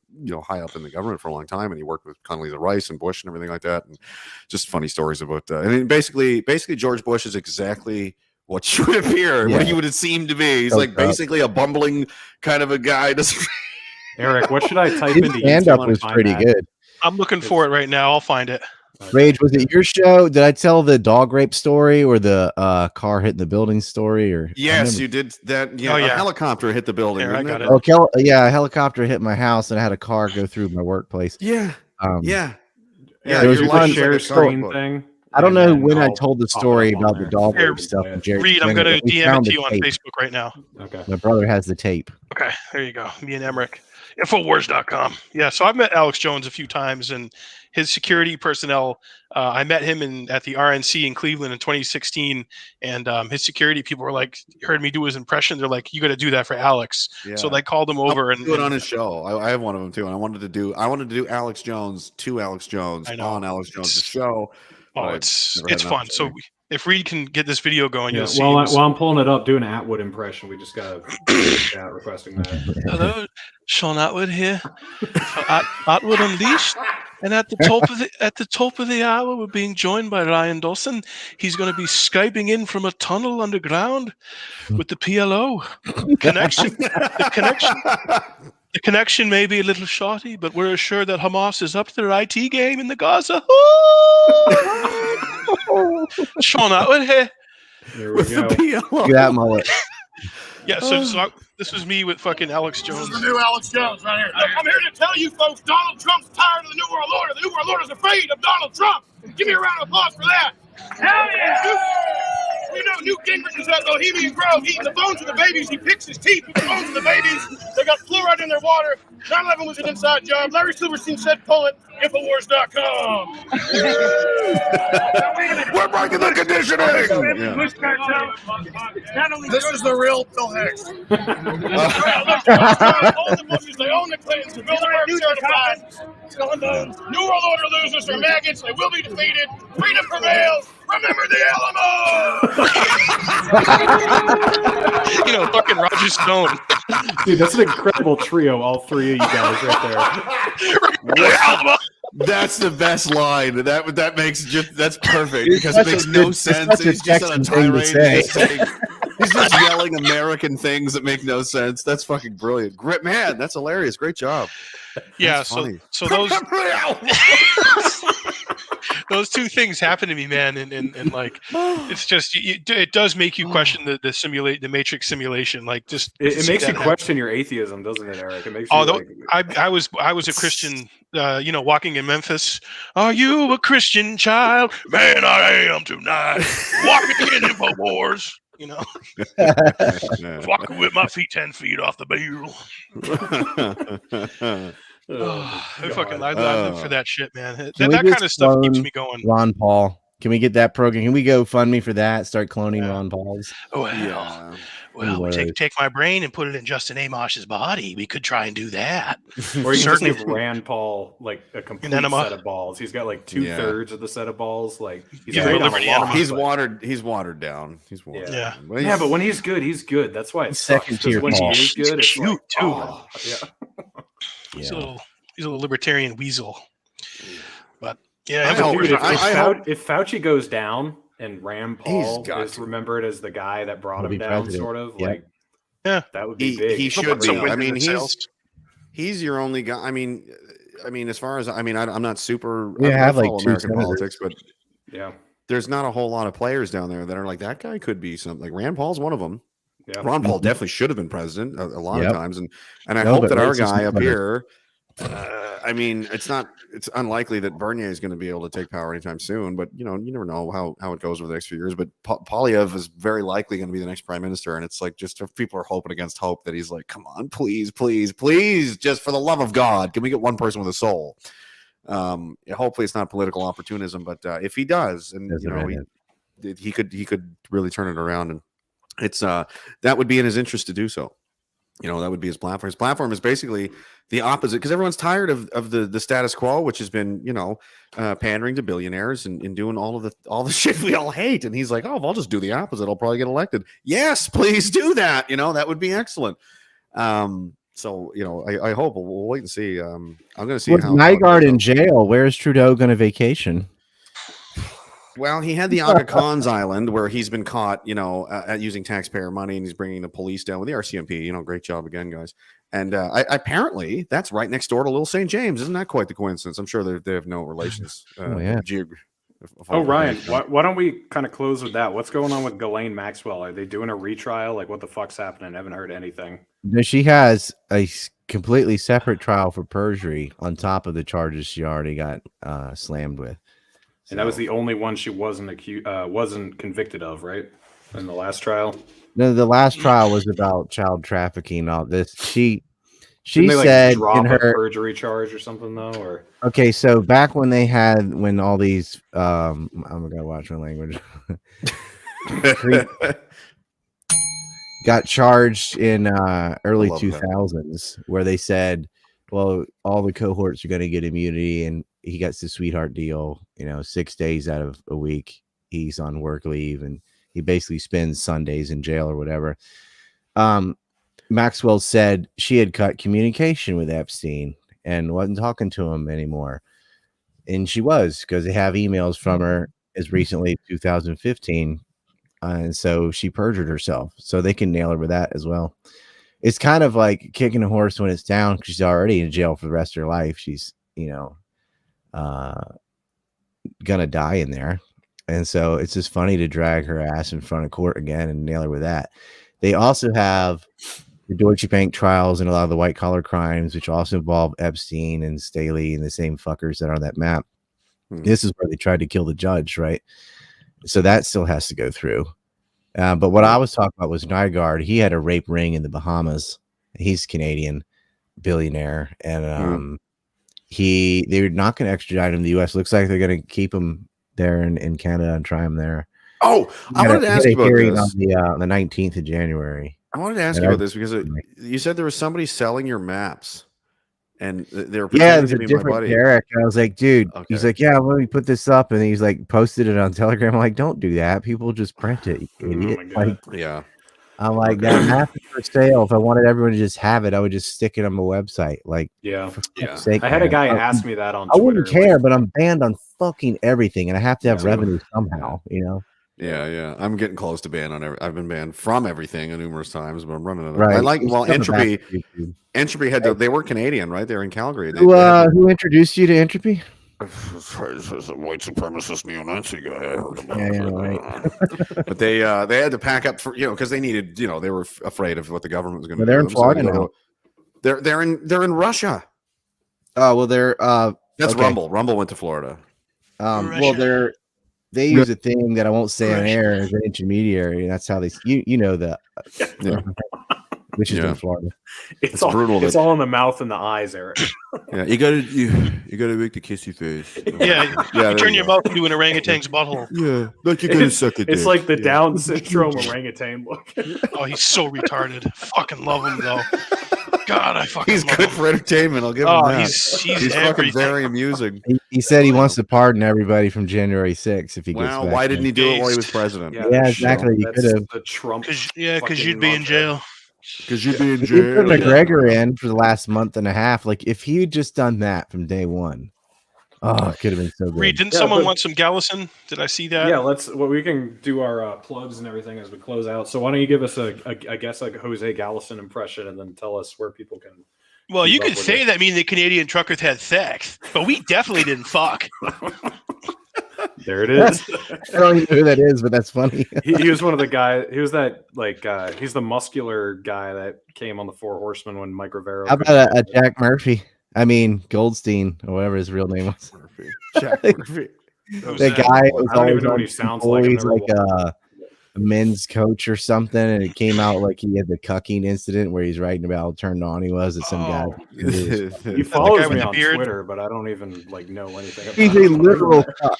high up in the government for a long time, and he worked with Condoleezza Rice and Bush and everything like that, and just funny stories about. I mean, basically, George Bush is exactly what you would appear, what you would have seemed to be. He's like basically a bumbling kind of a guy. Eric, what should I type into? Stand up was pretty good. I'm looking for it right now. I'll find it. Rage, was it your show? Did I tell the dog rape story or the car hitting the building story? Or yes, you did that. Yeah, a helicopter hit the building. I got it. Oh, a helicopter hit my house, and I had a car go through my workplace. Yeah, there was one share screen thing. I don't know when I told the story about the dog rape stuff. Reed, I'm going to DM it to you on Facebook right now. Okay. My brother has the tape. Okay, there you go. Me and Emmerich. Infowars.com. Yeah, so I've met Alex Jones a few times, and his security personnel, I met him at the RNC in Cleveland in 2016, and his security people were like, heard me do his impression. They're like, you got to do that for Alex. Yeah. So they called him over and do it on his show. I have one of them too, and I wanted to do Alex Jones to Alex Jones on Alex Jones' show. Oh, it's fun. So if Reed can get this video going, you'll see. While I'm pulling it up, do an Atwood impression. We just got to requesting that. Hello, Sean Atwood here. Atwood Unleashed, and at the top of the hour, we're being joined by Ryan Dawson. He's going to be Skyping in from a tunnel underground with the PLO connection. The connection may be a little shoddy, but we're assured that Hamas is up to their IT game in the Gaza. Sean Atwood here. There we go. That mullet. Yeah, so this was me with fucking Alex Jones. This is the new Alex Jones right here. I'm here to tell you folks, Donald Trump's tired of the New World Order. The New World Order is afraid of Donald Trump. Give me a round of applause for that. Hell yeah! You know, Newt Gingrich is at Bohemian Grove eating the bones of the babies. He picks his teeth with the bones of the babies. They got fluoride in their water. 9/11 was an inside job. Larry Silverstein said, pull it. Infowars.com. We're breaking the conditioning. This is the real Bill Hicks. Own the Bushes. They own the Clintons. The Bilderberg certified. New World Order losers are maggots. They will be defeated. Freedom prevails. Remember the Alamo. Fucking Roger Stone. Dude, that's an incredible trio, all three of you guys right there. That's the best line. That's perfect because it makes no sense. He's just on a tirade. He's just yelling American things that make no sense. That's fucking brilliant. Great man. That's hilarious. Great job. Yeah. So those those two things happen to me, man, and like it's just it does make you question the Matrix simulation. Like just it makes you question your atheism, doesn't it, Eric? It makes you I was a Christian, walking in Memphis. Are you a Christian child? Man, I am tonight. Walking in Infowars. Walking with my feet 10 feet off the barrel. I live for that shit, man. That kind of stuff keeps me going. Ron Paul. Can we get that program? Can we go fund me for that? Start cloning Ron Pauls. Oh hell. Yeah. Well, take my brain and put it in Justin Amos's body. We could try and do that. Or you can just give Rand Paul like a complete set of balls. He's got like 2/3 of the set of balls. Like he's watered down. He's watered down. Yeah, but when he's good, he's good. That's why it's second tier. When he is good, it's cute like, too. Oh, yeah. He's a little libertarian weasel. But yeah, if Fauci goes down and Rand Paul is remembered as the guy that brought him down, sort of that would be big. He should be. I mean, he's your only guy. I mean, as far as I'm not super. I have like American politics, but yeah, there's not a whole lot of players down there that are like that guy could be something. Like Rand Paul's one of them. Yeah. Ron Paul definitely should have been president a lot of times, and I hope that our guy up here I mean, it's unlikely that Bernier is going to be able to take power anytime soon, but you never know how it goes over the next few years. But Polyev is very likely going to be the next prime minister. And it's like, just if people are hoping against hope that he's like, come on, please, please, please, just for the love of God, can we get one person with a soul? Hopefully it's not political opportunism, but if he does, and he could really turn it around, and it's that would be in his interest to do so. That would be his platform. His platform is basically the opposite, because everyone's tired of the status quo, which has been, pandering to billionaires and doing all the shit we all hate. And he's like, oh, if I'll just do the opposite, I'll probably get elected. Yes, please do that. That would be excellent. So, I hope we'll wait and see. I'm going to see how Nygaard in jail. Where's Trudeau going to vacation? Well, he had the Aga Khan's Island where he's been caught, at using taxpayer money, and he's bringing the police down with the RCMP. Great job again, guys. And apparently that's right next door to Little St. James. Isn't that quite the coincidence? I'm sure they have no relations. Ryan, why don't we kind of close with that? What's going on with Ghislaine Maxwell? Are they doing a retrial? Like, what the fuck's happening? I haven't heard anything. She has a completely separate trial for perjury on top of the charges she already got slammed with. And that was the only one she wasn't convicted of, right? In the last trial. No, the last trial was about child trafficking and all this. She Didn't they, said drop in her a perjury charge or something though, or okay. So back when all these I'm gonna watch my language got charged in early 2000s, where they said, well, all the cohorts are going to get immunity, and he gets the sweetheart deal. 6 days out of a week he's on work leave, and he basically spends Sundays in jail or whatever. Maxwell said she had cut communication with Epstein and wasn't talking to him anymore, and she was, because they have emails from her as recently as 2015, and so she perjured herself. So they can nail her with that as well. It's kind of like kicking a horse when it's down, because she's already in jail for the rest of her life. She's gonna die in there, and so it's just funny to drag her ass in front of court again and nail her with that. They also have the Deutsche Bank trials and a lot of the white collar crimes, which also involve Epstein and Staley and the same fuckers that are on that map. This is where they tried to kill the judge, right? So that still has to go through. But what I was talking about was Nygaard. He had a rape ring in the Bahamas. He's Canadian billionaire, and they're not going to extradite him to the U.S. Looks like they're going to keep him there in Canada and him there. Oh, I wanted to ask you about this on the 19th of January. I wanted to ask you about this because you said there was somebody selling your maps, and they were there's a different Derek. I was like, dude, he's like, yeah, let me put this up, and he's like, posted it on Telegram. I'm like, don't do that. People just print it, you idiot. I'm like, that map is for sale. If I wanted everyone to just have it, I would just stick it on my website. Like, I had a guy ask me that on I Twitter. wouldn't care, but I'm banned on fucking everything, and I have to have revenue somehow, Yeah. I'm getting close to ban on I've been banned from everything numerous times, but I'm running out of right. I like Entropy. Entropy they were Canadian, right? They're in Calgary. Who introduced you to Entropy? A white supremacist neo-Nazi guy. Right. But they had to pack up for because they needed they were afraid of what the government was going to do. They're in Florida now. They're in Russia. Oh well, they're that's okay. Rumble went to Florida. Well, they use a thing that I won't say on air as an intermediary, and that's how they that. Which is in Florida. It's brutal. It's all in the mouth and the eyes, Eric. Yeah, you gotta make the kissy face. You turn your mouth into an orangutan's butthole. Yeah, like you're gonna suck it. It's like the Down syndrome orangutan look. Oh, he's so retarded. Fucking love him though. God, I fucking. He's love good him. for entertainment. I'll give him that. He's fucking very amusing. He said he wants to pardon everybody from January 6th if he gets back. Why didn't he do it while he was president? Yeah, exactly. He could have. The Trump. Because you'd be in jail. Because you'd be in He jail. put McGregor in for the last month and a half. Like, if he had just done that from day one, it could have been so good. Reed, didn't someone want some Gallison? Did I see that? Yeah, we can do our plugs and everything as we close out. So why don't you give us I guess a Jose Gallison impression, and then tell us where people can. Well, you could say that mean the Canadian truckers had sex, but we definitely didn't fuck. There it is. I don't even know who that is, but that's funny. He was one of the guys. He was that he's the muscular guy that came on the Four Horsemen when Mike Rivera. How about a Jack Murphy? I mean, Goldstein or whatever his real name was. Murphy. Jack Murphy. The guy was I don't always even know what on he sounds like. I've He's never like a men's coach or something, and it came out like he had the cucking incident where he's writing about how turned on he was at some guy. He follows me on Twitter, but I don't even like know anything about He's a him. literal cuck,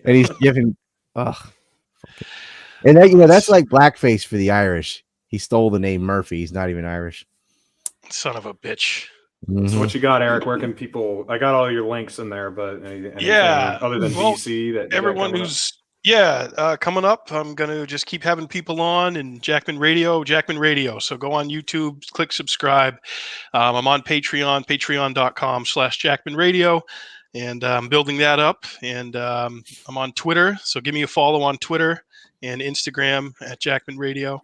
and he's giving. And that, that's like blackface for the Irish. He stole the name Murphy. He's not even Irish. Son of a bitch. So what you got, Eric? Where can people? I got all your links in there, but anything other than DC that everyone who's coming up, I'm gonna just keep having people on and Jackman Radio. So go on YouTube, click subscribe. I'm on Patreon, patreon.com/Jackman Radio, and I'm building that up. And I'm on Twitter, so give me a follow on Twitter and Instagram at Jackman Radio.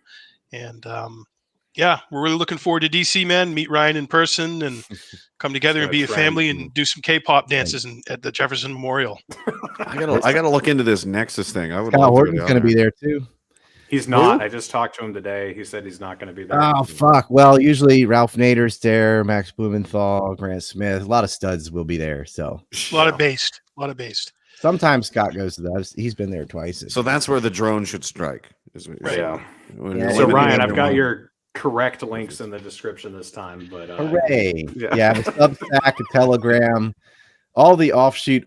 And we're really looking forward to DC, man. Meet Ryan in person and come together and be a family and do some K-pop dances at the Jefferson Memorial. I gotta look into this Nexus thing. I would. Scott Horton's going to be there too. He's not. I just talked to him today. He said he's not going to be there. Oh fuck! Well, usually Ralph Nader's there, Max Blumenthal, Grant Smith. A lot of studs will be there. So a lot of based. Sometimes Scott goes to that. He's been there twice. So that's where the drone should strike. Right. Yeah. So Ryan, I've got your correct links in the description this time. But hooray! Yeah, the Substack, a Telegram, all the offshoot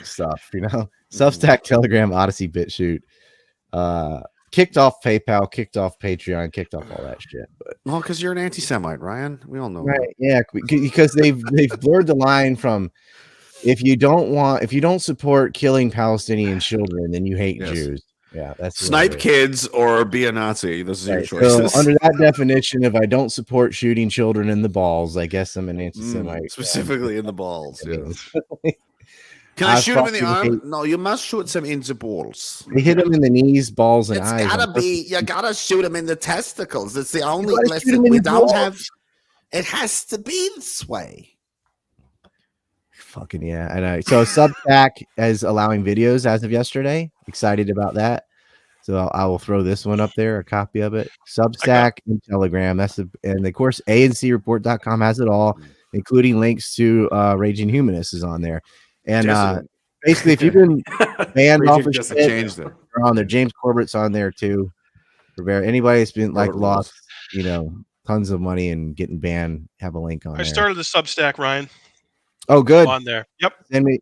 stuff. Substack, Telegram, Odyssey, BitChute. Kicked off PayPal, kicked off Patreon, kicked off all that shit. But because you're an anti-Semite, Ryan. We all know. Right? Yeah, because they've blurred the line from if you don't support killing Palestinian children, then you hate Jews. Yeah, that's snipe kids or be a Nazi. This is your choices. So under that definition, if I don't support shooting children in the balls, I guess I'm an anti-Semite. Specifically in the balls. Yeah. Can I shoot him in the arm? No, you must shoot them in the balls. They hit him in the knees, balls, and eyes. You gotta shoot him in the testicles. It's the only lesson we don't have. It has to be this way. Fucking yeah. I know. So Substack is allowing videos as of yesterday. Excited about that. So I will throw this one up there, a copy of it. Substack and Telegram. And of course, ANCreport.com has it all, including links to Raging Humanist is on there. And basically, if you've been banned off of shit, they're on there. James Corbett's on there too. Anybody that's been lost, tons of money and getting banned, have a link on there. I started the Substack, Ryan. Oh, good. On there. Yep.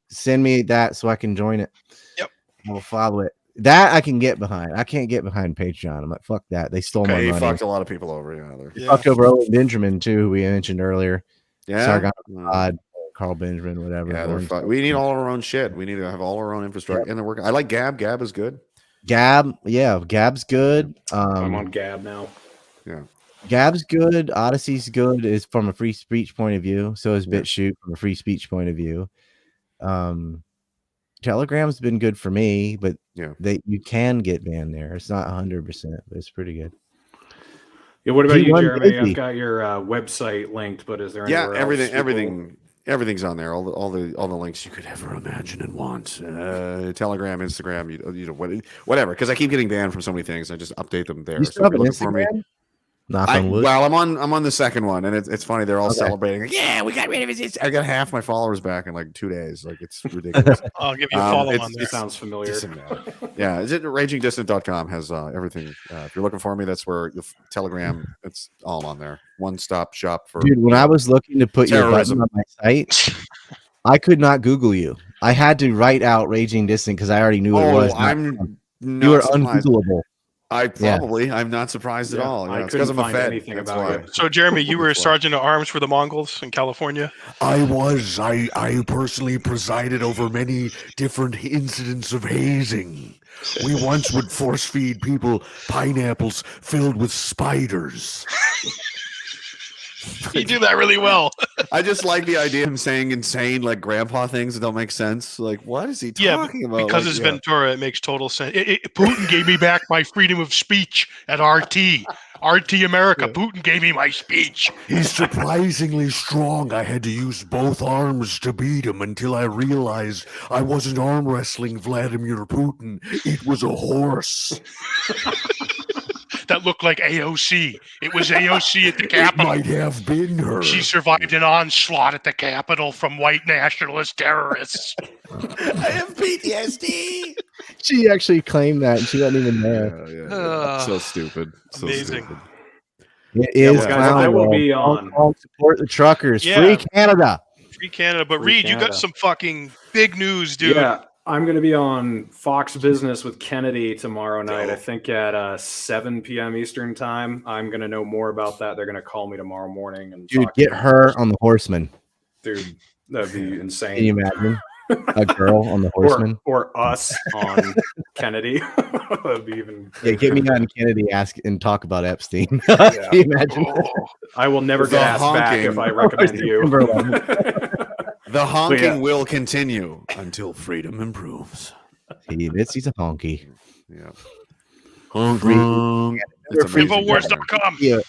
Send me that so I can join it. Yep. We'll follow it. That I can get behind. I can't get behind Patreon. I'm like, fuck that. They stole my money. He fucked a lot of people over. Fucked over Owen Benjamin too, who we mentioned earlier. Yeah. Sargon God, Carl Benjamin, whatever. Yeah, we need all our own shit. We need to have all our own infrastructure, and they're working. I like Gab. Gab is good. Gab's good. I'm on Gab now. Yeah. Gab's good. Odyssey's good is from a free speech point of view. So is BitChute from a free speech point of view. Telegram's been good for me, but you can get banned there. It's not 100%, but it's pretty good. Yeah. What about you, Jeremy? I've got your website linked, but is there anywhere else everything's on there. All the links you could ever imagine and want. Telegram, Instagram, whatever. Because I keep getting banned from so many things. I just update them there. You still have an Instagram? Knock on wood. Well, I'm on the second one, and it's funny. They're all celebrating. Like, yeah, we got rid of it. I got half my followers back in like 2 days. Like it's ridiculous. I'll give you a follow on there. It sounds familiar. Yeah, is it ragingdistant.com has everything. If you're looking for me, that's where the Telegram. It's all on there. One-stop shop for. Dude, when I was looking to put your button on my site, I could not Google you. I had to write out Raging Distant because I already knew it was. You were ungoogleable. I'm not surprised at all. I couldn't find anything about it. So, Jeremy, you were a sergeant at arms for the Mongols in California? I was. I personally presided over many different incidents of hazing. We once would force feed people pineapples filled with spiders. You do that really well. I just like the idea of him saying insane, like grandpa things that don't make sense. Like, what is he talking about? Because it's Ventura, it makes total sense. Putin gave me back my freedom of speech at RT. RT America. Yeah. Putin gave me my speech. He's surprisingly strong. I had to use both arms to beat him until I realized I wasn't arm wrestling Vladimir Putin. It was a horse. that looked like AOC. It was AOC at the Capitol. Might have been her. She survived an onslaught at the Capitol from white nationalist terrorists. I have PTSD. She actually claimed that, and she wasn't even there. Yeah. So stupid. So Amazing. stupid. It is. Guys, I will be on. Support the truckers. Yeah. Free Canada. Free Canada. But Free Reed, you Canada. got some fucking big news, dude. Yeah, I'm going to be on Fox Business with Kennedy tomorrow night. I think at 7 p.m. Eastern time. I'm going to know more about that. They're going to call me tomorrow morning and Dude, talk get to me. her on the Horsemen. Dude, that'd be insane. Can you imagine a girl on the Horsemen? or us on Kennedy. That'd be even. Yeah, get me on Kennedy. Ask and talk about Epstein. Yeah. Can you imagine? I will never The get asked back honking. if I recommend you. The honking yeah. will continue until freedom improves. He's a honky. Yeah. Infowars.com. Yeah,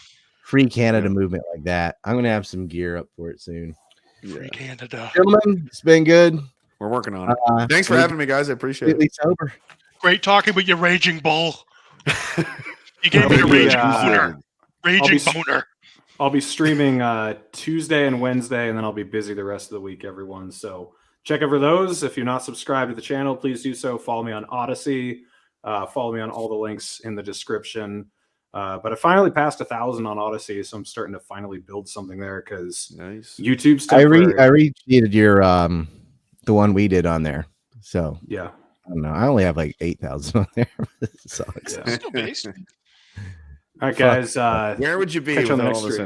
free Canada movement like that. I'm gonna have some gear up for it soon. Yeah. Canada. Gentlemen, it's been good. We're working on it. Thanks for having me, guys. I appreciate it. Completely sober. Great talking with you, raging bull. You gave me a raging boner. Raging boner. I'll be streaming Tuesday and Wednesday, and then I'll be busy the rest of the week, everyone. So check out for those. If you're not subscribed to the channel, please do so. Follow me on Odyssey. Follow me on all the links in the description. But I finally passed 1,000 on Odyssey, so I'm starting to finally build something there because YouTube's I temporary. retweeted your the one we did on there. So yeah, I don't know. I only have like 8,000 on there. So Still based. All right, guys. Where would you be catch you on the without next all this stream.